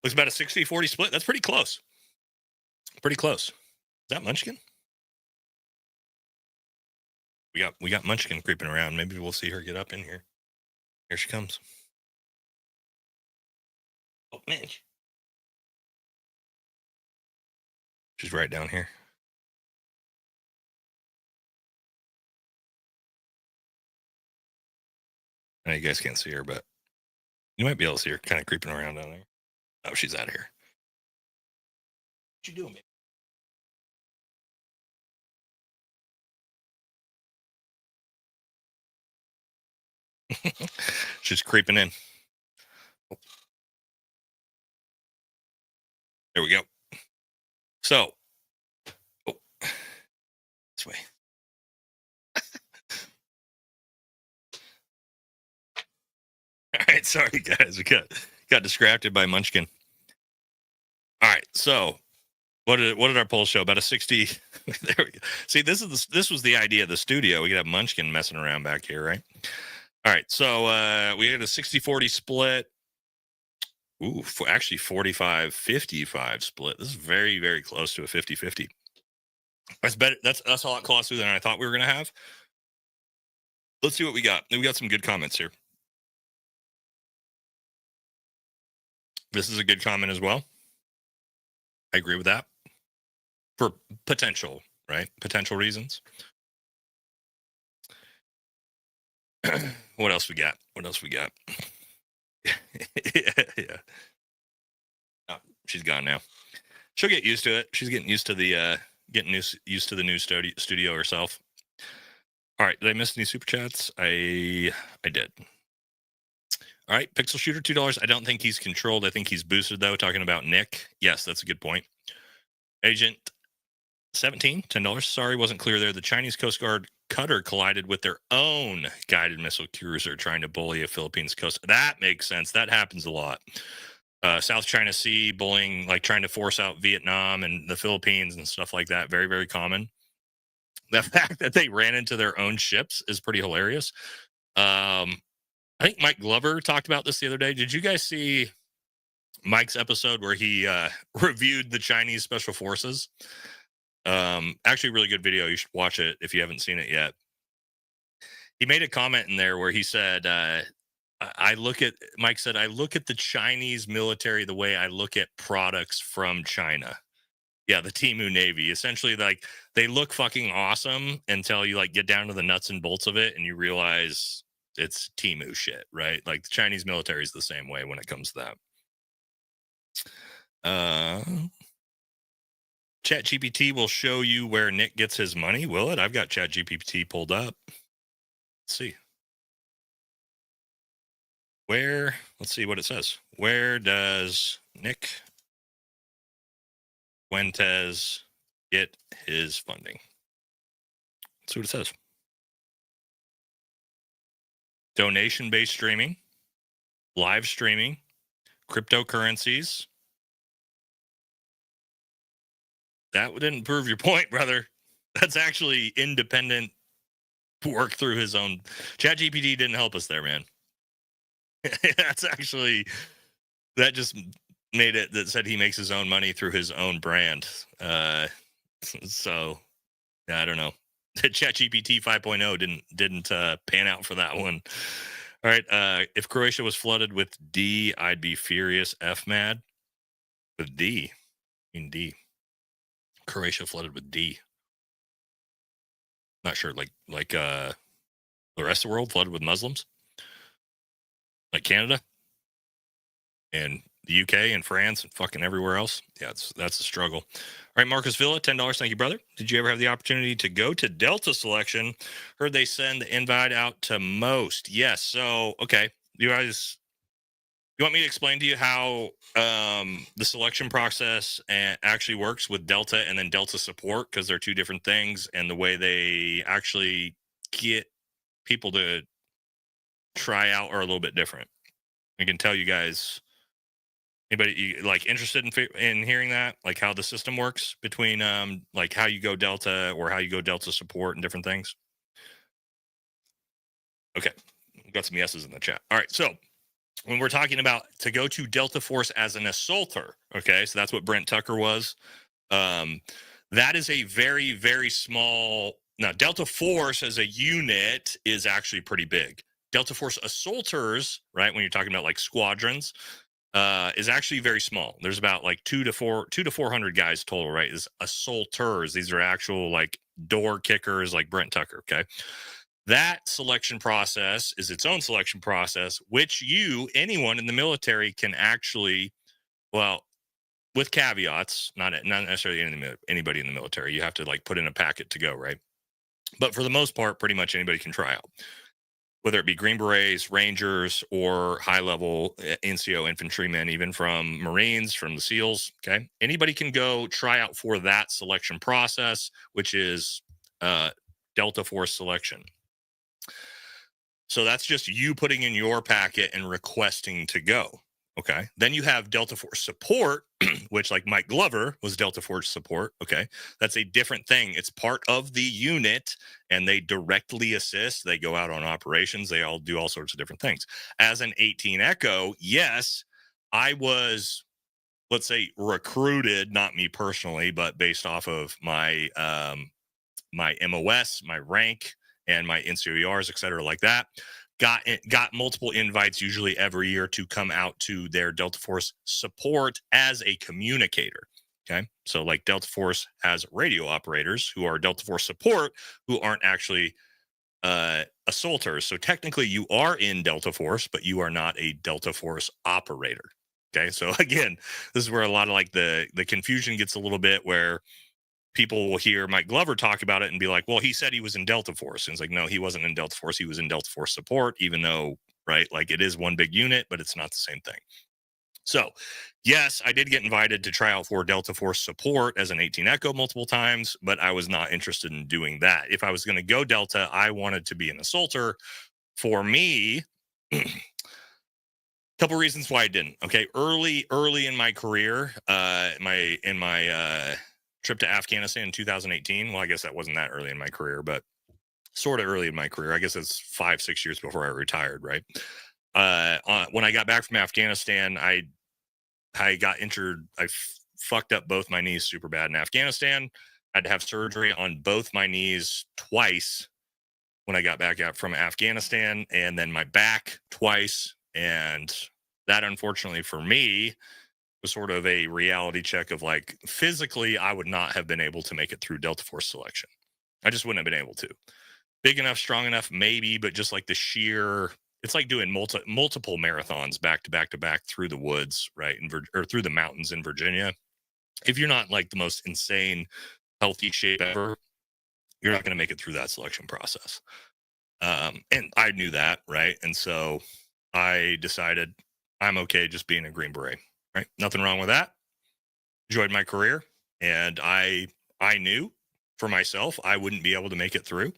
Looks about a 60-40 split. That's pretty close. Pretty close. Is that Munchkin? We got Munchkin creeping around. Maybe we'll see her get up in here. Here she comes. Oh, man. She's right down here. I know you guys can't see her, but you might be able to see her kind of creeping around down there. Oh, she's out of here. What you doing, man? She's creeping in. There we go. So, this way. All right, sorry guys, we got distracted by Munchkin. All right, so what did our polls show? About a 60. There we go. See, this was the idea of the studio. We could have Munchkin messing around back here, right? All right, so we had a 60-40 split. Ooh, actually 45-55 split. This is very, very close to a 50-50. That's better. That's a lot closer than I thought we were gonna have. Let's see what we got. We got some good comments here. This is a good comment as well. I agree with that. For potential, right? Potential reasons. What else we got? Yeah. Oh, she's gone now. She'll get used to it. She's getting used to the used to the new studio herself. All right, did I miss any super chats? I did. All right, Pixel Shooter, $2. I don't think he's controlled. I think he's boosted, though. Talking about Nick. Yes, that's a good point. Agent 17, $10. Sorry, wasn't clear there. The Chinese Coast Guard cutter collided with their own guided missile cruiser trying to bully a Philippines coast. That makes sense. That happens a lot. South China Sea bullying, like trying to force out Vietnam and the Philippines and stuff like that. Very, very common. The fact that they ran into their own ships is pretty hilarious. I think Mike Glover talked about this the other day. Did you guys see Mike's episode where he reviewed the Chinese Special Forces? Actually, a really good video. You should watch it if you haven't seen it yet. He made a comment in there where he said, Mike said, I look at the Chinese military the way I look at products from China. Yeah, the Temu Navy. Essentially, like, they look fucking awesome until you, like, get down to the nuts and bolts of it and you realize it's Temu shit, right? Like, the Chinese military is the same way when it comes to that. ChatGPT will show you where Nick gets his money. Will it? I've got ChatGPT pulled up. Let's see. let's see what it says. Where does Nick Fuentes get his funding? Let's see what it says. Donation-based streaming, live streaming, cryptocurrencies. That didn't prove your point, brother. That's actually independent work through his own. ChatGPT didn't help us there, man. That's actually, that just made it that said he makes his own money through his own brand. So I don't know. ChatGPT 5.0 didn't pan out for that one. All right. If Croatia was flooded with D, I'd be furious. F mad with D. In D. Croatia flooded with D. Not sure. Like the rest of the world flooded with Muslims. Like Canada and the UK and France and fucking everywhere else. Yeah, that's a struggle. All right, Marcus Villa, $10. Thank you, brother. Did you ever have the opportunity to go to Delta Selection? Heard they send the invite out to most. Yes. So, okay. You want me to explain to you how the selection process actually works with Delta and then Delta support? Because they're two different things, and the way they actually get people to try out are a little bit different. I can tell you guys, anybody like interested in hearing that, like how the system works between like how you go Delta or how you go Delta support and different things. Okay, we've got some yeses in the chat. All right, so when we're talking about to go to Delta Force as an assaulter, okay, so that's what Brent Tucker was. That is a very, very small. Now, Delta Force as a unit is actually pretty big. Delta Force assaulters, right, when you're talking about like squadrons, is actually very small. There's about like 200 to 400 guys total, right, is assaulters. These are actual like door kickers like Brent Tucker, okay? That selection process is its own selection process, which anyone in the military can actually, well, with caveats, not necessarily anybody in the military. You have to like put in a packet to go, right? But for the most part, pretty much anybody can try out, whether it be Green Berets, Rangers, or high-level NCO infantrymen, even from Marines, from the SEALs, okay? Anybody can go try out for that selection process, which is Delta Force selection. So that's just you putting in your packet and requesting to go, okay? Then you have Delta Force support, which like Mike Glover was Delta Force support, okay? That's a different thing. It's part of the unit, and they directly assist. They go out on operations. They all do all sorts of different things. As an 18 Echo, yes, I was, let's say, recruited, not me personally, but based off of my my MOS, my rank, and my NCOERs, et cetera, like that. Got multiple invites, usually every year, to come out to their Delta Force support as a communicator. Okay, so like Delta Force has radio operators who are Delta Force support, who aren't actually assaulters. So technically, you are in Delta Force, but you are not a Delta Force operator. Okay, so again, this is where a lot of like the confusion gets a little bit, where people will hear Mike Glover talk about it and be like, well, he said he was in Delta Force. And it's like, no, he wasn't in Delta Force. He was in Delta Force support, even though, right, like it is one big unit, but it's not the same thing. So, yes, I did get invited to try out for Delta Force support as an 18 Echo multiple times, but I was not interested in doing that. If I was going to go Delta, I wanted to be an assaulter. For me, couple reasons why I didn't. Okay, early in my career, in my trip to Afghanistan in 2018. Well, I guess that wasn't that early in my career, but sort of early in my career. I guess it's 5-6 years before I retired, right? When I got back from Afghanistan, I got injured. I fucked up both my knees super bad in Afghanistan. I had to have surgery on both my knees twice when I got back out from Afghanistan, and then my back twice. And that, unfortunately for me, was sort of a reality check of like, physically, I would not have been able to make it through Delta Force selection. I just wouldn't have been able to. Big enough, strong enough, maybe, but just like the sheer, it's like doing multiple marathons back to back to back through the woods, right? Or through the mountains in Virginia. If you're not like the most insane, healthy shape ever, you're not going to make it through that selection process. And I knew that, right? And so I decided I'm okay just being a Green Beret, right? Nothing wrong with that. Enjoyed my career, and I knew for myself I wouldn't be able to make it through.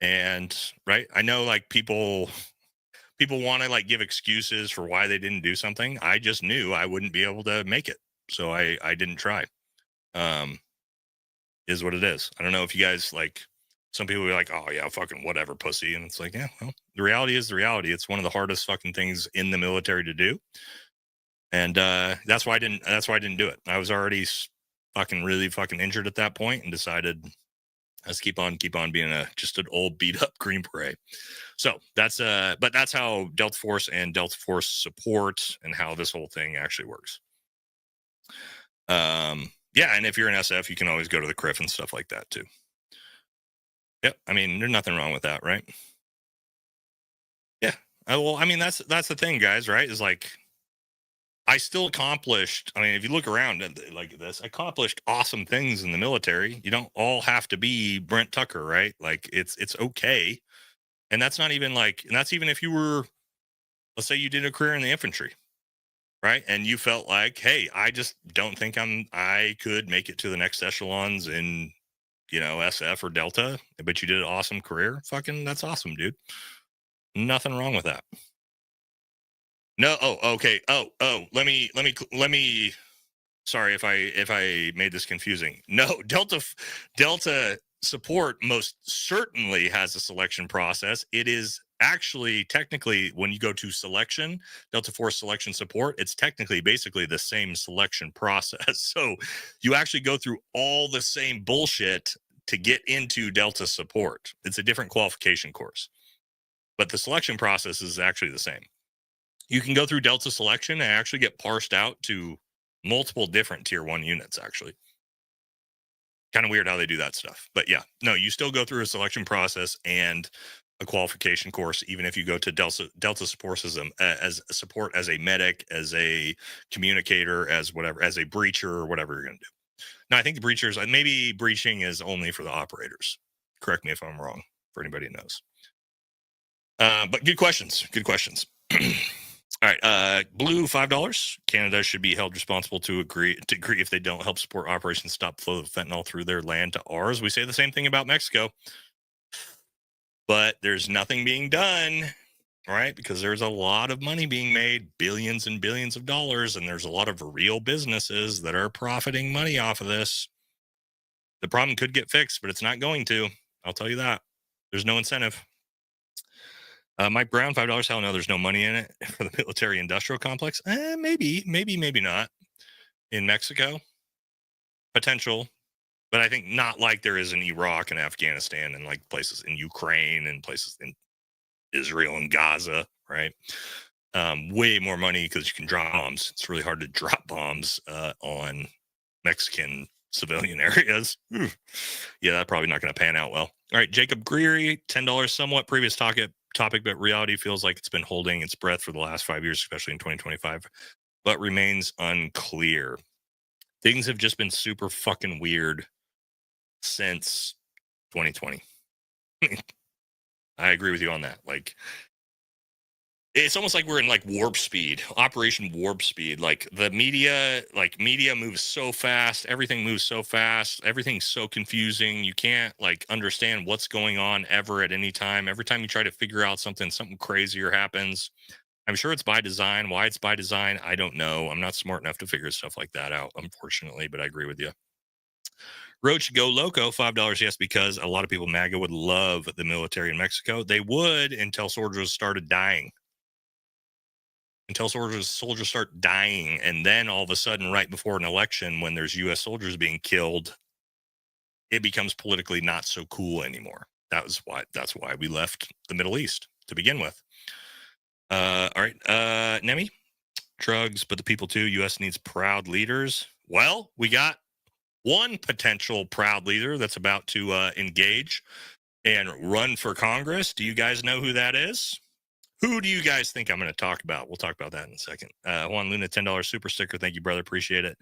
And right, I know like people want to like give excuses for why they didn't do something. I just knew I wouldn't be able to make it, so I didn't try. Is what it is. I don't know if you guys like, some people are like, oh yeah, fucking whatever, pussy. And it's like, yeah, well, the reality is the reality. It's one of the hardest fucking things in the military to do. And that's why I didn't do it. I was already really fucking injured at that point and decided let's keep on being just an old beat up Green Beret. So that's but that's how Delta Force and Delta Force support and how this whole thing actually works. Yeah, and if you're an SF, you can always go to the CRIF and stuff like that too. Yep, I mean, there's nothing wrong with that, right? Yeah. Well, I mean, that's the thing, guys, right? Is like, I still accomplished, I mean, if you look around like this, I accomplished awesome things in the military. You don't all have to be Brent Tucker, right? Like, it's okay. And that's not even like, and that's even if you were, let's say you did a career in the infantry, right? And you felt like, hey, I just don't think I could make it to the next echelons in, you know, SF or Delta, but you did an awesome career. Fucking, that's awesome, dude. Nothing wrong with that. No. Oh, okay. Oh, let me, sorry if I made this confusing. No, Delta support most certainly has a selection process. It is actually technically, when you go to selection, Delta Force selection support, it's technically basically the same selection process. So you actually go through all the same bullshit to get into Delta support. It's a different qualification course, but the selection process is actually the same. You can go through Delta selection and actually get parsed out to multiple different tier 1 units, actually. Kind of weird how they do that stuff. But yeah, no, you still go through a selection process and a qualification course, even if you go to Delta support as support as a medic, as a communicator, as whatever, as a breacher, or whatever you're going to do. Now, I think the breachers, maybe breaching is only for the operators. Correct me if I'm wrong, for anybody who knows. But good questions. Good questions. All right, Blue, $5. Canada should be held responsible to agree if they don't help support Operation Stop Flow of Fentanyl through their land to ours. We say the same thing about Mexico, but there's nothing being done, right? Because there's a lot of money being made, billions and billions of dollars, and there's a lot of real businesses that are profiting money off of this. The problem could get fixed, but it's not going to. I'll tell you that. There's no incentive. Mike Brown, $5. Hell no, there's no money in it for the military industrial complex. Maybe not in Mexico. Potential, but I think not like there is in Iraq and Afghanistan and like places in Ukraine and places in Israel and Gaza, right? Way more money because you can drop bombs. It's really hard to drop bombs on Mexican civilian areas. Yeah, that's probably not going to pan out well. All right, Jacob Greery, $10. Somewhat previous topic, but reality feels like it's been holding its breath for the last 5 years, especially in 2025, but remains unclear. Things have just been super fucking weird since 2020. I agree with you on that. Like, it's almost like we're in like warp speed, Operation Warp Speed. Like the media moves so fast. Everything moves so fast. Everything's so confusing. You can't like understand what's going on ever at any time. Every time you try to figure out something crazier happens. I'm sure it's by design. Why it's by design, I don't know. I'm not smart enough to figure stuff like that out, unfortunately, but I agree with you. Roach Go Loco, $5. Yes, because a lot of people, MAGA, would love the military in Mexico. They would until soldiers started dying. Until soldiers start dying, and then all of a sudden, right before an election, when there's U.S. soldiers being killed, it becomes politically not so cool anymore. That's why we left the Middle East to begin with. All right, Nemi, drugs, but the people too. U.S. needs proud leaders. Well, we got one potential proud leader that's about to engage and run for Congress. Do you guys know who that is? Who do you guys think I'm going to talk about? We'll talk about that in a second. Juan Luna, $10 super sticker. Thank you, brother. Appreciate it.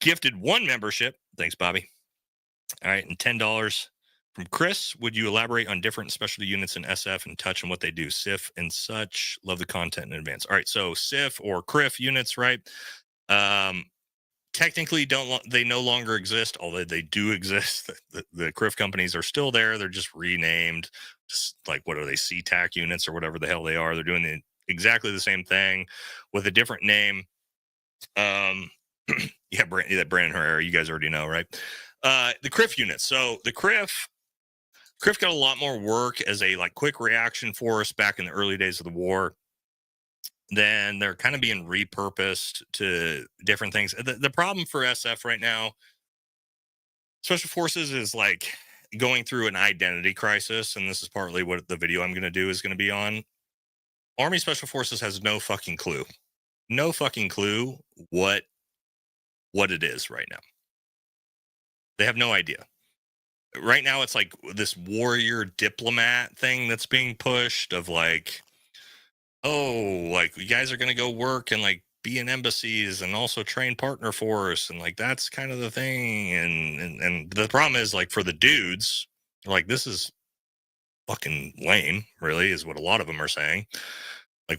Gifted 1 membership. Thanks, Bobby. All right. And $10 From Chris, would you elaborate on different specialty units in SF and touch on what they do? SIF and such. Love the content in advance. All right, so SIF or CRIF units, right? Technically, they no longer exist, although they do exist. The CRIF companies are still there. They're just renamed. Just like, what are they, CTAC units or whatever the hell they are. They're doing exactly the same thing with a different name. Yeah, Brandon Herrera, you guys already know, right? The CRIF units. So the CRIF got a lot more work as a quick reaction force back in the early days of the war. Then they're kind of being repurposed to different things. The problem for SF right now, Special Forces is going through an identity crisis, and this is partly what the video I'm going to do is going to be on. Army Special Forces has no fucking clue what it is right now. They have no idea. Right now, it's like this warrior diplomat thing that's being pushed of you guys are going to go work and be in embassies and also train partner force. And that's kind of the thing. And the problem is for the dudes, this is fucking lame, really, is what a lot of them are saying.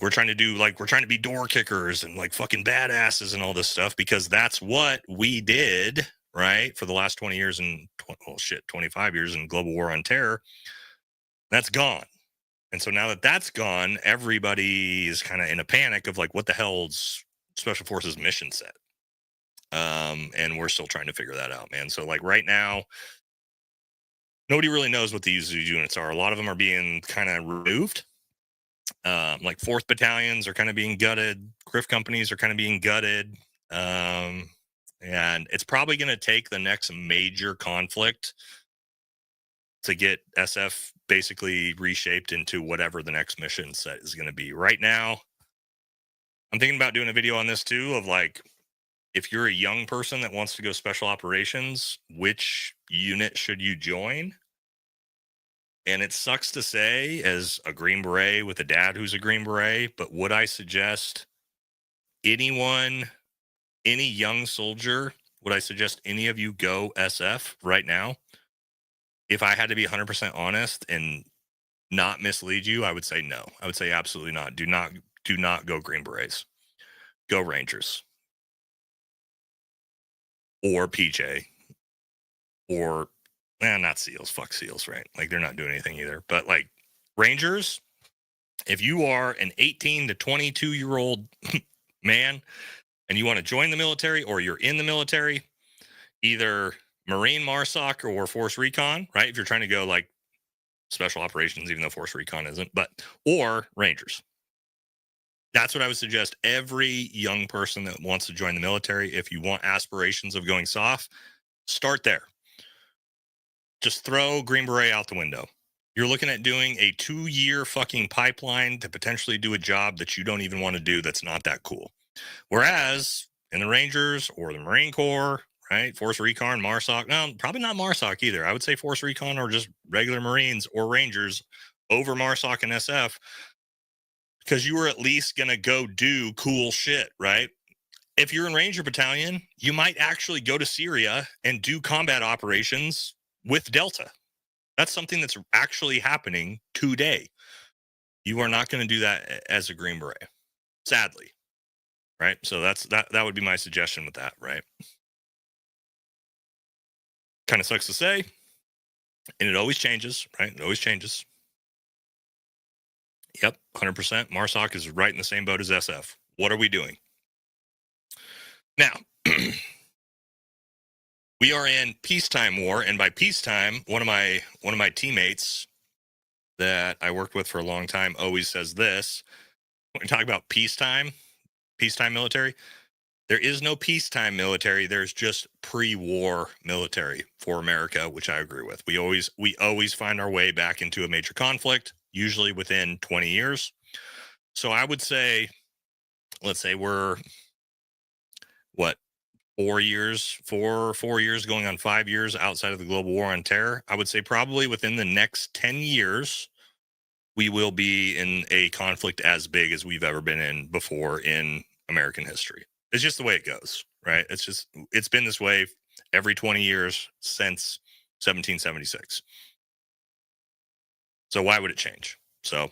We're trying to be door kickers and fucking badasses and all this stuff because that's what we did, right? For the last 20 years and 25 years in global war on terror. That's gone. And so now that that's gone, everybody is kind of in a panic of what the hell's Special Forces mission set? And we're still trying to figure that out, man. So right now, nobody really knows what these units are. A lot of them are being kind of removed. 4th battalions are kind of being gutted. CRIF companies are kind of being gutted. And it's probably going to take the next major conflict to get SF basically reshaped into whatever the next mission set is going to be. Right now, I'm thinking about doing a video on this too of if you're a young person that wants to go special operations, which unit should you join? And it sucks to say as a Green Beret with a dad who's a Green Beret, but would I suggest any young soldier, would I suggest any of you go SF right now? If I had to be 100% honest and not mislead you, I would say no. I would say absolutely not. Do not go Green Berets. Go Rangers. Or PJ. Or, not SEALs. Fuck SEALs, right? They're not doing anything either. But Rangers, if you are an 18 to 22-year-old man and you want to join the military or you're in the military, either Marine MARSOC or Force Recon, right? If you're trying to go special operations, even though Force Recon isn't, or Rangers. That's what I would suggest every young person that wants to join the military. If you want aspirations of going soft, start there. Just throw Green Beret out the window. You're looking at doing a 2-year fucking pipeline to potentially do a job that you don't even want to do that's not that cool. Whereas in the Rangers or the Marine Corps, right? Force Recon, MARSOC. No, probably not MARSOC either. I would say Force Recon or just regular Marines or Rangers over MARSOC and SF because you were at least going to go do cool shit, right? If you're in Ranger Battalion, you might actually go to Syria and do combat operations with Delta. That's something that's actually happening today. You are not going to do that as a Green Beret, sadly, right? So that would be my suggestion with that, right? Kind of sucks to say, and it always changes, right? It always changes. Yep, 100%. MARSOC is right in the same boat as SF. What are we doing? Now, we are in peacetime war, and by peacetime, one of my teammates that I worked with for a long time always says this. When we talk about peacetime military, there is no peacetime military. There's just pre-war military for America, which I agree with. We always find our way back into a major conflict, usually within 20 years. So I would say, let's say we're 4 years going on 5 years outside of the global war on terror. I would say probably within the next 10 years, we will be in a conflict as big as we've ever been in before in American history. It's just the way it goes, right? It's been this way every 20 years since 1776. So why would it change? So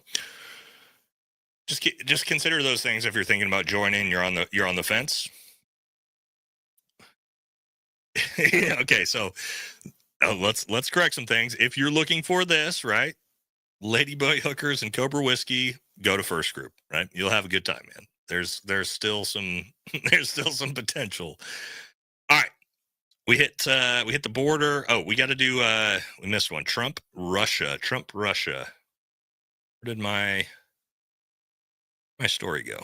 just consider those things if you're thinking about joining. You're on the fence. Okay, so let's correct some things. If you're looking for this, right, Ladyboy hookers and Cobra whiskey, go to First Group, right? You'll have a good time, man. There's still some there's still some potential. All right, we hit the border. Oh, we got to do we missed one. Trump Russia. Where did my story go?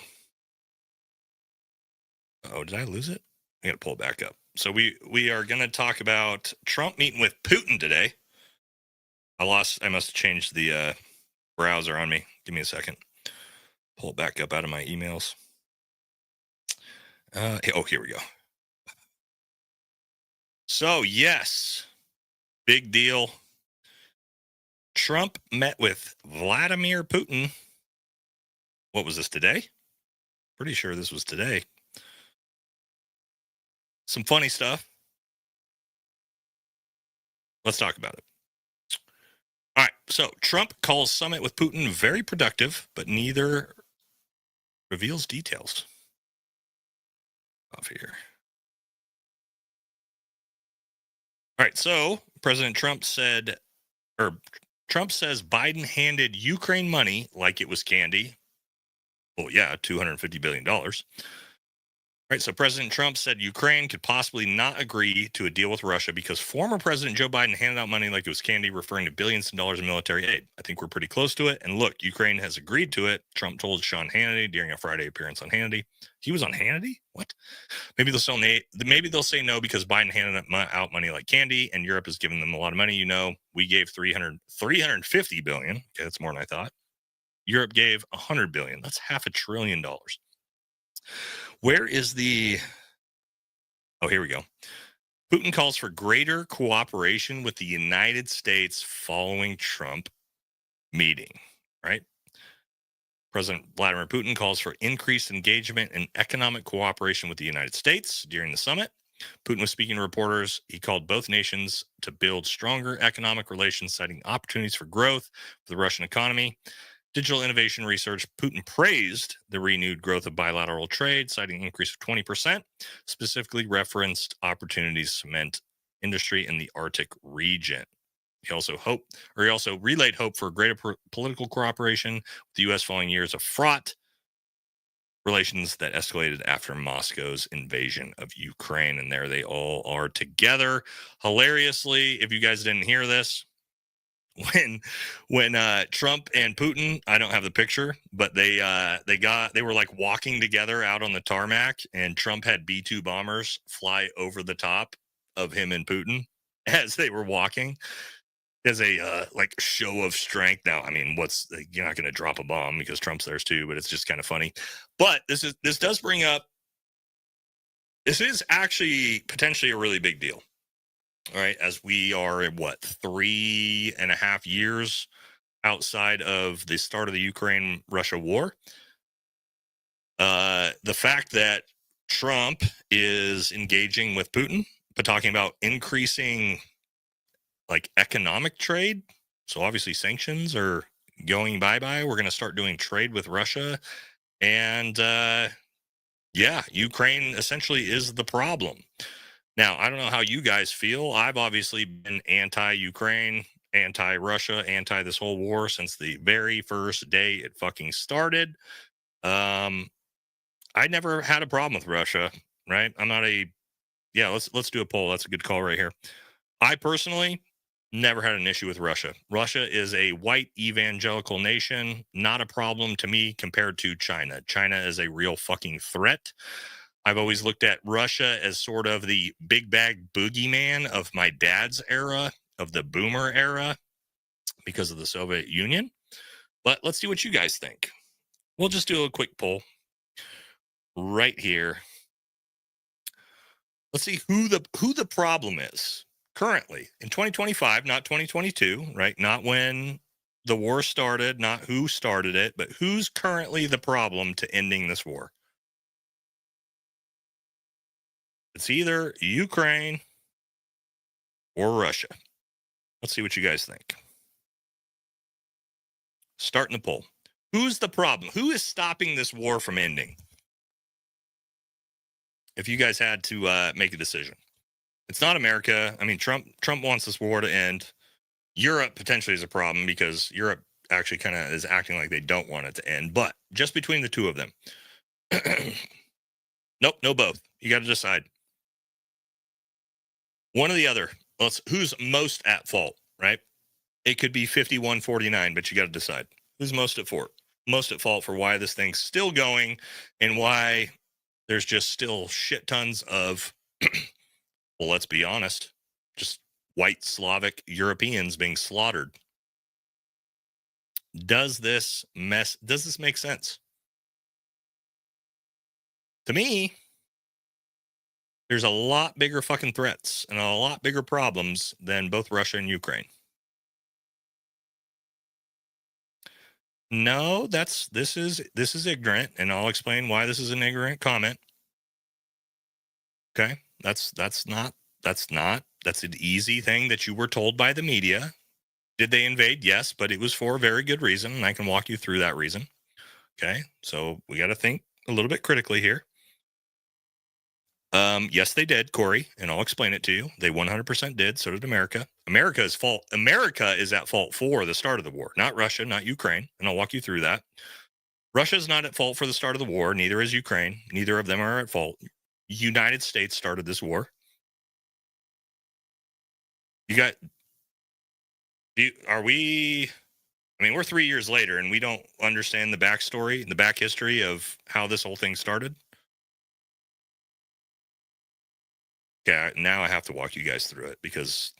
Oh, did I lose it? I got to pull it back up. So we are going to talk about Trump meeting with Putin today. I must have changed the browser on me. Give me a second. Pull it back up out of my emails. Here we go. So, yes, big deal. Trump met with Vladimir Putin. What was this, today? Pretty sure this was today. Some funny stuff. Let's talk about it. All right, so Trump calls summit with Putin very productive, but neither reveals details. Off here. All right, so Trump says Biden handed Ukraine money like it was candy. Well, yeah, $250 billion. Right, so President Trump said Ukraine could possibly not agree to a deal with Russia because former President Joe Biden handed out money like it was candy, referring to billions of dollars in military aid. I think we're pretty close to it. And look, Ukraine has agreed to it. Trump told Sean Hannity during a Friday appearance on Hannity. He was on Hannity? What? Maybe they'll say no because Biden handed out money like candy, and Europe has given them a lot of money. You know, we gave $350 billion. Okay, that's more than I thought. Europe gave $100 billion. That's $500 billion. Where is the... Oh, here we go. Putin calls for greater cooperation with the United States following Trump meeting, right? President Vladimir Putin calls for increased engagement and economic cooperation with the United States during the summit. Putin was speaking to reporters. He called both nations to build stronger economic relations, citing opportunities for growth for the Russian economy. Digital innovation research. Putin praised the renewed growth of bilateral trade, citing an increase of 20%, specifically referenced opportunities cement industry in the Arctic region. He also relayed hope for greater political cooperation with the U.S. following years of fraught relations that escalated after Moscow's invasion of Ukraine. And there they all are together. Hilariously, if you guys didn't hear this, when Trump and Putin, I don't have the picture, but they were like walking together out on the tarmac, and Trump had B-2 bombers fly over the top of him and Putin as they were walking as a like show of strength. Now, I mean, you're not going to drop a bomb because Trump's there too, but it's just kind of funny. But this does bring up, this is actually potentially a really big deal. All right, as we are at 3.5 years outside of the start of the Ukraine-Russia war. The fact that Trump is engaging with Putin, but talking about increasing like economic trade. So obviously sanctions are going bye-bye. We're going to start doing trade with Russia. And Ukraine essentially is the problem. Now, I don't know how you guys feel. I've obviously been anti-Ukraine, anti-Russia, anti this whole war since the very first day it fucking started. I never had a problem with Russia, right? I'm not let's do a poll. That's a good call right here. I personally never had an issue with Russia. Russia is a white evangelical nation, not a problem to me compared to China. China is a real fucking threat. I've always looked at Russia as sort of the big bag boogeyman of my dad's era, of the boomer era, because of the Soviet Union. But let's see what you guys think. We'll just do a quick poll right here. Let's see who the problem is currently in 2025, not 2022, right? Not when the war started, not who started it, but who's currently the problem to ending this war. It's either Ukraine or Russia. Let's see what you guys think. Starting the poll. Who's the problem? Who is stopping this war from ending? If you guys had to make a decision. It's not America. I mean, Trump wants this war to end. Europe potentially is a problem because Europe actually kind of is acting like they don't want it to end. But just between the two of them. Nope, no both. You got to decide. One or the other. Who's most at fault, right? It could be 51-49, but you got to decide. Who's most at fault? Most at fault for why this thing's still going and why there's just still shit tons of, well, let's be honest, just white Slavic Europeans being slaughtered. Does this make sense? To me, there's a lot bigger fucking threats and a lot bigger problems than both Russia and Ukraine. No, this is ignorant, and I'll explain why this is an ignorant comment. Okay, that's an easy thing that you were told by the media. Did they invade? Yes, but it was for a very good reason, and I can walk you through that reason. Okay, so we got to think a little bit critically here. Yes, they did, Corey, and I'll explain it to you. They 100% did. So did America. America is at fault for the start of the war, not Russia, not Ukraine, and I'll walk you through that. Russia is not at fault for the start of the war. Neither is Ukraine. Neither of them are at fault. United States started this war. We're 3 years later, and we don't understand the backstory, the back history of how this whole thing started. Okay, now I have to walk you guys through it because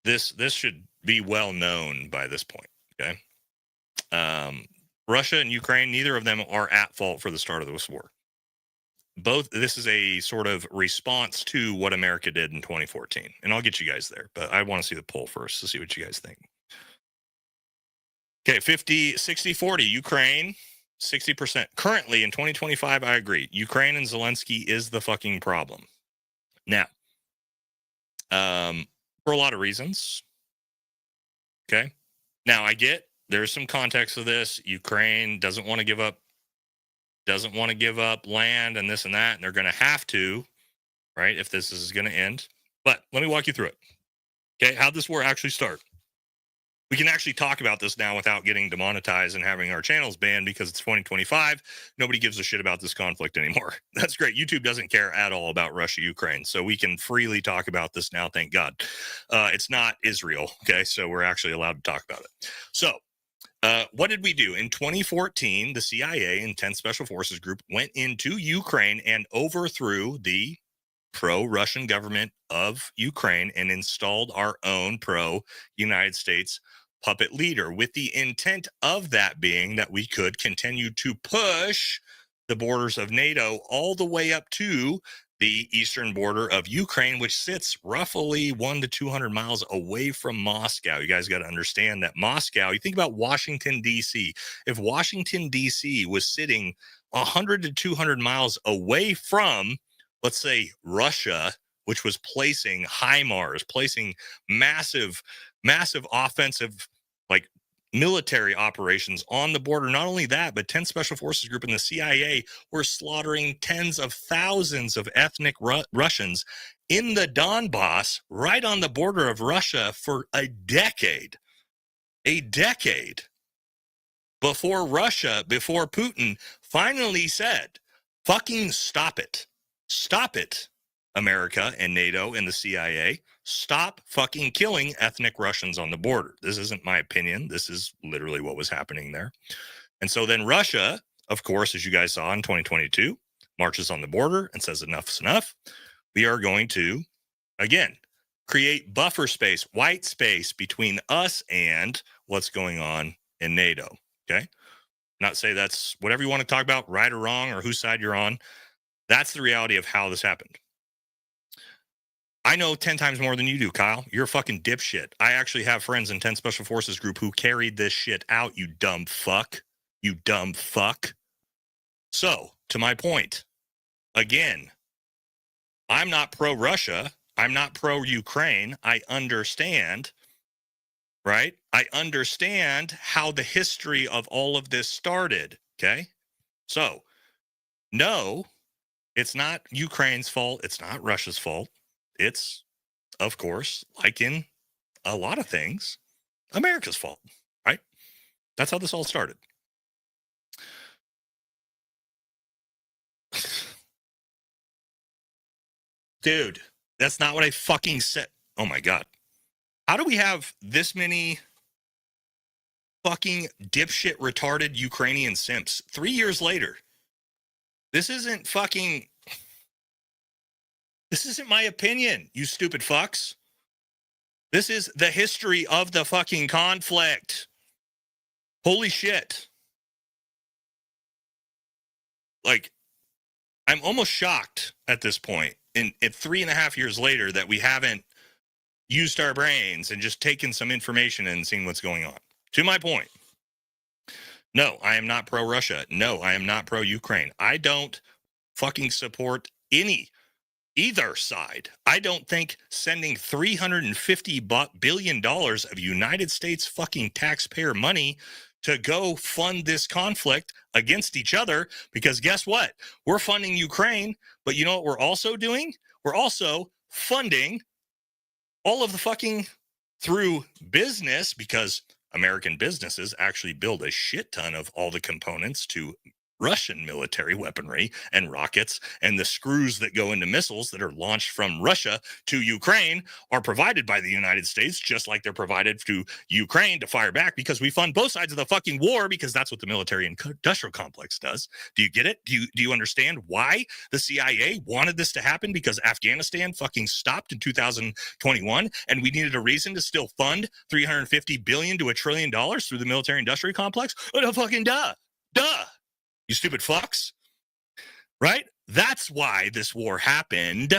this should be well known by this point. Okay, Russia and Ukraine, neither of them are at fault for the start of this war. This is a sort of response to what America did in 2014, and I'll get you guys there. But I want to see the poll first to see what you guys think. Okay, 60-40 Ukraine. 60%. Currently in 2025, I agree. Ukraine and Zelensky is the fucking problem. Now, for a lot of reasons. Okay. Now I get there's some context of this. Ukraine doesn't want to give up land and this and that, and they're going to have to, right? If this is going to end. But let me walk you through it. Okay. How'd this war actually start? We can actually talk about this now without getting demonetized and having our channels banned because it's 2025. Nobody gives a shit about this conflict anymore. That's great. YouTube doesn't care at all about Russia, Ukraine. So we can freely talk about this now. Thank God. It's not Israel. Okay. So we're actually allowed to talk about it. So what did we do? In 2014, the CIA and 10th Special Forces Group went into Ukraine and overthrew the pro-Russian government of Ukraine and installed our own pro-United States puppet leader, with the intent of that being that we could continue to push the borders of NATO all the way up to the eastern border of Ukraine, which sits roughly 100 to 200 miles away from Moscow. You guys got to understand that Moscow, you think about Washington, D.C. If Washington, D.C. was sitting 100 to 200 miles away from, let's say, Russia, which was placing HIMARS, placing massive offensive, like military operations on the border. Not only that, but 10th Special Forces Group and the CIA were slaughtering tens of thousands of ethnic Russians in the Donbass, right on the border of Russia for a decade. Before Putin finally said, fucking stop it. Stop it, America and NATO and the CIA. Stop fucking killing ethnic Russians on the border. This isn't my opinion. This is literally what was happening there. And so then Russia, of course, as you guys saw in 2022, marches on the border and says enough's enough. We are going to, again, create buffer space, white space between us and what's going on in NATO. Okay? Not say that's whatever you want to talk about, right or wrong, or whose side you're on. That's the reality of how this happened. I know 10 times more than you do, Kyle. You're a fucking dipshit. I actually have friends in 10 Special Forces Group who carried this shit out, you dumb fuck. You dumb fuck. So, to my point, again, I'm not pro-Russia. I'm not pro-Ukraine. I understand, right? I understand how the history of all of this started, okay? So, no, it's not Ukraine's fault. It's not Russia's fault. It's, of course, like in a lot of things, America's fault, right? That's how this all started. Dude, that's not what I fucking said. Oh my God. How do we have this many fucking dipshit retarded Ukrainian simps 3 years later? This isn't my opinion, you stupid fucks. This is the history of the fucking conflict. Holy shit. Like, I'm almost shocked at this point, in 3.5 years later, that we haven't used our brains and just taken some information and seen what's going on. To my point, no, I am not pro-Russia. No, I am not pro-Ukraine. I don't fucking support either side. I don't think sending $350 billion of United States fucking taxpayer money to go fund this conflict against each other, because guess what? We're funding Ukraine, but you know what we're also doing? We're also funding all of the fucking through business, because American businesses actually build a shit ton of all the components to Russian military weaponry and rockets, and the screws that go into missiles that are launched from Russia to Ukraine are provided by the United States, just like they're provided to Ukraine to fire back, because we fund both sides of the fucking war, because that's what the military industrial complex does. Do you get it? Do you understand why the CIA wanted this to happen? Because Afghanistan fucking stopped in 2021, and we needed a reason to still fund $350 billion to $1 trillion through the military industrial complex? Oh, fucking duh. You stupid fucks. Right? That's why this war happened.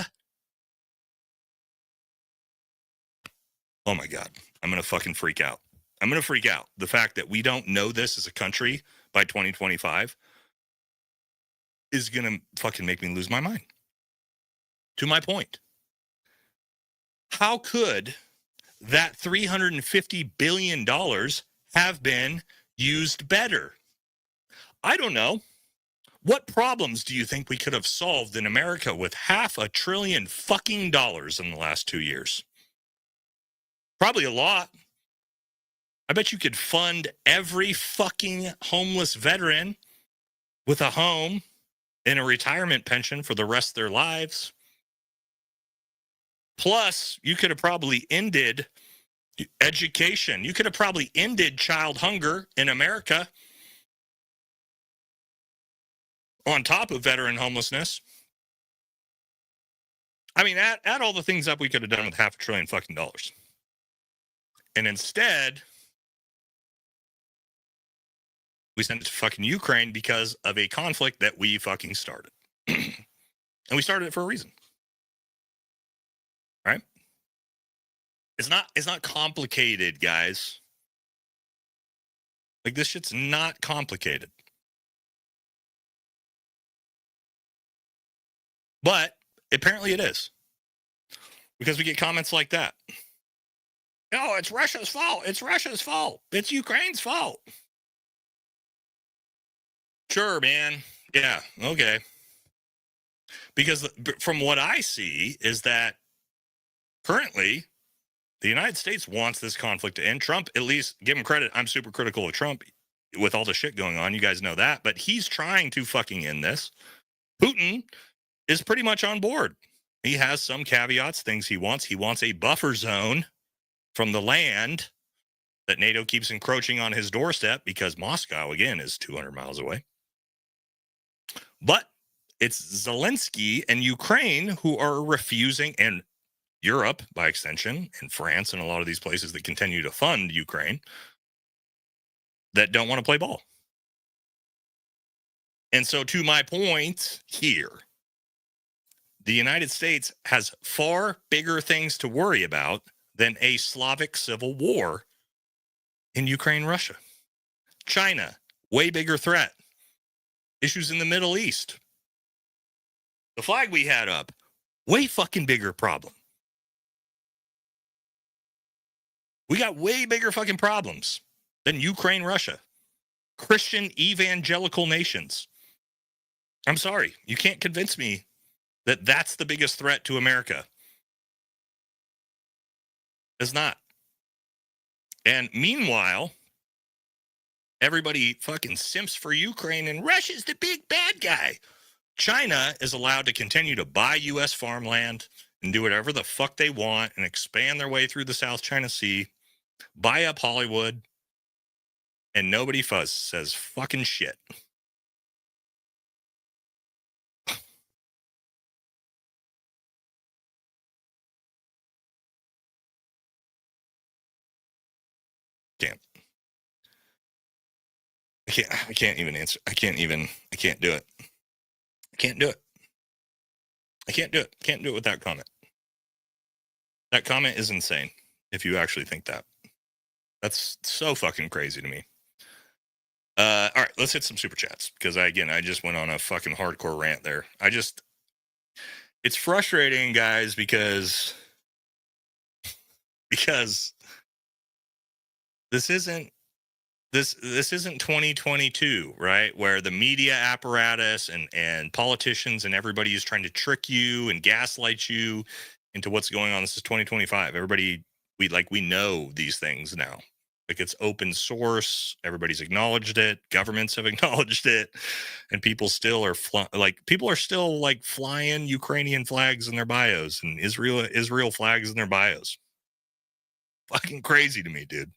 Oh my God. I'm going to fucking freak out. I'm going to freak out. The fact that we don't know this as a country by 2025 is going to fucking make me lose my mind. To my point. How could that $350 billion have been used better? I don't know. What problems do you think we could have solved in America with $500 billion fucking dollars in the last 2 years? Probably a lot. I bet you could fund every fucking homeless veteran with a home and a retirement pension for the rest of their lives. Plus, you could have probably ended education. You could have probably ended child hunger in America, on top of veteran homelessness. I mean, add all the things up we could have done with $500 billion fucking dollars. And instead, we sent it to fucking Ukraine because of a conflict that we fucking started. And we started it for a reason. Right? It's not complicated, guys. Like, this shit's not complicated. But apparently it is, because we get comments like that. Oh, it's Russia's fault. It's Russia's fault. It's Ukraine's fault. Sure, man. Yeah, okay. Because from what I see is that currently the United States wants this conflict to end. Trump, at least, give him credit. I'm super critical of Trump with all the shit going on. You guys know that. But he's trying to fucking end this. Putin is pretty much on board. He has some caveats, things he wants. He wants a buffer zone from the land that NATO keeps encroaching on his doorstep, because Moscow, again, is 200 miles away. But it's Zelensky and Ukraine who are refusing, and Europe, by extension, and France, and a lot of these places that continue to fund Ukraine, that don't want to play ball. And so, to my point here, the United States has far bigger things to worry about than a Slavic civil war in Ukraine, Russia. China, way bigger threat. Issues in the Middle East. The flag we had up, way fucking bigger problem. We got way bigger fucking problems than Ukraine, Russia. Christian evangelical nations. I'm sorry. You can't convince me that that's the biggest threat to America. It's not. And meanwhile, everybody fucking simps for Ukraine and Russia's the big bad guy. China is allowed to continue to buy U.S. farmland and do whatever the fuck they want and expand their way through the South China Sea, buy up Hollywood, and nobody says fucking shit. I can't even answer. I can't do it. I can't do it. I can't do it. Can't do it with that comment. That comment is insane if you actually think that. That's so fucking crazy to me. All right, let's hit some super chats because I just went on a fucking hardcore rant there. It's frustrating, guys, because this isn't 2022, right? Where the media apparatus and politicians and everybody is trying to trick you and gaslight you into what's going on. This is 2025. Everybody, we know these things now. Like, it's open source. Everybody's acknowledged it. Governments have acknowledged it, and people still are flying Ukrainian flags in their bios and Israel flags in their bios. Fucking crazy to me, dude.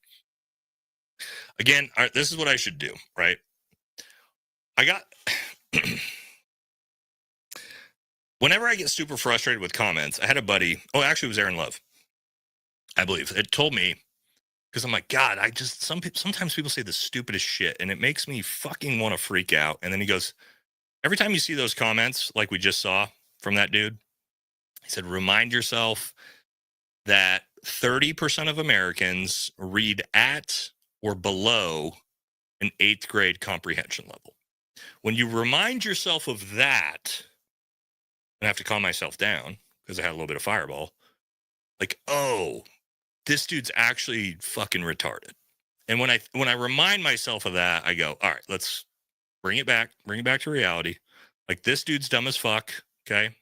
Again, this is what I should do, right? Whenever I get super frustrated with comments, I had a buddy. Oh, actually, it was Aaron Love, I believe. It told me, because I'm like, God, sometimes people say the stupidest shit, and it makes me fucking want to freak out. And then he goes, every time you see those comments, like we just saw from that dude, he said, remind yourself that 30% of Americans read at or below an 8th grade comprehension level. When you remind yourself of that, I have to calm myself down because I had a little bit of fireball. Like, oh, this dude's actually fucking retarded. And when I remind myself of that, I go, all right, let's bring it back to reality. Like, this dude's dumb as fuck, okay?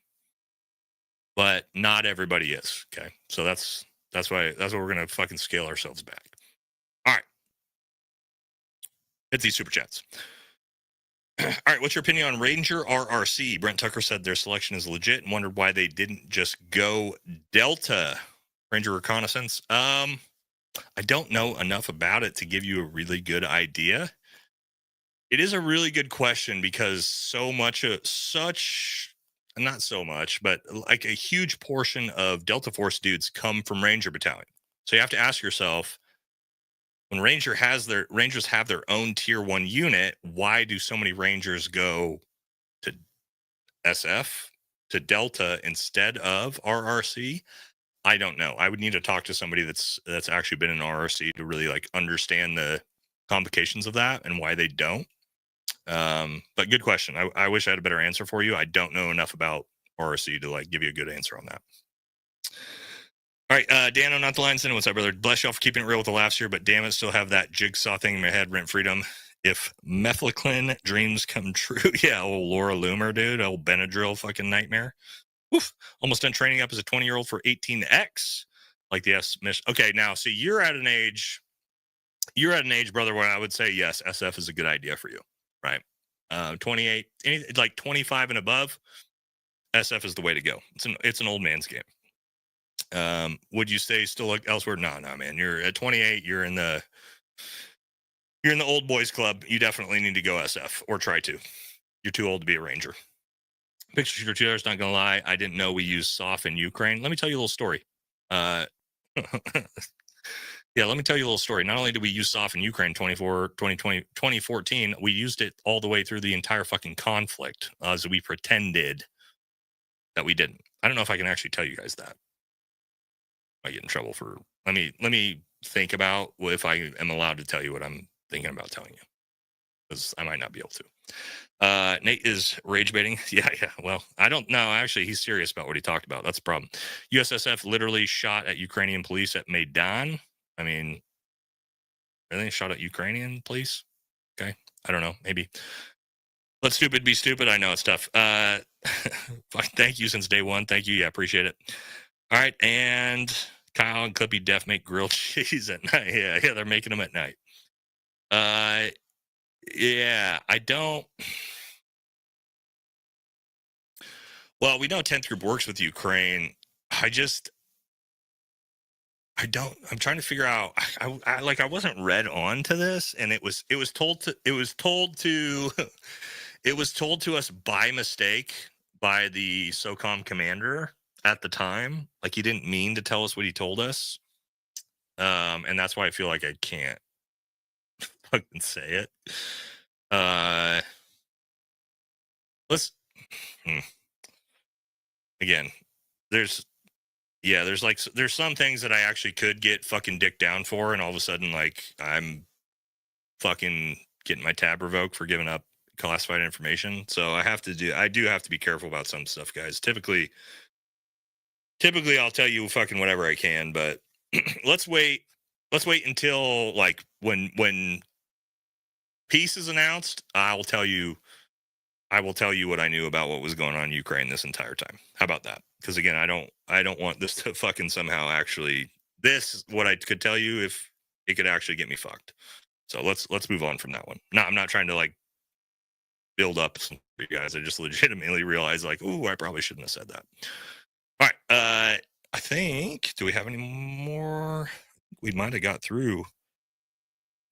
But not everybody is, okay? So that's why we're gonna fucking scale ourselves back. All right. Hit these super chats. All right, what's your opinion on Ranger RRC? Brent Tucker said their selection is legit and wondered why they didn't just go Delta Ranger Reconnaissance. I don't know enough about it to give you a really good idea. It is a really good question because not so much, but like a huge portion of Delta Force dudes come from Ranger Battalion. So you have to ask yourself, when Rangers have their own tier 1 unit, why do so many Rangers go to SF, to Delta instead of RRC? I don't know. I would need to talk to somebody that's actually been in RRC to really understand the complications of that and why they don't. But good question. I wish I had a better answer for you. I don't know enough about RRC to give you a good answer on that. All right, Dano, not the line sending. What's up, brother? Bless y'all for keeping it real with the laughs here, but damn it, still have that jigsaw thing in my head, rent freedom. If methylclin dreams come true. Yeah, old Laura Loomer, dude. Old Benadryl fucking nightmare. Woof. Almost done training up as a 20-year-old for 18X. Like the S mission. Okay, now, see, you're at an age, brother, where I would say, yes, SF is a good idea for you, right? 28, 25 and above, SF is the way to go. It's an old man's game. Would you say still look elsewhere? No, man. You're at 28. You're in the old boys club. You definitely need to go SF or try to. You're too old to be a Ranger. Picture shooter 2 hours. Not gonna lie, I didn't know we used SOF in Ukraine. Let me tell you a little story. Yeah, let me tell you a little story. Not only did we use SOF in Ukraine 2014, we used it all the way through the entire fucking conflict, as we pretended that we didn't. I don't know if I can actually tell you guys that. I get in trouble for. Let me think about if I am allowed to tell you what I'm thinking about telling you, because I might not be able to. Nate is rage baiting. Yeah. Well, I don't know. Actually, he's serious about what he talked about. That's the problem. USSF literally shot at Ukrainian police at Maidan. I mean, really shot at Ukrainian police? Okay. I don't know. Maybe. Let stupid be stupid. I know it's tough. Thank you since day one. Thank you. Yeah, appreciate it. All right. And Kyle and Clippy Def make grilled cheese at night. Yeah, they're making them at night. Yeah, I don't. Well, we know 10th group works with Ukraine. I'm trying to figure out. I wasn't read on to this, and it was told to us by mistake by the SOCOM commander at the time. Like, he didn't mean to tell us what he told us. And that's why I feel like I can't fucking say it. Let's again, there's some things that I actually could get fucking dick down for, and all of a sudden, like, I'm fucking getting my tab revoked for giving up classified information. So I do have to be careful about some stuff, guys. Typically I'll tell you fucking whatever I can, but let's wait until, like, when peace is announced. I will tell you what I knew about what was going on in Ukraine this entire time. How about that? Because again, I don't want this to fucking somehow actually, this is what I could tell you if it could actually get me fucked. So let's move on from that one. No, I'm not trying to, like, build up for you guys. I just legitimately realized, like, ooh, I probably shouldn't have said that. All right. I think, do we have any more? We might have got through. I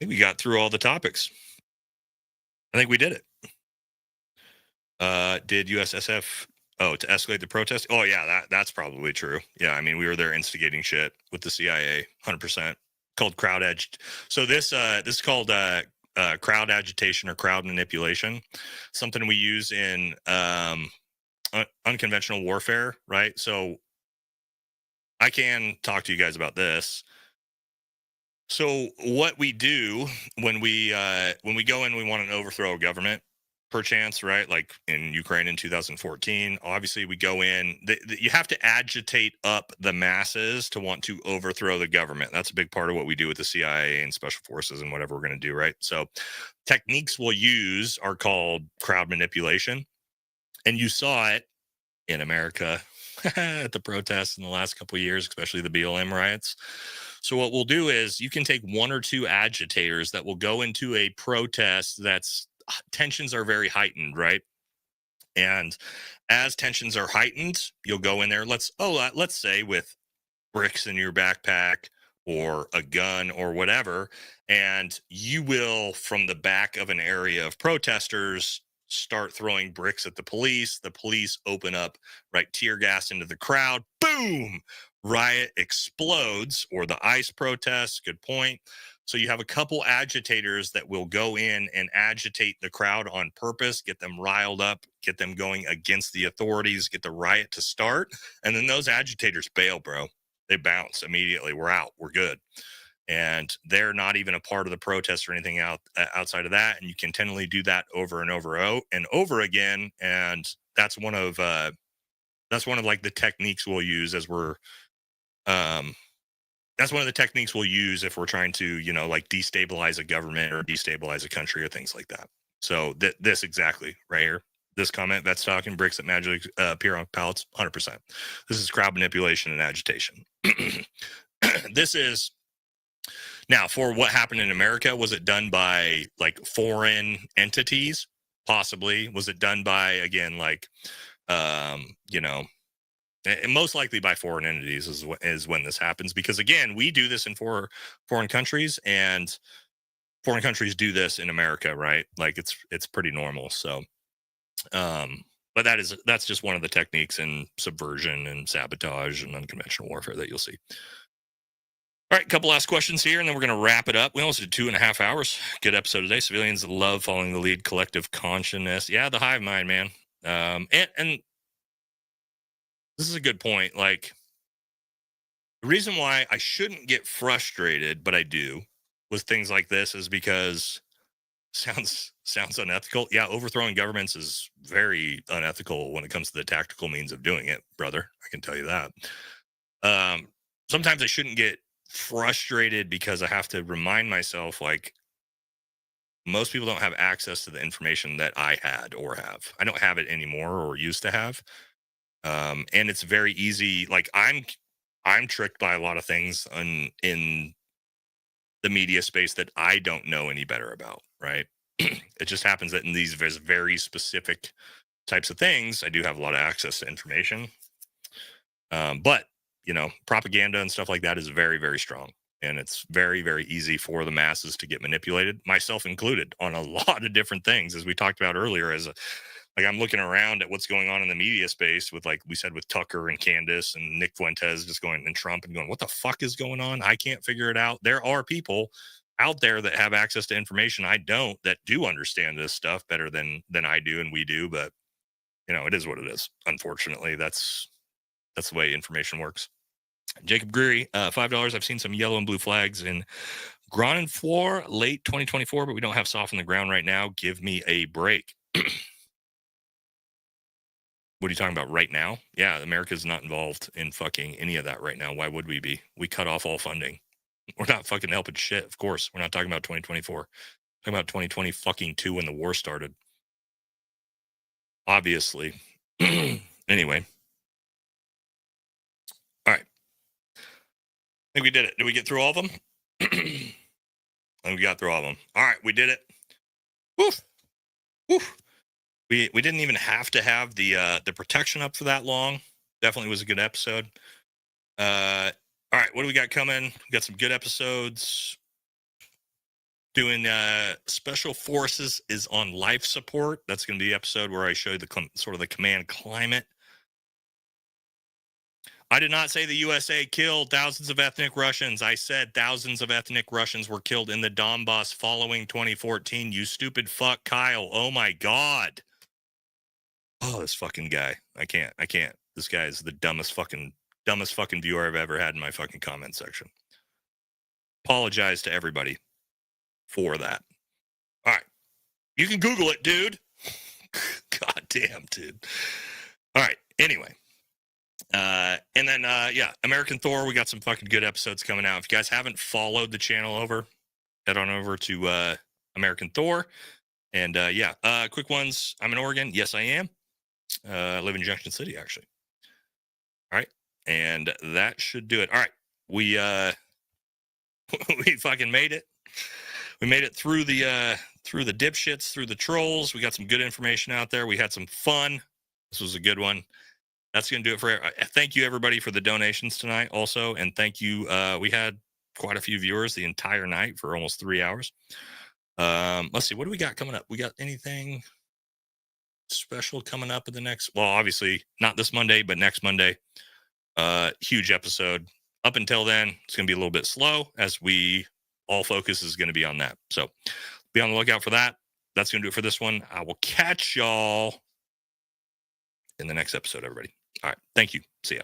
think we got through all the topics. I think we did it. Did USSF to escalate the protest? Oh yeah, that's probably true. Yeah, I mean, we were there instigating shit with the CIA, 100%. Called crowd edged. So this is called crowd agitation or crowd manipulation. Something we use in unconventional warfare, right? So I can talk to you guys about this. So what we do when we go in, we want to overthrow a government, perchance, right? Like in Ukraine in 2014, obviously we go in, you have to agitate up the masses to want to overthrow the government. That's a big part of what we do with the CIA and special forces and whatever we're going to do, right? So techniques we'll use are called crowd manipulation. And you saw it in America at the protests in the last couple of years, especially the BLM riots. So what we'll do is you can take one or two agitators that will go into a protest that's tensions are very heightened, right? And as tensions are heightened, you'll go in there. Let's say with bricks in your backpack or a gun or whatever, and you will, from the back of an area of protesters, start throwing bricks at the police. The police open up, right, tear gas into the crowd. Boom! Riot explodes, or the ICE protests. Good point. So you have a couple agitators that will go in and agitate the crowd on purpose, get them riled up, get them going against the authorities, get the riot to start. And then those agitators bail, bro. They bounce immediately. We're out. We're good. And they're not even a part of the protest or anything outside of that. And you continually do that over and over and over again. And that's one of like the techniques we'll use as we're that's one of the techniques we'll use if we're trying to, like, destabilize a government or destabilize a country or things like that. So this exactly right here, this comment, that's talking bricks that magically appear on pallets, 100%. This is crowd manipulation and agitation. This is, now, for what happened in America, was it done by, like, foreign entities? Possibly. Was it done by, again, like, and most likely by foreign entities is when this happens, because again, we do this in foreign countries, and foreign countries do this in America, right? Like, it's pretty normal. So, but that's just one of the techniques in subversion and sabotage and unconventional warfare that you'll see. All right, couple last questions here, and then we're going to wrap it up. We almost did 2.5 hours. Good episode today. Civilians love following the lead. Collective consciousness. Yeah, the hive mind, man. And this is a good point. Like, the reason why I shouldn't get frustrated, but I do, with things like this is because sounds unethical. Yeah, overthrowing governments is very unethical when it comes to the tactical means of doing it, brother. I can tell you that. Sometimes I shouldn't get frustrated because I have to remind myself, like, most people don't have access to the information that I had or have. I don't have it anymore or used to have. And it's very easy. Like, I'm tricked by a lot of things in the media space that I don't know any better about, right? It just happens that in these very specific types of things, I do have a lot of access to information. But, you know, propaganda and stuff like that is very, very strong. And it's very, very easy for the masses to get manipulated, myself included, on a lot of different things, as we talked about earlier. Like, I'm looking around at what's going on in the media space with, like we said, with Tucker and Candace and Nick Fuentes just going, and Trump, and going, what the fuck is going on? I can't figure it out. There are people out there that have access to information I don't, that do understand this stuff better than I do and we do. But, you know, it is what it is. Unfortunately, that's the way information works. Jacob Greery, $5. I've seen some yellow and blue flags in Granenflor late 2024, but we don't have soft on the ground right now. Give me a break. What are you talking about right now? Yeah, America's not involved in fucking any of that right now. Why would we be? We cut off all funding. We're not fucking helping shit. Of course, we're not talking about 2024. We're talking about 2020 fucking 2 when the war started. Obviously. Anyway. All right. I think we did it. Did we get through all of them? I think we got through all of them. All right, we did it. Woof. Woof. We didn't even have to have the protection up for that long. Definitely was a good episode. All right, what do we got coming? We got some good episodes. Doing Special Forces is on life support. That's going to be the episode where I show you the sort of the command climate. I did not say the USA killed thousands of ethnic Russians. I said thousands of ethnic Russians were killed in the Donbass following 2014. You stupid fuck, Kyle. Oh my God. Oh, this fucking guy. I can't. This guy is the dumbest fucking viewer I've ever had in my fucking comment section. Apologize to everybody for that. All right. You can Google it, dude. God damn, dude. All right. Anyway. And then, yeah, American Thor, we got some fucking good episodes coming out. If you guys haven't followed the channel head on over to American Thor. And yeah, quick ones. I'm in Oregon. Yes, I am. I live in Junction City, actually. All right. And that should do it. All right. We we fucking made it. We made it through the dipshits, through the trolls. We got some good information out there. We had some fun. This was a good one. That's going to do it for thank you, everybody, for the donations tonight also. And thank you. We had quite a few viewers the entire night for almost 3 hours. Let's see. What do we got coming up? We got anything special coming up in the next? Well, obviously not this Monday, but next Monday. Huge episode. Up until then, it's going to be a little bit slow as all focus is going to be on that. So be on the lookout for that. That's going to do it for this one. I will catch y'all in the next episode, everybody. All right. Thank you. See ya.